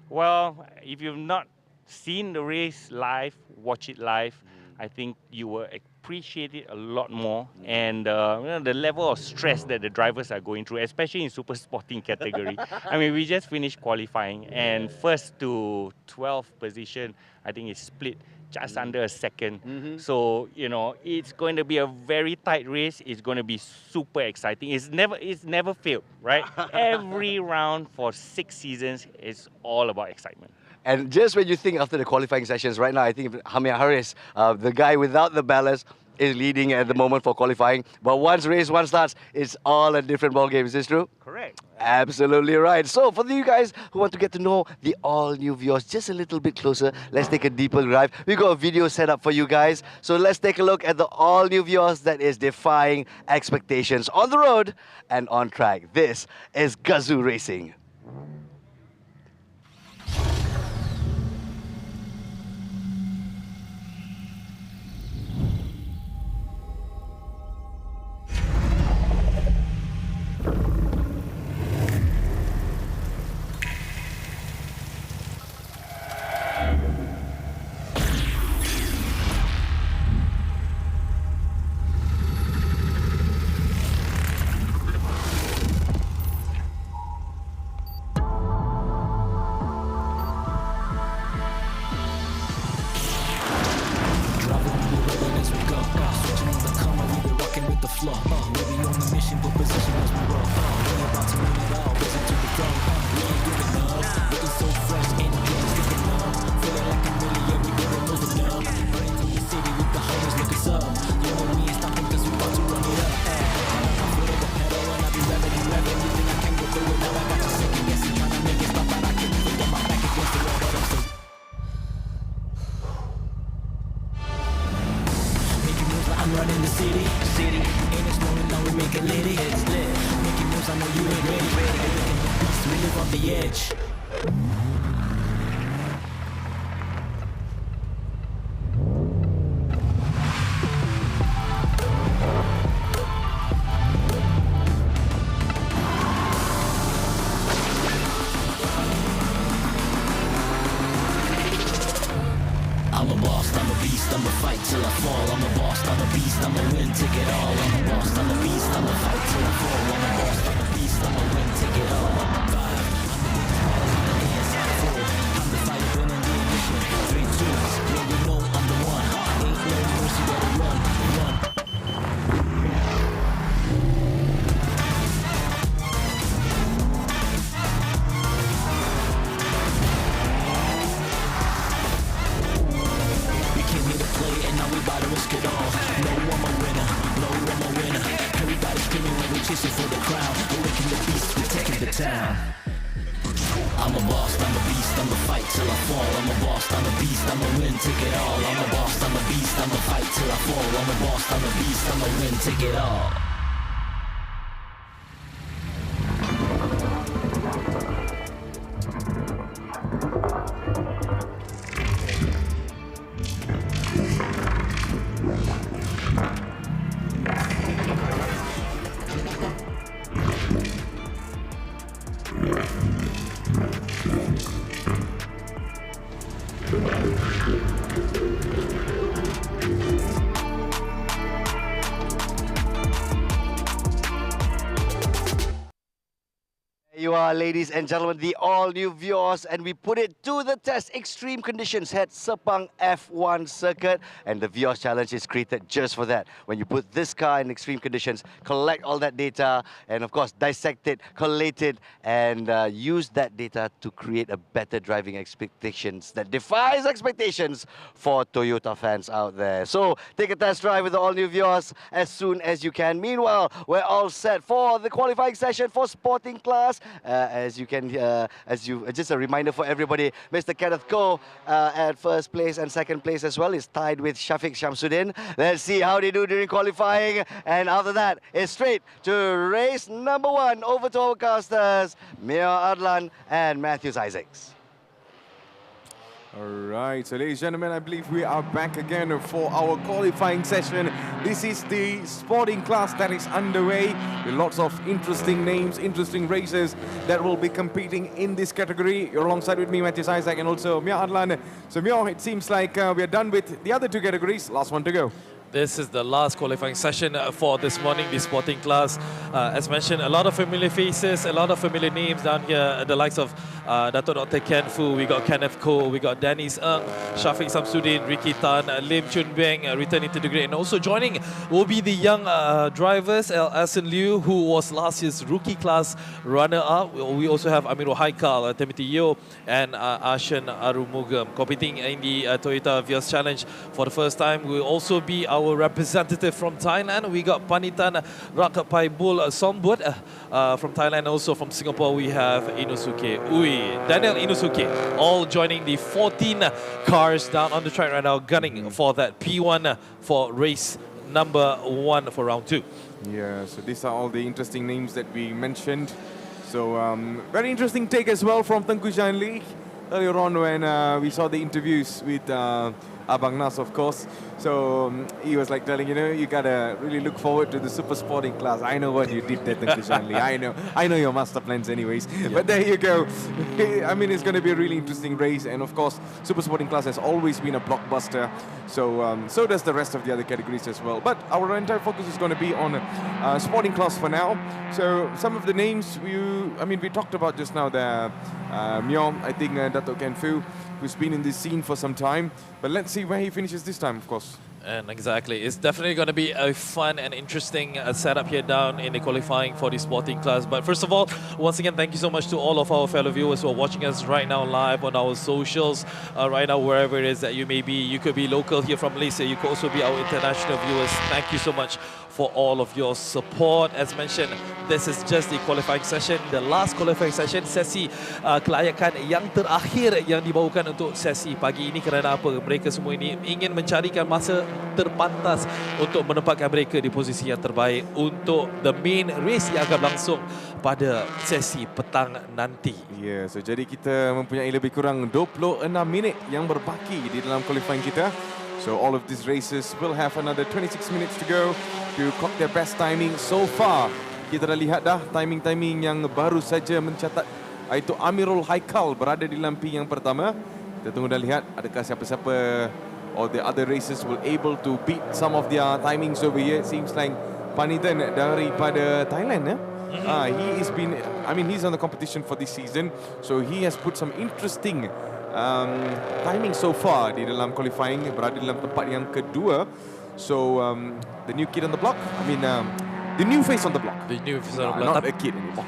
Well, if you've not seen the race live, watch it live, I think you will appreciate it a lot more. And you know, the level of stress that the drivers are going through, especially in super sporting category. I mean, we just finished qualifying, and first to 12th position, I think it's split just under a second. So, you know, it's going to be a very tight race. It's going to be super exciting. It's never failed, right? Every round for 6 seasons is all about excitement. And just when you think after the qualifying sessions, right now, I think Hamia Harris, the guy without the ballast, is leading at the moment for qualifying. But once race 1 starts, it's all a different ballgame. Is this true? Correct. Absolutely right. So for you guys who want to get to know the all-new Vios just a little bit closer, let's take a deeper dive. We've got a video set up for you guys. So let's take a look at the all-new Vios that is defying expectations on the road and on track. This is GAZOO Racing. I'm running the city. And it's rolling now, we make it litty. It's lit. Making moves, I know you ain't ready. We live on the edge. I'm a boss, I'm a beast, I'ma fight till I fall. I'm a boss, I'm a beast, I'ma win, take it all. I'm a boss, I'm a beast, I'ma fight till I fall. I'm a boss, I'm a beast, I'ma win, take it all. I'm the fighter, winning the ignition. 3, 2, yeah, you know I'm the one. Ain't no mercy, better run, run. Risk it all. No, I'm a winner. No, I'm a winner. Everybody screaming when we're chasing for the crown. We're waking the beast, we're taking the town. I'm a boss, I'm a beast, I'ma fight till I fall. I'm a boss, I'm a beast, I'ma win, take it all. I'm a boss, I'm a beast, I'ma fight till I fall. I'm a boss, I'm a beast, I'ma win, take it all. You are, ladies and gentlemen, the all-new Vios, and we put it to the test. Extreme conditions at Sepang F1 circuit, and the Vios challenge is created just for that. When you put this car in extreme conditions, collect all that data, and of course, dissect it, collate it, and use that data to create a better driving expectations that defies expectations for Toyota fans out there. So, take a test drive with the all-new Vios as soon as you can. Meanwhile, we're all set for the qualifying session for sporting class. As you can, just a reminder for everybody, Mr. Kenneth Ko at first place and second place as well is tied with Shafiq Shamsuddin. Let's see how they do during qualifying, and after that, it's straight to race number 1. Over to our casters, Mia Adlan and Matthews Isaacs. All right, so ladies and gentlemen, I believe we are back again for our qualifying session. This is the sporting class that is underway with lots of interesting names, interesting races that will be competing in this category. You're alongside with me, Matthias Isaac, and also Mia Adlan. So Mia, it seems like we are done with the other 2 categories. Last one to go. This is the last qualifying session for this morning, the sporting class. As mentioned, a lot of familiar faces, a lot of familiar names down here. The likes of Dato' Dr. Ken Fu, we got Kenneth Ko, we got Dennis Ng, Shafiq Samsudin, Ricky Tan, Lim Chun Beng returning to the grid. And also joining will be the young drivers, Asen Liu, who was last year's rookie class runner-up. We also have Amirul Haikal, Timothy Yeo, and Ashen Arumugam competing in the Toyota Vios Challenge for the first time. Will also be our representative from Thailand. We got Panitan Rakapaibul Sombut from Thailand. Also from Singapore, we have Inosuke Ui, Daniel Inosuke, all joining the 14 cars down on the track right now, gunning for that P1 for race number 1 for round 2. Yeah, so these are all the interesting names that we mentioned. So very interesting take as well from Tengku Jan Lee earlier on when we saw the interviews with Abang Nas, of course. So he was like telling, you know, you gotta really look forward to the super sporting class. I know what you did there, Tengku Shanli. I know your master plans anyways. Yeah. But there you go. I mean, it's going to be a really interesting race. And of course, super sporting class has always been a blockbuster. So so does the rest of the other categories as well. But our entire focus is going to be on sporting class for now. So some of the names we talked about just now there. Myong, I think Dato' Ken Fu, who's been in this scene for some time. But let's see where he finishes this time, of course. And exactly, it's definitely going to be a fun and interesting setup here down in the qualifying for the sporting class. But first of all, once again, thank you so much to all of our fellow viewers who are watching us right now live on our socials, right now wherever it is that you may be. You could be local here from Malaysia, you could also be our international viewers. Thank you so much for all of your support. As mentioned, this is just the qualifying session, the last qualifying session, sesi kelayakan yang terakhir yang dibawakan untuk sesi pagi ini. Kerana apa? Mereka semua ini ingin mencarikan masa terpantas untuk menempatkan mereka di posisi yang terbaik untuk the main race yang akan berlangsung pada sesi petang nanti. Yeah, so jadi kita mempunyai lebih kurang 26 minit yang berbaki di dalam qualifying kita. So all of these races will have another 26 minutes to go to clock their best timing so far. Kita dah lihat dah timing-timing yang baru saja mencatat, iaitu Amirul Haikal berada di lampi yang pertama. Kita tunggu dah lihat adakah siapa-siapa or the other races will able to beat some of their timings over here. It seems like Panitan daripada Thailand, he's on the competition for this season, so he has put some interesting timing so far di dalam qualifying, berada dalam tempat yang kedua. So the new kid on the block, the new face on the block. The new face on the block. Not a kid anymore.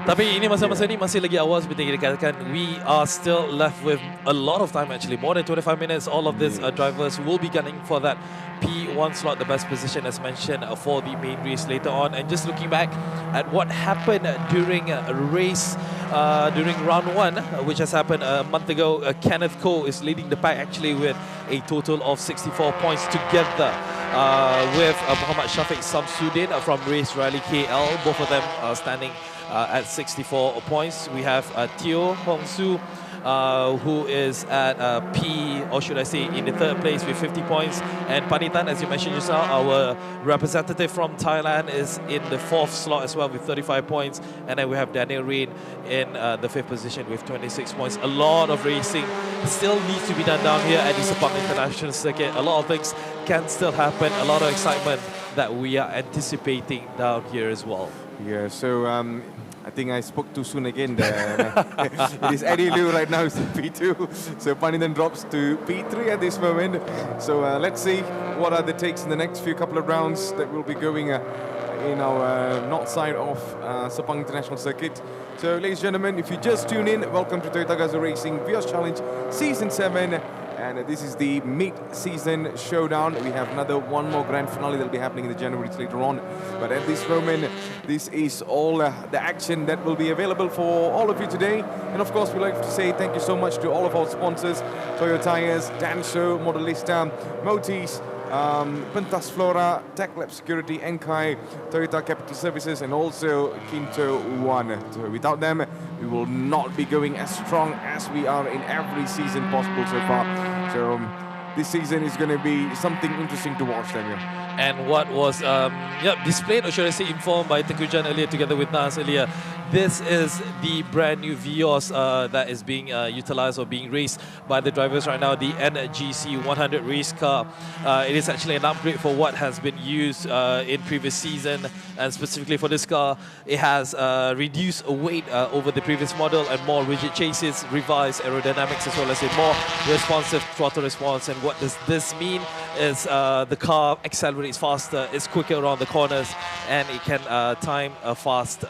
Tapi ini masa-masa ni masih lagi awal seperti yang dikatakan. We are still left with a lot of time actually. More than 25 minutes. All of these drivers will be gunning for that P1 slot, the best position as mentioned for the main race later on. And just looking back at what happened during race, during round 1, which has happened a month ago, Kenneth Ko is leading the pack actually with a total of 64 points together with Muhammad Shafiq Samsudin from Race Rally KL. Both of them standing at 64 points. We have Teo Hong Su, who is at in the 3rd place with 50 points. And Panitan, as you mentioned just now, our representative from Thailand, is in the 4th slot as well with 35 points. And then we have Daniel Rain in the 5th position with 26 points. A lot of racing still needs to be done down here at the Sepang International Circuit. A lot of things can still happen. A lot of excitement that we are anticipating down here as well. Yeah, so I think I spoke too soon again there. It is Eddie Liu right now, it's P2. So Paddington drops to P3 at this moment. So let's see what are the takes in the next few couple of rounds that will be going in our north side of Sepang International Circuit. So ladies and gentlemen, if you just tune in, welcome to Toyota GAZOO Racing Vios Challenge Season 7. And this is the mid-season showdown. We have one more grand finale that will be happening in the January later on. But at this moment, this is all the action that will be available for all of you today. And of course, we'd like to say thank you so much to all of our sponsors, Toyo Tires, Danso, Modelista, Motis, Pentas Flora, Tech Lab Security, Enkai, Toyota Capital Services, and also Quinto One. So without them, we will not be going as strong as we are in every season possible so far. So this season is going to be something interesting to watch, Daniel. And what was displayed, or should I say informed by TENGKU DJAN earlier together with Nas earlier, this is the brand new Vios that is being utilized or being raced by the drivers right now, the NGC 100 race car. It is actually an upgrade for what has been used in previous season, and specifically for this car, it has reduced weight over the previous model and more rigid chassis, revised aerodynamics, as well as a more responsive throttle response. And what does this mean is the car accelerates faster, it's quicker around the corners, and it can time a faster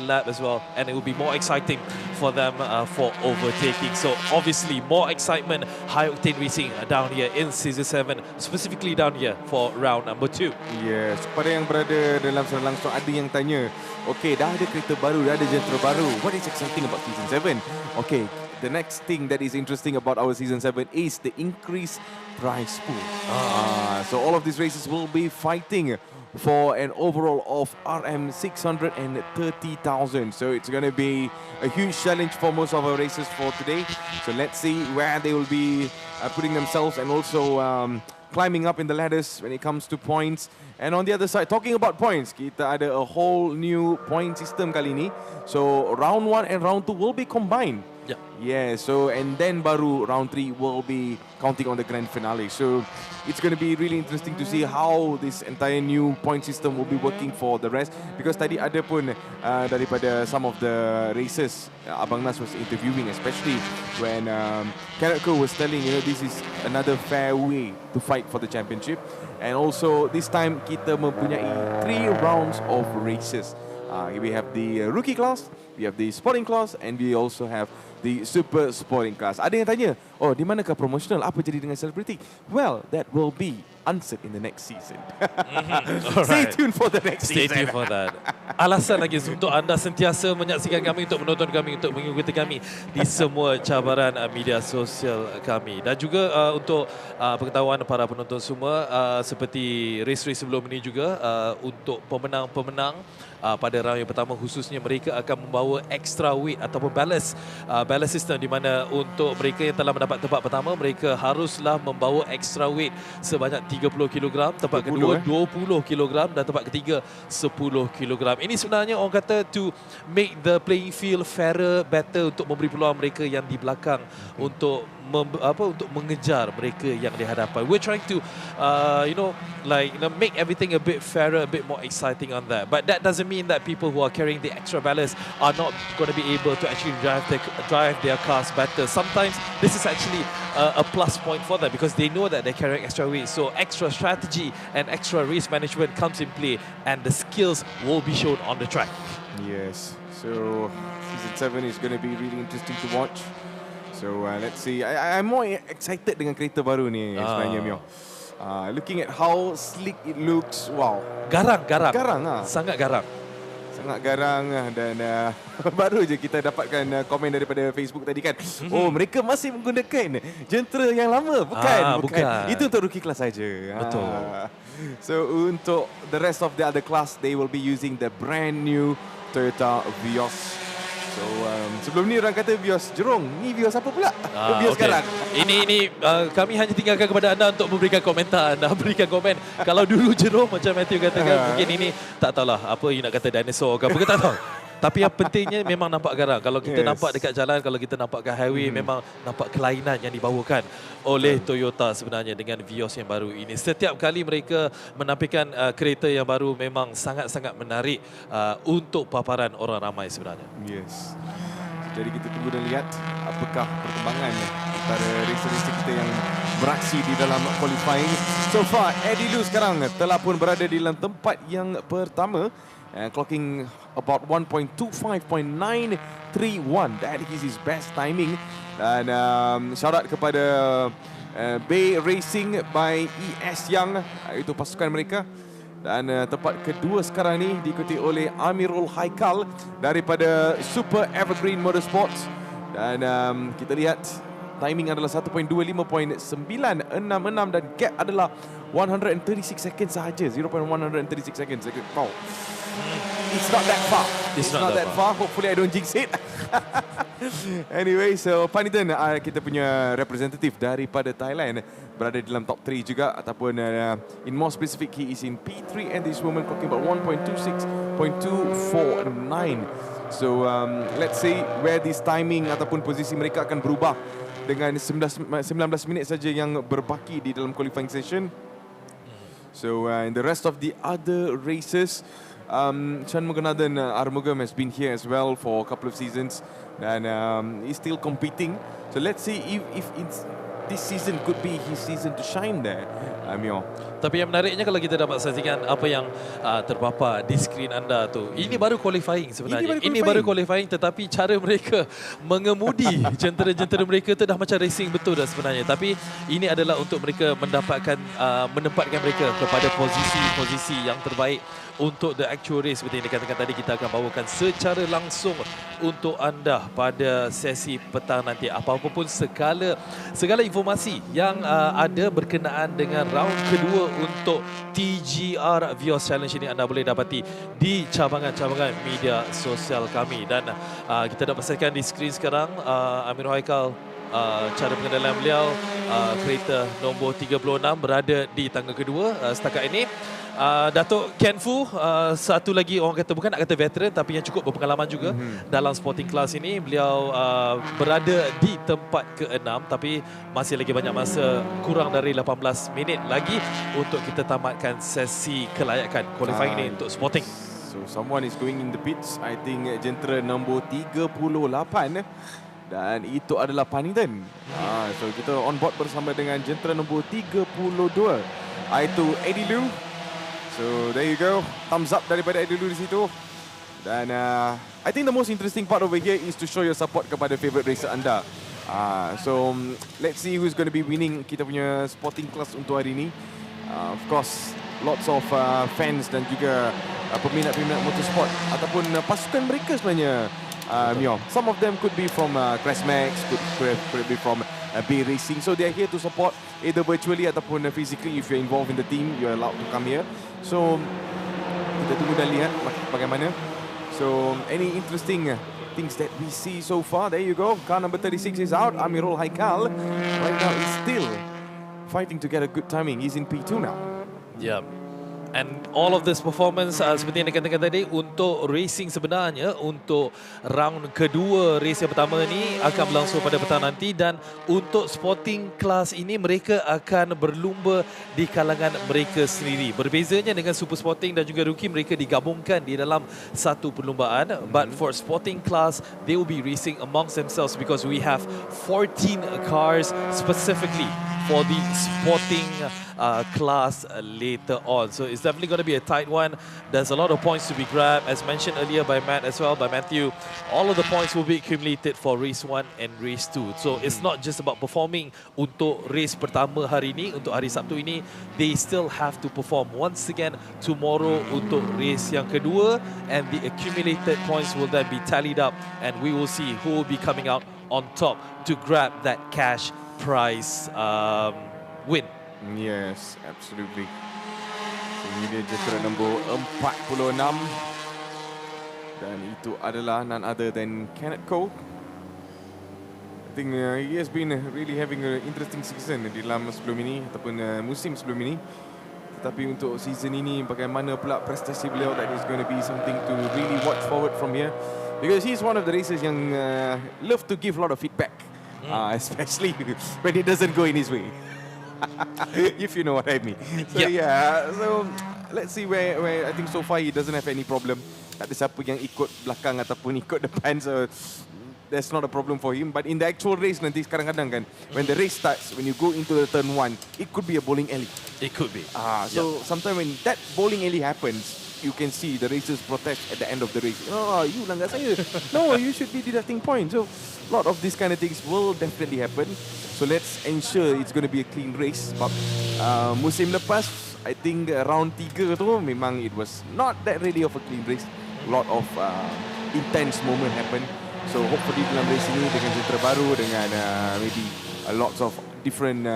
lap as well, and it will be more exciting for them for overtaking. So obviously more excitement, high octane racing down here in Season 7, specifically down here for round number 2. Yes, kepada yang berada dalam secara langsung, ada yang tanya, okay, dah ada kereta baru, dah ada jentera baru, what is exciting about Season 7? Okay, the next thing that is interesting about our Season 7 is the increased prize pool. So all of these races will be fighting for an overall of RM 630,000. So it's going to be a huge challenge for most of our racers for today. So let's see where they will be putting themselves, and also climbing up in the ladders when it comes to points. And on the other side, talking about points, kita ada a whole new point system kali ini. So round 1 and round 2 will be combined. Yeah, so and then baru round 3 will be counting on the grand finale. So it's going to be really interesting to see how this entire new point system will be working for the rest. Because tadi ada pun daripada some of the racers, Abang Nas was interviewing, especially when QUALIFIYING was telling, this is another fair way to fight for the championship. And also this time kita mempunyai 3 rounds of races. We have the rookie class, we have the sporting class, and we also have the super sporting class. Ada yang tanya, oh, di manakah promotional? Apa jadi dengan celebrity? Well, that will be answered in the next season. Stay tuned for the next season. Stay tuned for that. Alasan lagi untuk anda sentiasa menyaksikan kami, untuk menonton kami, untuk mengikuti kami di semua cabaran media sosial kami. Dan juga untuk pengetahuan para penonton semua, seperti race-race sebelum ini juga, untuk pemenang-pemenang pada round yang pertama khususnya, mereka akan membawa extra weight ataupun ballast system, di mana untuk mereka yang telah mendapat tempat pertama, mereka haruslah membawa extra weight sebanyak 30 kg, tempat kedua 20 kg, dan tempat ketiga 10 kg. Ini sebenarnya orang kata to make the playing field fairer, better, untuk memberi peluang mereka yang di belakang untuk untuk mengejar mereka yang di hadapan. We're trying to make everything a bit fairer, a bit more exciting on that. But that doesn't mean that people who are carrying the extra ballast are not going to be able to actually drive their cars better. Sometimes this is actually a plus point for them, because they know that they're carrying extra weight. So extra strategy and extra race management comes in play, and the skills will be shown on the track. Yes, so Season 7 is going to be really interesting to watch. So let's see. I'm more excited dengan kereta baru ni sebenarnya, Mio. Looking at how sleek it looks, wow. Garang. Sangat garang. Dan baru je kita dapatkan komen daripada Facebook tadi kan. Oh, mereka masih menggunakan jentera yang lama. Bukan. Itu untuk rookie class saja. Betul. So untuk the rest of the other class, they will be using the brand new Toyota Vios. So sebelum ni orang kata Vios Jurong, ni Vios apa pula? Vios sekarang. Ini kami hanya tinggalkan kepada anda untuk memberikan komentar. Anda berikan komen. Kalau dulu Jurong macam Matthew katakan, mungkin ini tak tahulah apa you nak kata dinosaur ke apa, kita tak tahu. Tapi yang pentingnya memang nampak garang. Kalau kita nampak dekat jalan, kalau kita nampak kat highway, memang nampak kelainan yang dibawakan oleh Toyota sebenarnya dengan Vios yang baru ini. Setiap kali mereka menampilkan kereta yang baru memang sangat-sangat menarik untuk paparan orang ramai sebenarnya. Yes. Jadi kita tunggu dan lihat apakah perkembangan antara racer-racer kita yang beraksi di dalam qualifying. So far, Eddie Lu sekarang telah pun berada di dalam tempat yang pertama. Clocking about 1.25.931. That is his best timing. Dan shout out kepada Bay Racing by ES Young. Itu pasukan mereka. Dan tempat kedua sekarang ni diikuti oleh Amirul Haikal daripada Super Evergreen Motorsports. Dan kita lihat timing adalah 1.25.966 dan gap adalah 136 seconds sahaja. 0.136 seconds. Wow. It's not that far. It's not that far. Hopefully I don't jinx it. Anyway, so Paddington kita punya representative daripada Thailand berada di dalam top 3 juga ataupun in more specific he is in P3 and this woman clocking about 1.26.249. So let's see where this timing ataupun posisi mereka akan berubah dengan 19 minit saja yang berbaki di dalam qualifying session. So in the rest of the other races, Chan Muganathan Armugam has been here as well for a couple of seasons and he's still competing. So let's see if this season could be his season to shine there. Tapi yang menariknya kalau kita dapat saksikan apa yang terpapar di skrin anda tu. Ini baru qualifying sebenarnya. Ini baru qualifying tetapi cara mereka mengemudi jentera-jentera mereka tu dah macam racing betul dah sebenarnya. Tapi ini adalah untuk mereka mendapatkan menempatkan mereka kepada posisi-posisi yang terbaik untuk the actual race. Seperti yang dikatakan tadi, kita akan bawakan secara langsung untuk anda pada sesi petang nanti. Apa-apa pun segala informasi yang ada berkenaan dengan round kedua untuk TGR Vios Challenge ini anda boleh dapati di cabangan-cabangan media sosial kami. Dan kita dapat saksikan di skrin sekarang Amirul Haikal, cara pengendalian beliau, kereta nombor 36 berada di tangga kedua setakat ini. Datuk Ken Fu, satu lagi orang kata, bukan nak kata veteran tapi yang cukup berpengalaman juga dalam sporting class ini. Beliau berada di tempat ke-6 tapi masih lagi banyak masa, kurang dari 18 minit lagi untuk kita tamatkan sesi kelayakan qualifying ini untuk sporting. So someone is going in the pits. I think jentera nombor 38 dan itu adalah Paddington. So kita on board bersama dengan jentera nombor 32. Itu Eddie Lu. So there you go, thumbs up daripada Eddie Lu di situ. Dan I think the most interesting part over here is to show your support kepada favourite racer anda. So let's see who's going to be winning kita punya sporting class untuk hari ini. Of course, lots of fans dan juga peminat-peminat motorsport ataupun pasukan mereka sebenarnya. Some of them could be from Crashmax, could be from Bay Racing. So they are here to support either virtually ataupun physically. If you're involved in the team, you're allowed to come here. So kita tunggu dan lihat bagaimana. So any interesting things that we see so far? There you go. Car number 36 is out. Amirul Haikal right now is still fighting to get a good timing. He's in P2 now. Yeah. And all of this performance seperti yang dikatakan tadi untuk racing sebenarnya untuk round kedua race yang pertama ni akan berlangsung pada petang nanti. Dan untuk sporting class ini mereka akan berlumba di kalangan mereka sendiri. Berbezanya dengan super sporting dan juga rookie, mereka digabungkan di dalam satu perlumbaan. But for sporting class, they will be racing amongst themselves because we have 14 cars specifically for the sporting class later on. So it's definitely going to be a tight one. There's a lot of points to be grabbed. As mentioned earlier by Matt as well, by Matthew, all of the points will be accumulated for race 1 and race 2. So it's not just about performing untuk race pertama hari ini, untuk hari Sabtu ini. They still have to perform once again tomorrow untuk race yang kedua. And the accumulated points will then be tallied up. And we will see who will be coming out on top to grab that cash prize win. Yes, absolutely. So, ini dia jentera nombor 46 dan itu adalah none other than Kenneth Cole. I think he has been really having an interesting season di dalam sebelum ini ataupun musim sebelum ini. Tetapi untuk season ini, bagaimana pula prestasi beliau, that is going to be something to really watch forward from here. Because he's one of the racers yang love to give a lot of feedback, especially when it doesn't go in his way. If you know what I mean. So so let's see where I think so far he doesn't have any problem. Tak ada siapa yang ikut belakang ataupun ikut depan, so that's not a problem for him. But in the actual race nanti kadang-kadang kan, when the race starts, when you go into the turn 1, it could be a bowling alley. It could be. So sometimes when that bowling alley happens, you can see the racers protest at the end of the race. Oh, you langgar saya. No, you should be deducting points. So a lot of these kind of things will definitely happen. So let's ensure it's going to be a clean race. But musim lepas, I think round 3 tu memang it was not that really of a clean race. A lot of intense moment happened. So hopefully dalam race ini dengan jentera baru, dengan maybe lots of different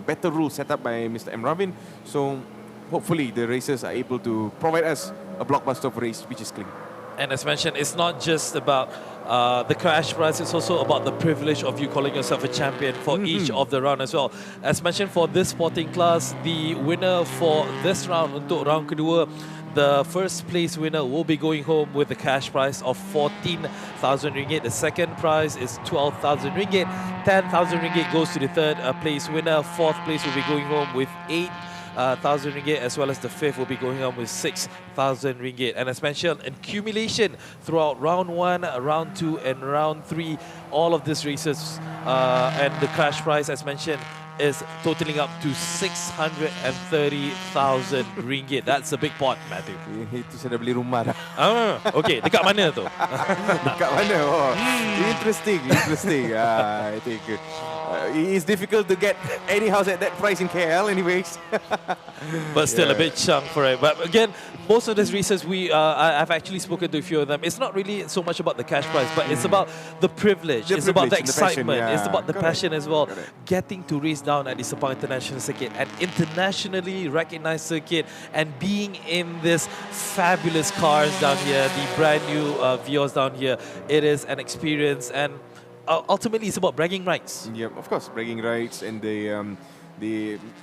better rules set up by Mr. M. Ravin. So hopefully the racers are able to provide us a blockbuster of race which is clean. And as mentioned, it's not just about the cash prize, it's also about the privilege of you calling yourself a champion for each of the round as well. As mentioned, for this sporting class, the winner for this round, untuk round kedua, the first place winner will be going home with a cash prize of 14,000 ringgit. The second prize is 12,000 ringgit. 10,000 ringgit goes to the third place winner. Fourth place will be going home with 8,000 ringgit, as well as the fifth will be going home with 6,000 ringgit. And as mentioned, accumulation throughout round 1, round 2, and round 3, all of these races and the cash prize, as mentioned, is totaling up to 630,000 ringgit. That's a big pot, Matthew. Itu saya dah beli rumah dah. Okay, dekat mana tu? Dekat mana? Oh, interesting. I think it's difficult to get any house at that price in KL, anyways. But still a big chunk for it. But again, most of these races, I've actually spoken to a few of them. It's not really so much about the cash prize, but it's about the privilege. It's about the excitement. It's about the passion as well. Getting to race down at the Sepang International Circuit, an internationally recognized circuit, and being in this fabulous cars down here, the brand new Vios down here, it is an experience, and ultimately it's about bragging rights. Yeah, of course, bragging rights, and I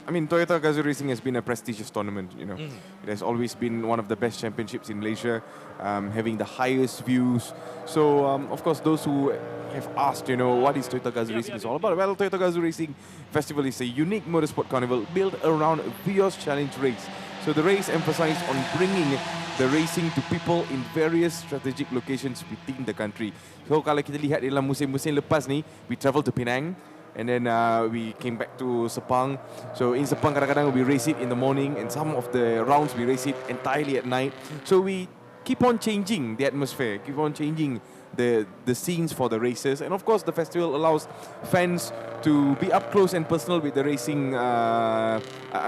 mean, Toyota GAZOO Racing has been a prestigious tournament, you know. It has always been one of the best championships in Malaysia, having the highest views. So, of course, those who have asked, you know, what is Toyota GAZOO Racing is all about? Well, Toyota GAZOO Racing Festival is a unique motorsport carnival built around a Vios Challenge race. So the race emphasized on bringing the racing to people in various strategic locations within the country. So kalau kita lihat dalam musim-musim lepas ni, we travel to Penang, and then we came back to Sepang. So in Sepang kadang-kadang we race it in the morning, and some of the rounds we race it entirely at night. So we keep on changing the atmosphere, keep on changing the scenes for the races, and of course the festival allows fans to be up close and personal with the racing. I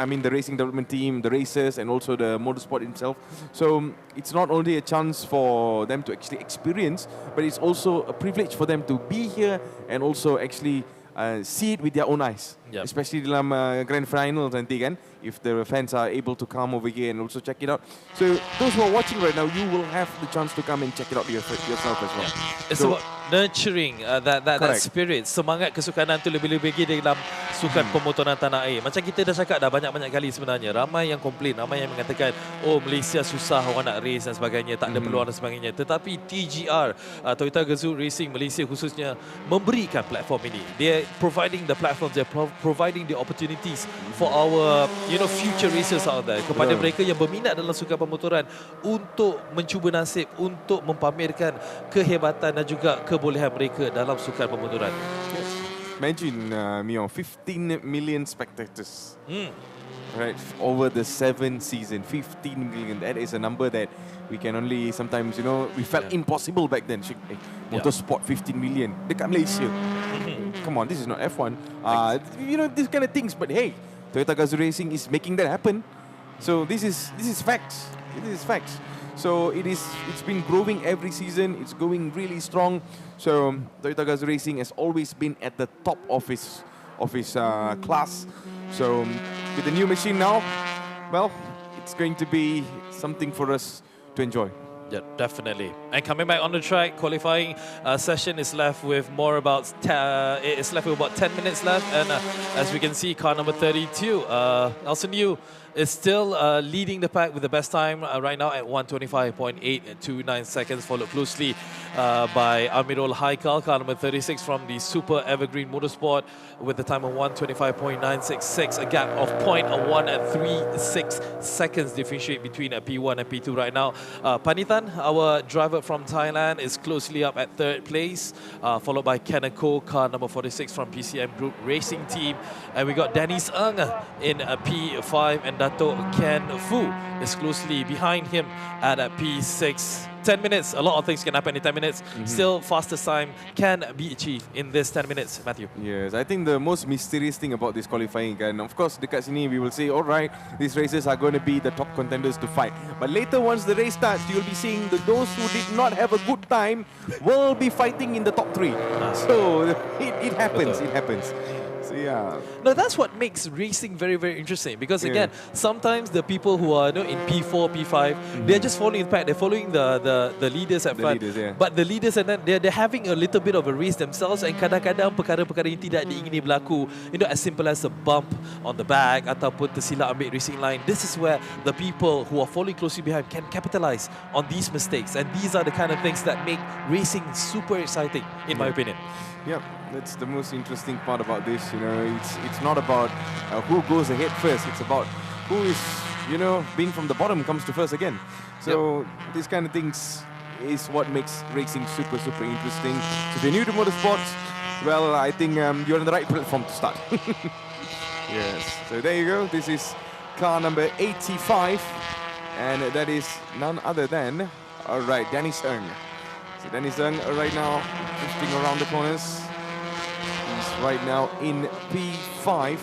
mean the racing development team, the racers, and also the motorsport itself. So it's not only a chance for them to actually experience, but it's also a privilege for them to be here and also actually see it with their own eyes. Especially dalam grand final nanti kan, if the fans are able to come over here and also check it out. So those who are watching right now, you will have the chance to come and check it out yourself as well. It's about nurturing that spirit, semangat kesukanan tu lebih-lebih lagi dalam sukan pemotoran tanah air. Macam kita dah cakap dah banyak-banyak kali sebenarnya, ramai yang komplain, ramai yang mengatakan, oh Malaysia susah orang nak race dan sebagainya, tak ada peluang dan sebagainya. Tetapi TGR, Toyota GAZOO Racing Malaysia khususnya, memberikan platform ini. They're providing the platforms, they're providing the opportunities for our future racers out there, kepada mereka yang berminat dalam sukan pemotoran untuk mencuba nasib, untuk mempamerkan kehebatan dan juga kebolehan mereka dalam sukan pemotoran. Imagine, Mio, 15 million spectators. Right, over the 7 season, 15 million. That is a number that we can only sometimes, we felt impossible back then. Motorsport 15 million dekat Malaysia. Come on, this is not F1. These kind of things. But hey, Toyota GAZOO Racing is making that happen. So this is facts. This is facts. So it's been growing every season. It's going really strong. So Toyota GAZOO Racing has always been at the top of his class. So with the new machine now, well, it's going to be something for us to enjoy. Yeah, definitely. And coming back on the track, qualifying session is left with about 10 minutes left. And as we can see, car number 32, Nelson Yu, is still leading the pack with the best time right now at 1:25.829 seconds, followed closely by Amirul Haikal, car number 36 from the Super Evergreen Motorsport with the time of 1:25.966, a gap of 0.136 seconds differentiate between P1 and P2 right now. Panitan, our driver from Thailand, is closely up at third place, followed by TENGKU, car number 46 from PCM Group Racing Team. And we got Dennis Ng in P5, and Dato Ken Fu is closely behind him at P6. 10 minutes, a lot of things can happen in 10 minutes. Still, fastest time can be achieved in this 10 minutes, Matthew. Yes, I think the most mysterious thing about this qualifying, and of course, dekat sini we will say, all right, these races are going to be the top contenders to fight. But later, once the race starts, you'll be seeing that those who did not have a good time will be fighting in the top 3. So it happens, it happens. So yeah. No, that's what makes racing very, very interesting. Because again, sometimes the people who are in P4, P5, they're just following the pack. They're following the leaders at front. But the leaders, and then they're having a little bit of a race themselves. And kadang-kadang perkara-perkara yang tidak diingini berlaku, as simple as a bump on the back ataupun tersilap ambil racing line. This is where the people who are following closely behind can capitalize on these mistakes. And these are the kind of things that make racing super exciting, in my opinion. Yep, that's the most interesting part about this. It's not about who goes ahead first. It's about who is, being from the bottom comes to first again. So these kind of things is what makes racing super, super interesting. So if you're new to motorsports, well, I think you're on the right platform to start. Yes. So there you go. This is car number 85, and that is none other than, all right, Dennis Ng. So Dennis Ng right now drifting around the corners. He's right now in P5.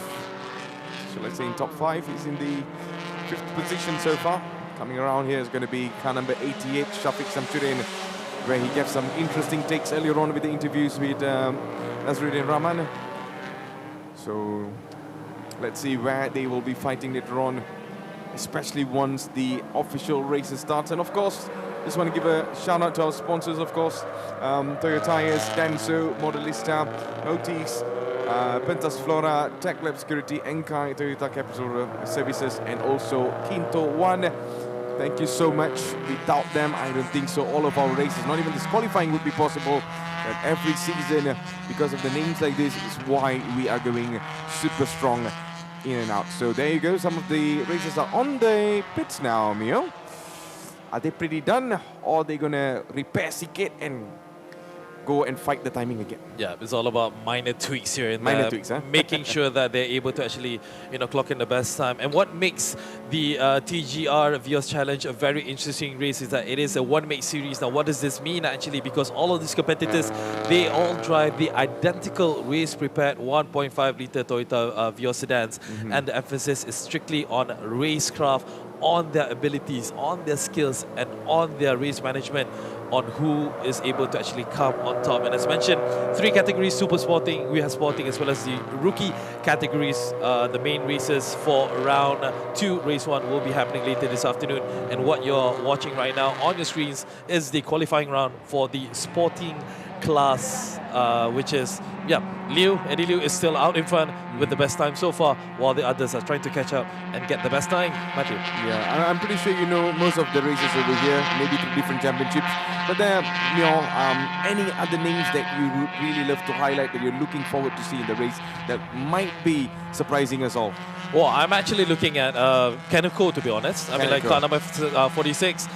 So let's say in top 5. He's in the 5th position so far. Coming around here is going to be car number 88, Shafiq Samsudin, where he gave some interesting takes earlier on with the interviews with Nazruddin Rahman. So let's see where they will be fighting later on, especially once the official races starts. And of course, just want to give a shout out to our sponsors, of course. Toyo Tires, Danso, Modelista, Otis, Pentas Flora, Tech Lab Security, Enkai, Toyota Capital Services, and also Quinto One. Thank you so much. Without them, I don't think so. All of our races, not even this qualifying, would be possible. And every season, because of the names like this, is why we are going super strong in and out. So there you go. Some of the races are on the pits now, Mio. Are they pretty done, or are they going to repair sikit and go and fight the timing again? Yeah, it's all about minor tweaks here and minor tweaks, huh? making sure that they're able to actually, clock in the best time. And what makes the TGR Vios Challenge a very interesting race is that it is a one-make series. Now, what does this mean actually? Because all of these competitors, they all drive the identical race-prepared 1.5-litre Toyota Vios sedans, and the emphasis is strictly on racecraft, on their abilities, on their skills, and on their race management, on who is able to actually come on top. And as mentioned, 3 categories: Super Sporting, We Have Sporting, as well as the rookie categories. The main races for round 2, race 1, will be happening later this afternoon. And what you're watching right now on your screens is the qualifying round for the sporting class, which is, Eddie Liu is still out in front with the best time so far, while the others are trying to catch up and get the best time. Matthew? Yeah, I'm pretty sure you know most of the races over here, maybe through different championships. But there are, any other names that you would really love to highlight that you're looking forward to see in the race that might be surprising us all? Well, I'm actually looking at TENGKU, to be honest. I mean, like car number 46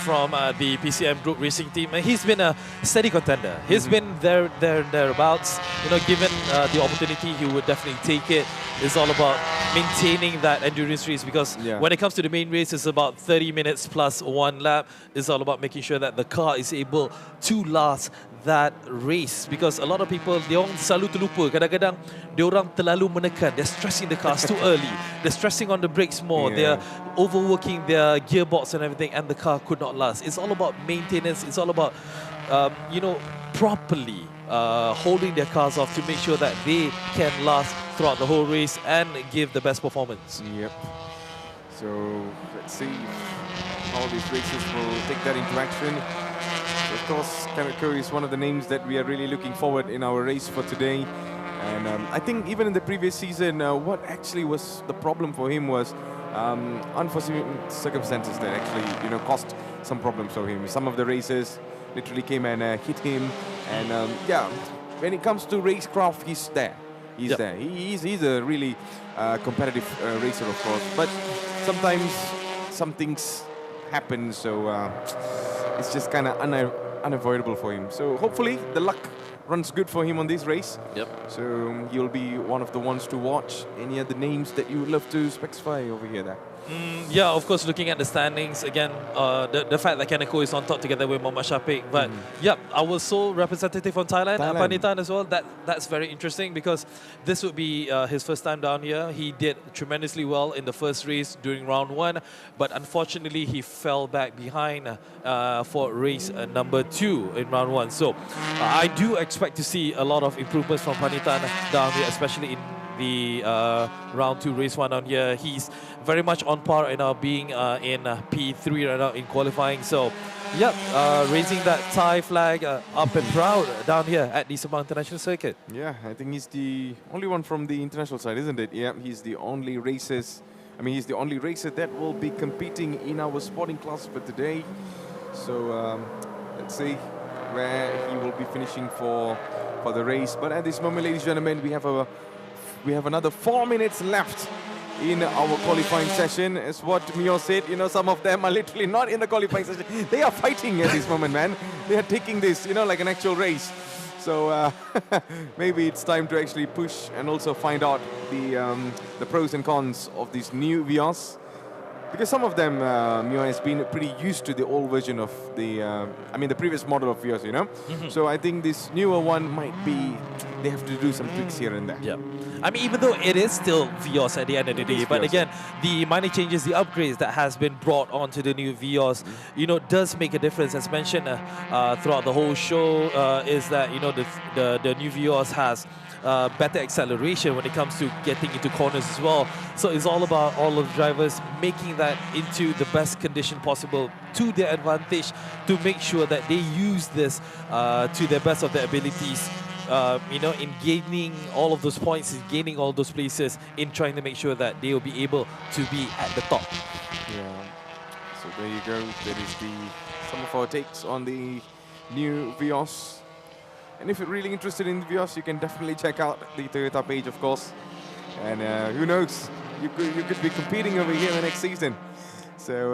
from the PCM Group Racing Team. And he's been a steady contender. He's been thereabouts. Given the opportunity, he would definitely take it. It's all about maintaining that endurance race, because when it comes to the main race, it's about 30 minutes plus 1 lap. It's all about making sure that the car is able to last that race, because a lot of people, they orang selalu terlupa. Kadang-kadang they orang terlalu menekan. They're stressing the cars too early. They're stressing on the brakes more. They're overworking their gearbox and everything, and the car could not last. It's all about maintenance. It's all about, properly holding their cars off to make sure that they can last throughout the whole race and give the best performance. Yep. So let's see how these races will take that into action. Of course, TENGKU is one of the names that we are really looking forward in our race for today. And I think even in the previous season, what actually was the problem for him was unforeseen circumstances that actually, you know, caused some problems for him. Some of the racers literally came and hit him, and yeah, when it comes to racecraft, he's there. He's there. He's a really competitive racer, of course. But sometimes some things happen, so it's just kind of unavoidable for him. So hopefully the luck runs good for him on this race. So he'll be one of the ones to watch. Any other names that you would love to specify over here there? Yeah, of course, looking at the standings, again, the fact that TENGKU is on top together with Muhammad Shafiq. But, yeah, our sole representative from Thailand, Panitan as well, that's very interesting because this would be his first time down here. He did tremendously well in the first race during round 1, but unfortunately, he fell back behind for race number 2 in round 1. So, I do expect to see a lot of improvements from Panitan down here, especially in the round 2 race 1 down here. He's very much on par right now, being in P3 right now in qualifying. So, yep, raising that Thai flag up and proud down here at the Sabah International Circuit. Yeah, I think he's the only one from the international side, isn't it? Yeah, he's the only he's the only racer that will be competing in our sporting class for today. So let's see where he will be finishing for the race. But at this moment, ladies and gentlemen, we have another 4 minutes left in our qualifying session. As what Mio said, you know, some of them are literally not in the qualifying session. They are fighting at this moment, man. They are taking this, you know, like an actual race. So maybe it's time to actually push and also find out the pros and cons of these new Vios. Because some of them, Mio has been pretty used to the old version of the previous model of Vios, you know? So I think this newer one might be, they have to do some tweaks here and there. Yeah. I mean, even though it is still Vios at the end of the day, but again, the minor changes, the upgrades that has been brought onto the new Vios, you know, does make a difference. As mentioned throughout the whole show, is that, you know, the new Vios has better acceleration when it comes to getting into corners as well. So it's all about all of the drivers making that into the best condition possible to their advantage to make sure that they use this to the best of their abilities. You know, in gaining all of those points, in gaining all those places, in trying to make sure that they will be able to be at the top. Yeah. So there you go. That is some of our takes on the new Vios. And if you're really interested in the Vios, you can definitely check out the Toyota page, of course. And who knows, you could be competing over here the next season. So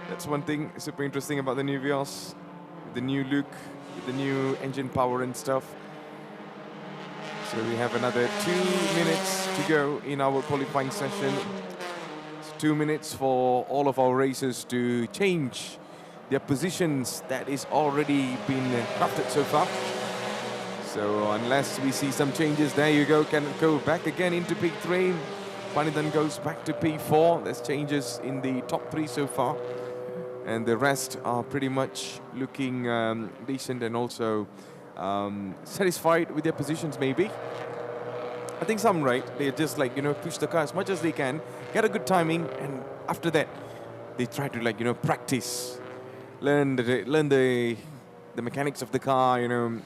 that's one thing super interesting about the new Vios, the new look, the new engine power and stuff. So we have another 2 minutes to go in our qualifying session. It's 2 minutes for all of our racers to change their positions that is already been crafted so far. So unless we see some changes, there you go, can go back again into P3. Panitan goes back to P4. There's changes in the top 3 so far. And the rest are pretty much looking decent and also satisfied with their positions maybe. I think some right, they just like, you know, push the car as much as they can, get a good timing, and after that, they try to like, you know, practice. Learn the mechanics of the car, you know,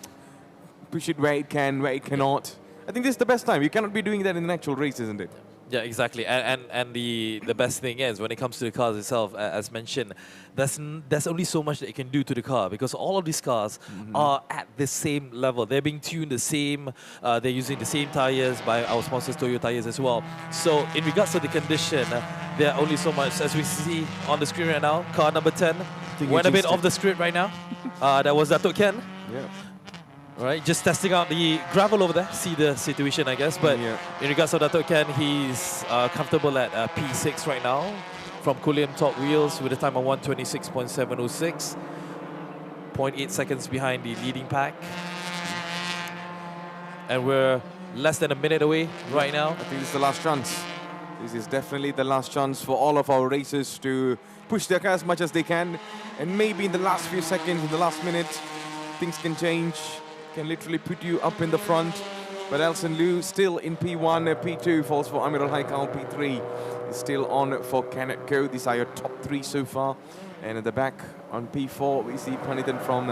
push it where it can, where it cannot. I think this is the best time. You cannot be doing that in an actual race, isn't it? Yeah, exactly. And the best thing is, when it comes to the cars itself, as mentioned, there's only so much that you can do to the car because all of these cars are at the same level. They're being tuned the same. They're using the same tires by our sponsors, Toyo Tires as well. So in regards to the condition, there are only so much. As we see on the screen right now, car number 10 went a bit off the script right now. That was Datuk Ken. Yeah. All right, just testing out the gravel over there, see the situation, I guess. But in regards to Datuk Ken, he's comfortable at P6 right now from Kulim Top Wheels with a time of 1:26.706. 0.8 seconds behind the leading pack. And we're less than a minute away right now. I think this is the last chance. This is definitely the last chance for all of our racers to push their car as much as they can. And maybe in the last few seconds, in the last minute, things can change. Can literally put you up in the front. But Elson Liu still in P1, P2 falls for Amirul Haikal, P3 is still on for TENGKU. These are your top 3 so far. And at the back on P4, we see Panitan from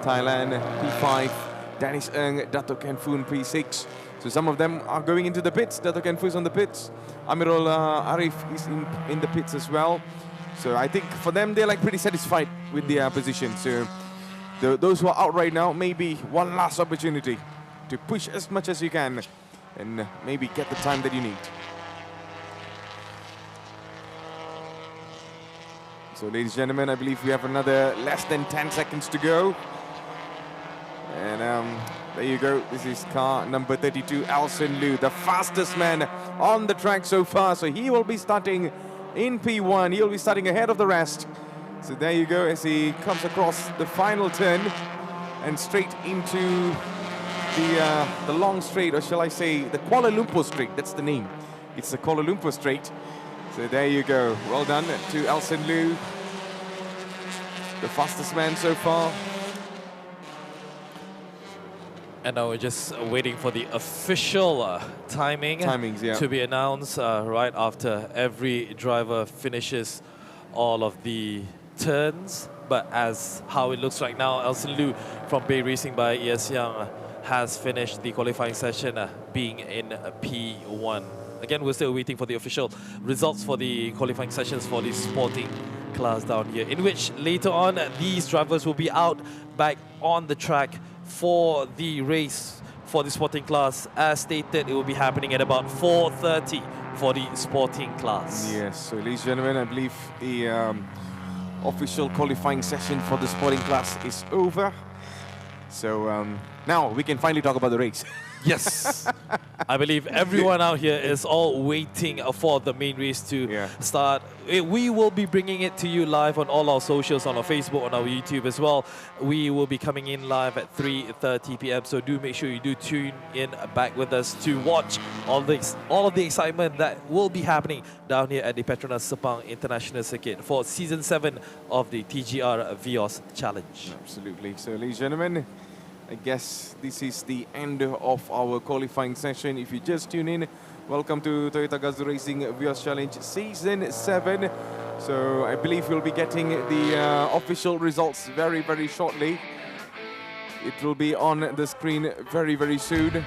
Thailand, P5, Danish Eng, Datuk Ken Foon, P6. So So some of them are going into the pits. Dato' Ken Fu is on the pits. Amirul Arif is in the pits as well. So I think for them, they're like pretty satisfied with their position. So those who are out right now, maybe one last opportunity to push as much as you can and maybe get the time that you need. So ladies and gentlemen, I believe we have another less than 10 seconds to go. And there you go. This is car number 32, Alson Liu, the fastest man on the track so far. So he will be starting in P1. He'll be starting ahead of the rest. So there you go as he comes across the final turn and straight into the long straight, or shall I say the Kuala Lumpur straight. That's the name. It's the Kuala Lumpur straight. So there you go. Well done to Alson Liu, the fastest man so far. And now we're just waiting for the official timings to be announced right after every driver finishes all of the turns. But as how it looks right now, Alson Liu from Bay Racing by ES Young has finished the qualifying session being in P1. Again, we're still waiting for the official results for the qualifying sessions for the sporting class down here, in which later on these drivers will be out back on the track for the race for the sporting class. As stated, it will be happening at about 4:30 for the sporting class. Yes, so ladies and gentlemen, I believe the official qualifying session for the sporting class is over. So now we can finally talk about the race. Yes. I believe everyone out here is all waiting for the main race to start. We will be bringing it to you live on all our socials, on our Facebook, on our YouTube as well. We will be coming in live at 3:30 p.m. So do make sure you do tune in back with us to watch all of the excitement that will be happening down here at the Petronas Sepang International Circuit for Season 7 of the TGR Vios Challenge. Absolutely. So ladies and gentlemen, I guess this is the end of our qualifying session. If you just tune in, welcome to Toyota GAZOO Racing Vios Challenge Season 7. So I believe we'll be getting the official results very, very shortly. It will be on the screen very, very soon.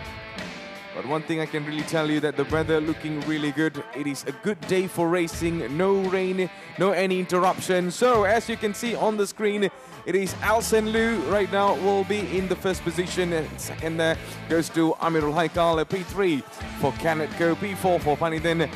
But one thing I can really tell you that the weather looking really good. It is a good day for racing. No rain, no any interruption. So as you can see on the screen, it is Alson Liu right now will be in the first position. Second goes to Amirul Haikal, P3 for Canetco, P4 for Panithan.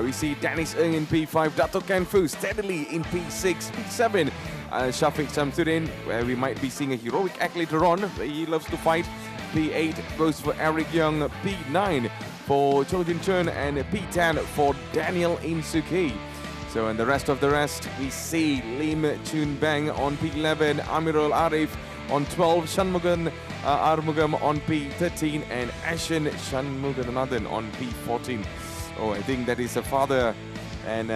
We see Dennis Ng in P5, Dato' Ken Fu steadily in P6, P7. Shafiq Shamsuddin, where we might be seeing a heroic act later on. He loves to fight. P8 goes for Eric Young, P9 for Cho Jin Chun, and P10 for Daniel Insuki. So, and the rest, we see Lim Chun Bang on P11, Amirul Arif on 12, Shanmugan Armugam on P13, and Ashen Shanmuganathan on P14. Oh, I think that is a father and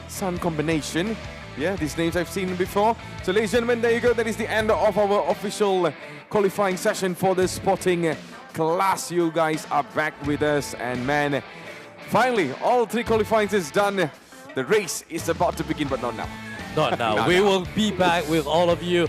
son combination. Yeah, these names I've seen before. So, ladies and gentlemen, there you go. That is the end of our official qualifying session for the sporting class. You guys are back with us, and man, finally, all 3 qualifying is done. The race is about to begin, but not now. Not now. We will be back with all of you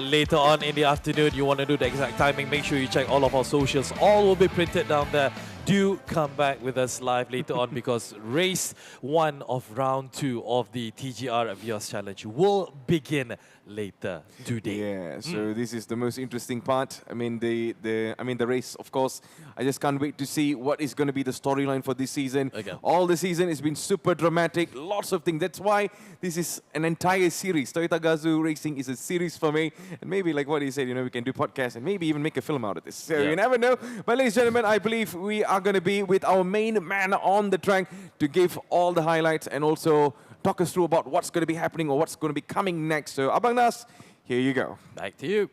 later on in the afternoon. You want to do the exact timing, make sure you check all of our socials. All will be printed down there. Do come back with us live later on, because race 1 of round 2 of the TGR Vios Challenge will begin later today. Yeah, so this is the most interesting part. I mean the race, of course. I just can't wait to see what is going to be the storyline for this season. Okay. All the season has been super dramatic, lots of things. That's why this is an entire series. Toyota GAZOO Racing is a series for me, and maybe like what he said, we can do podcasts and maybe even make a film out of this. So you never know. But ladies and gentlemen, I believe we are going to be with our main man on the track to give all the highlights and also talk us through about what's going to be happening or what's going to be coming next. So Abang Nas, here you go. Back to you.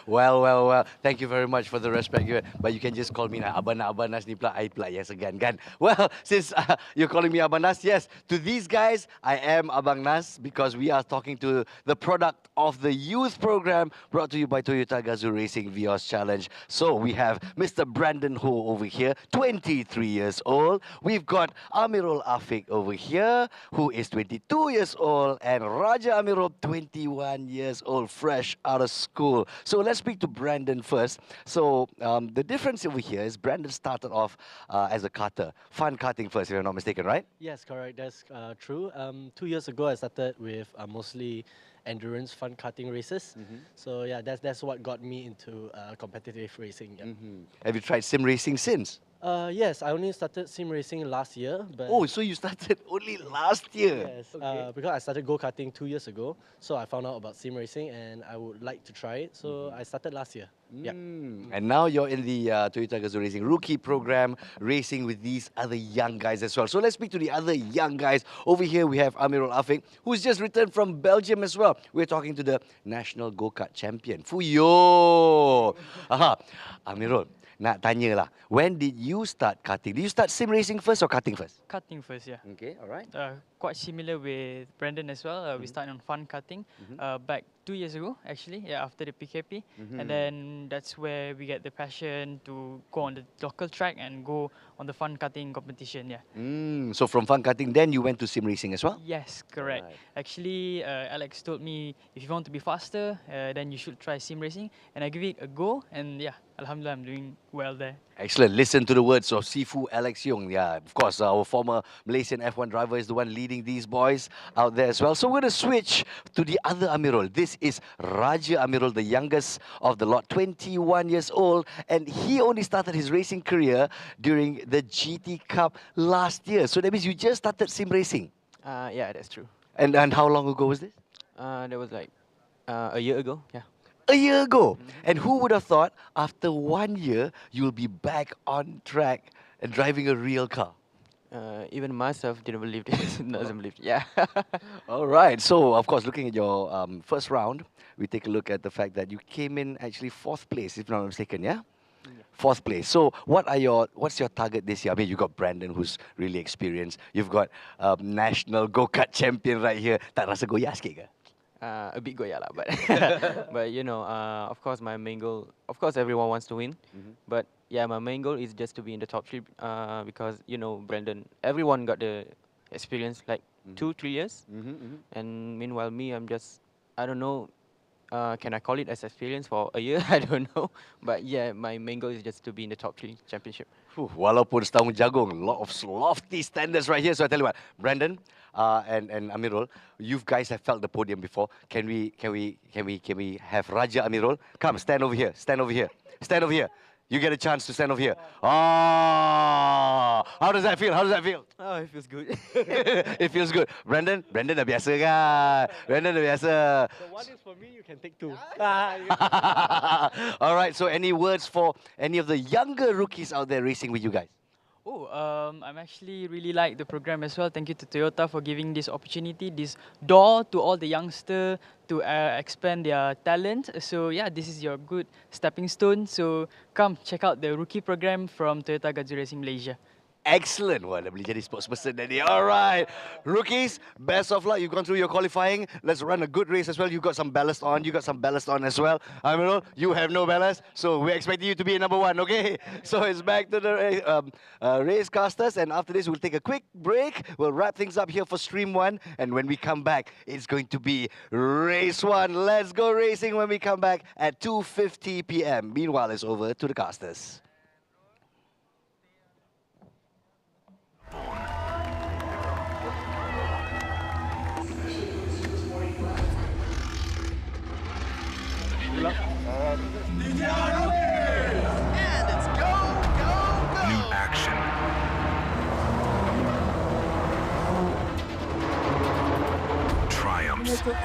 Well. Thank you very much for the respect. But you can just call me Abang Nas ni pula, I pula yes again kan. Well, since you're calling me Abang Nas, yes, to these guys, I am Abang Nas because we are talking to the product of the youth program brought to you by Toyota GAZOO Racing Vios Challenge. So we have Mr. Brandon Ho over here, 23 years old. We've got Amirul Afiq over here, who is 22 years old, and Raja Amirul, 21 years old, fresh fresh out of school. So let's speak to Brandon first. So the difference over here is Brandon started off as a karter. Fun karting first, if I'm not mistaken, right? Yes, correct. That's true. 2 years ago, I started with mostly endurance fun karting races. So yeah, that's what got me into competitive racing. Yeah. Have you tried sim racing since? Yes, I only started sim racing last year. But Oh, so you started only last year? yes, because I started go-karting 2 years ago. So I found out about sim racing and I would like to try it. So I started last year. Yeah. And now you're in the Toyota GAZOO Racing Rookie Program, racing with these other young guys as well. So let's speak to the other young guys. Over here we have Amirul Afiq, who's just returned from Belgium as well. We're talking to the national go-kart champion, Fuyo. Amirul, nak tanya lah, when did you start karting? Did you start sim racing first or karting first? Karting first, yeah. Okay, all right. Quite similar with Brandon as well. We started on fun karting back 2 years ago, actually, yeah, after the PKP. And then that's where we get the passion to go on the local track and go on the fun karting competition, yeah. So from fun karting, then you went to sim racing as well? Yes, correct. Actually, Alex told me if you want to be faster, then you should try sim racing. And I give it a go, and yeah, Alhamdulillah, I'm doing well there. Excellent. Listen to the words of Sifu Alex Yong. Yeah, of course, our former Malaysian F1 driver is the one leading these boys out there as well. So we're going to switch to the other Amirul. This is Raja Amirul, the youngest of the lot, 21 years old. And he only started his racing career during the GT Cup last year. So that means you just started sim racing. Yeah, that's true. And how long ago was this? That was like a year ago, yeah. A year ago. And who would have thought after 1 year, you'll be back on track and driving a real car? Even myself didn't believe this. Doesn't believe it. Yeah. All right. So, of course, looking at your first round, we take a look at the fact that you came in actually 4th place, if I'm not mistaken, yeah? 4th place. So, what's your target this year? I mean, you got Brandon, who's really experienced. You've got national go-kart champion right here. Tak rasa goyah sikit ke? A bit goya lah, but but you know, of course, my main goal. Of course, everyone wants to win, but yeah, my main goal is just to be in the top 3. Because you know, Brandon, everyone got the experience like 2-3 years, and meanwhile me, I'm just, I don't know. Can I call it as experience for a year? I don't know, but yeah, my main goal is just to be in the top 3 championship. Walaupun setahun jagung, a lot of lofty standards right here. So I tell you what, Brandon and Amirul, you guys have felt the podium before. Can we have Raja Amirul? Come, stand over here. Stand over here. Stand over here. You get a chance to stand over here. How does that feel? How does that feel? Oh, it feels good. It feels good. Brandon dah biasa kan? Brandon dah biasa. The one is for me, you can take 2. All right, so any words for any of the younger rookies out there racing with you guys? Oh, I'm actually really like the program as well. Thank you to Toyota for giving this opportunity, this door to all the youngsters to expand their talent. So yeah, this is your good stepping stone. So come check out the rookie program from Toyota GAZOO Racing Malaysia. Excellent. Wah, dah boleh jadi spokesperson tadi. All right. Rookies, best of luck. You've gone through your qualifying. Let's run a good race as well. You got some ballast on. You got some ballast on as well. Amirul, you have no ballast. So we're expecting you to be number 1, okay? So it's back to the race casters. And after this, we'll take a quick break. We'll wrap things up here for Stream 1. And when we come back, it's going to be Race 1. Let's go racing when we come back at 2:50 p.m. Meanwhile, it's over to the casters. And it's go, go, go! New action. Triumphs. Number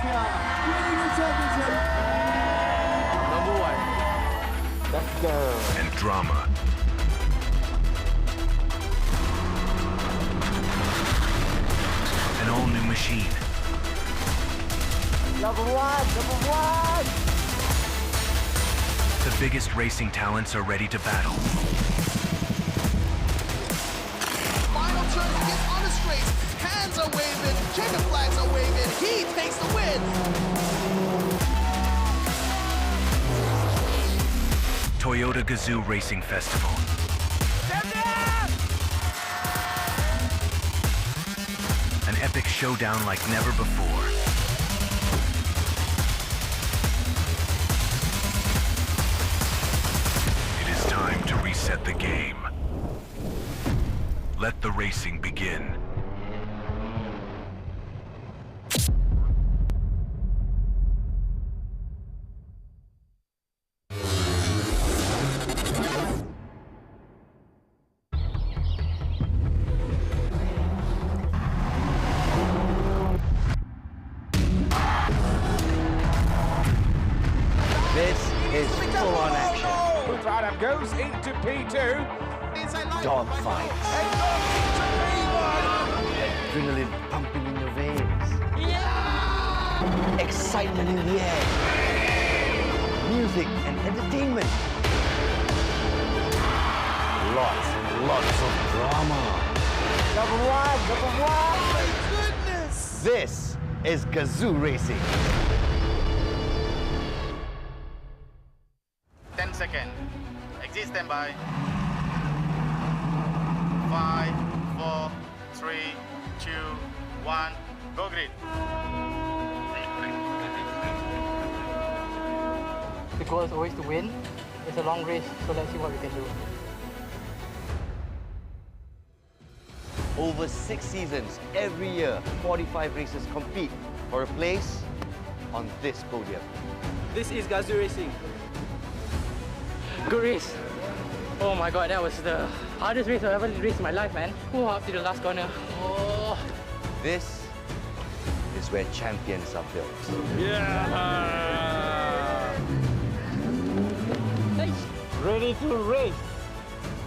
1. Let's go. And drama. An all-new machine. Number 1, number 1! The biggest racing talents are ready to battle. Final turn to get on the straight. Hands are waving, checkered flags are waving. He takes the win. Toyota GAZOO Racing Festival. An epic showdown like never before. reset the game. Let the racing begin. This is full-on action. Adam goes into P2. Dogfight. Adrenaline pumping in your veins. Excitement in the air. Music and entertainment. Lots and lots of drama. Number one. My goodness! This is GAZOO Racing. 10 seconds. Exit standby. 5, 4, 3, 2, 1. Go grid. The goal is always to win. It's a long race, so let's see what we can do. Over 6 seasons, every year, 45 racers compete for a place on this podium. This is GAZOO Racing. Good race. Oh my god, that was the hardest race I've ever raced in my life, man. Oh, up to the last corner. Oh. This is where champions are built. Yeah! Nice. Ready to race.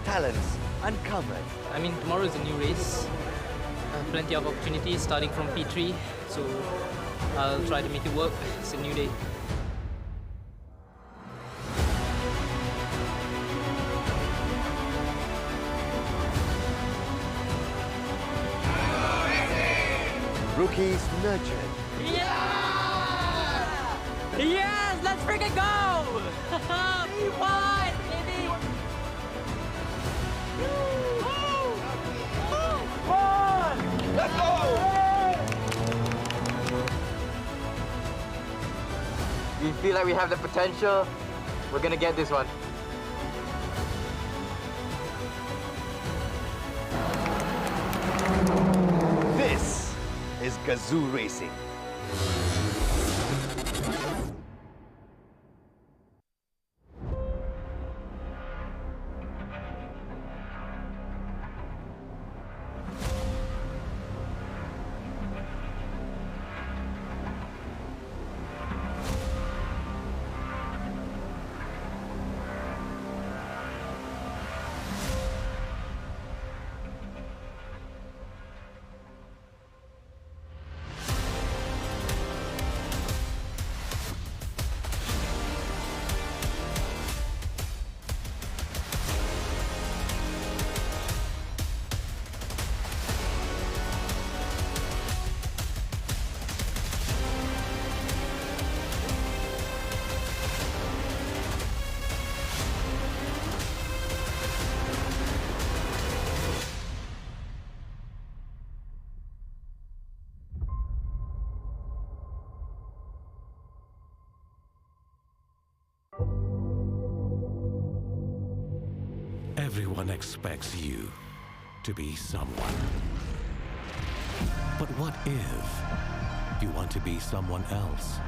Talents uncovered. I mean, tomorrow is a new race. Plenty of opportunities starting from P3, so I'll try to make it work. It's a new day. Rookies nurtured. Yeah! Yes, let's freaking go! We won, baby! Let's go! We feel like we have the potential. We're gonna get this one. This is GAZOO Racing. Everyone expects you to be someone. But what if you want to be someone else?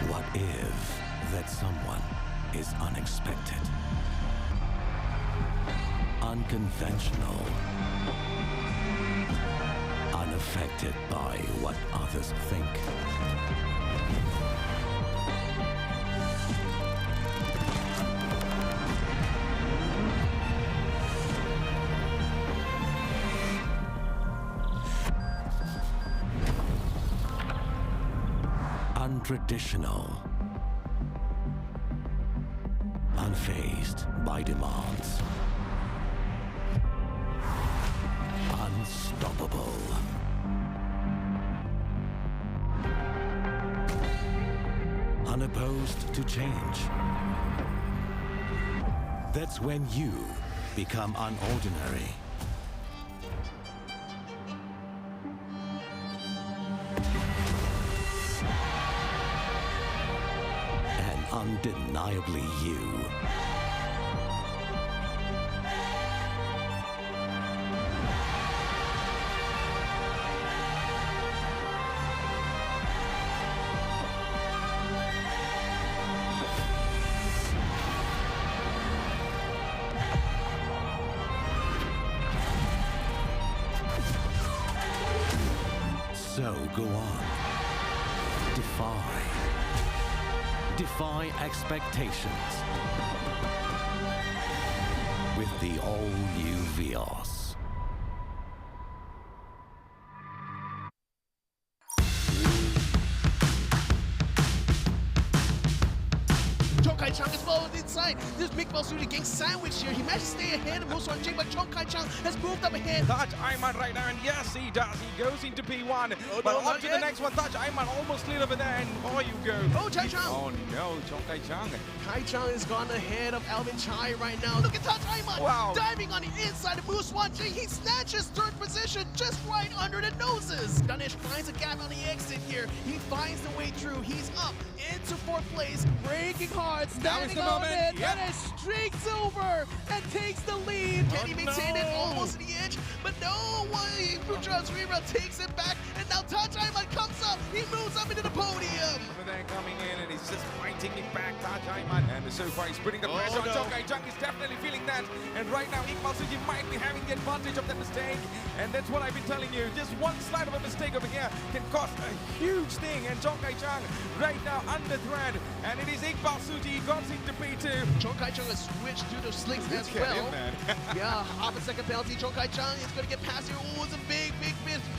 What if that someone is unexpected, unconventional, unaffected by what others think? Untraditional, unfazed by demands, unstoppable, unopposed to change. That's when you become unordinary. undeniably you. So go on. Defy expectations with the all-new Vios. Chong is followed inside. This big boss really getting sandwiched here. He managed to stay ahead of Musuan Jing, but Chong Kai-Chang has moved up ahead. Touch Ayman right now, and yes, he does. He goes into P1. But on to the next one. Touch Ayman almost lit over there, and oh, you go. Oh, Chai-Chang. Oh, no, Chong Kai-Chang. Kai-Chang has gone ahead of Alvin Chai right now. Look at Touch Ayman. Wow. Diving on the inside of Musuan Jing. He snatches third position just right under the noses. Danish finds a gap on the exit here. He finds the way through. He's up into fourth place. Breaking hard. Standing on it. Danish streaks over and takes the lead. Can he maintain it almost to the edge? But no way. Putra's Rira takes it back. And now Touch Ayman comes up. He moves up into the podium. But then coming in, and he's just fighting it back. Touch Ayman. And so far, he's putting the pressure on Chong Kai-Chang. He's definitely feeling that. And right now, Iqbal Suji might be having the advantage of that mistake. And that's what I've been telling you. Just one slide of a mistake over here can cost a huge thing. And Chong Kai-Chang right now under threat. And it is Iqbal Suji. He got into P2. Chong Kai-Chang has switched to the slicks as well. Yeah, half a second penalty. Chong Kai-Chang is going to get past here. Oh, it's a big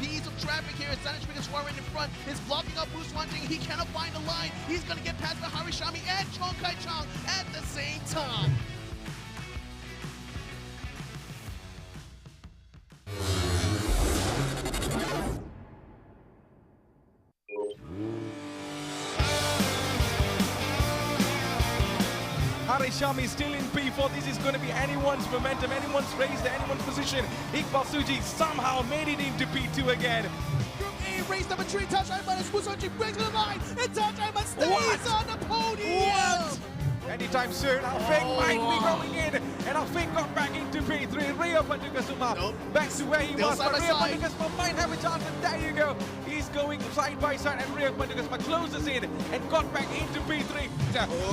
piece of traffic here. Danish is right in front. Is blocking up Wu Swan Jing. He cannot find the line. He's going to get past the Harishami and Chong Kai-Chang at the same time. Harishami still in P4. This is going to be anyone's momentum, anyone's race, anyone's position. Iqbal Suji somehow made it into P2 again. Group A, race number 3, Touch Ayman as Wu Swan Jing breaks the line, and Touch Ayman stays on the podium. What? Anytime soon, Alfik might be going in, and Alfik got back into P3. Rio Padukasuma back to where he was, but Rio Padukasuma might have a chance, and there you go. He's going side by side, and Rio Padukasuma closes in and got back into P3.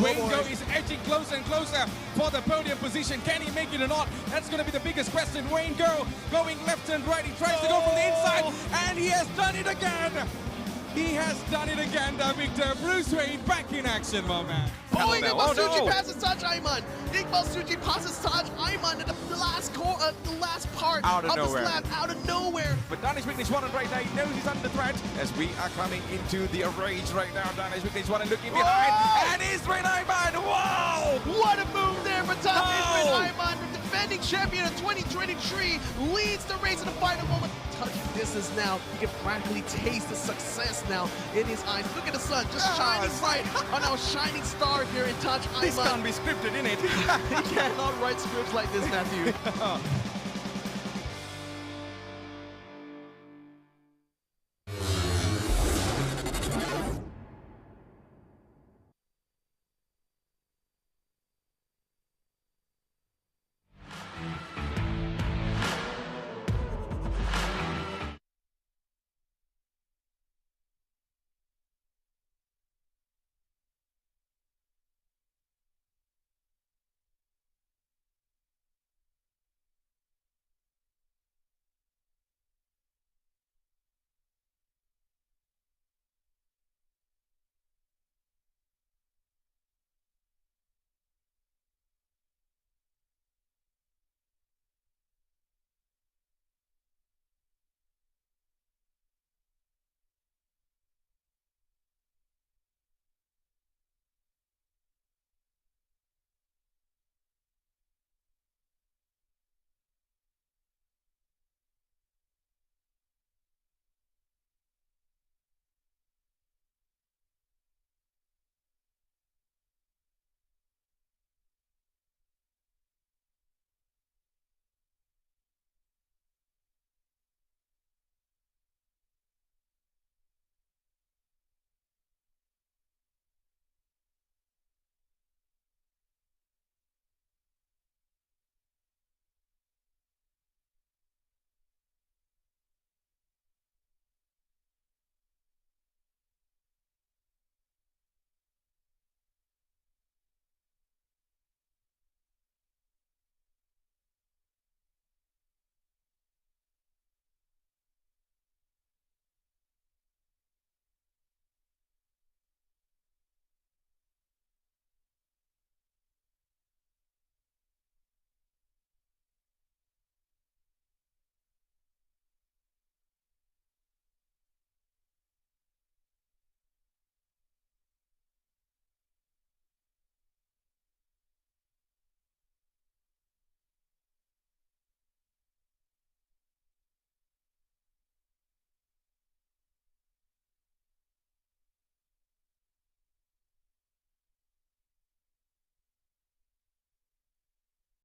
Wayne Go is edging closer and closer for the podium position. Can he make it or not? That's going to be the biggest question. Wayne Go going left and right. He tries to go from the inside, and he has done it again. He has done it again, the victor. Bruce Wayne back in action, my man. Oh, Iqbal Suji passes Touch Ayman. Iqbal Suji passes Touch Ayman at the last part of the lap, out of nowhere. But Danish Wignishwaran right now, he knows he's under threat as we are coming into the rage right now. Danish Wignishwaran looking behind, and Israel Ayman, wow! What a move there for top Israel Ayman, the defending champion of 2023, leads the race in the final moment. Touching distance now, he can practically taste the success now in his eyes. Look at the sun, just shining bright on our shining star here in Touch Ayman. This can't be scripted, innit? He cannot write scripts like this, Matthew.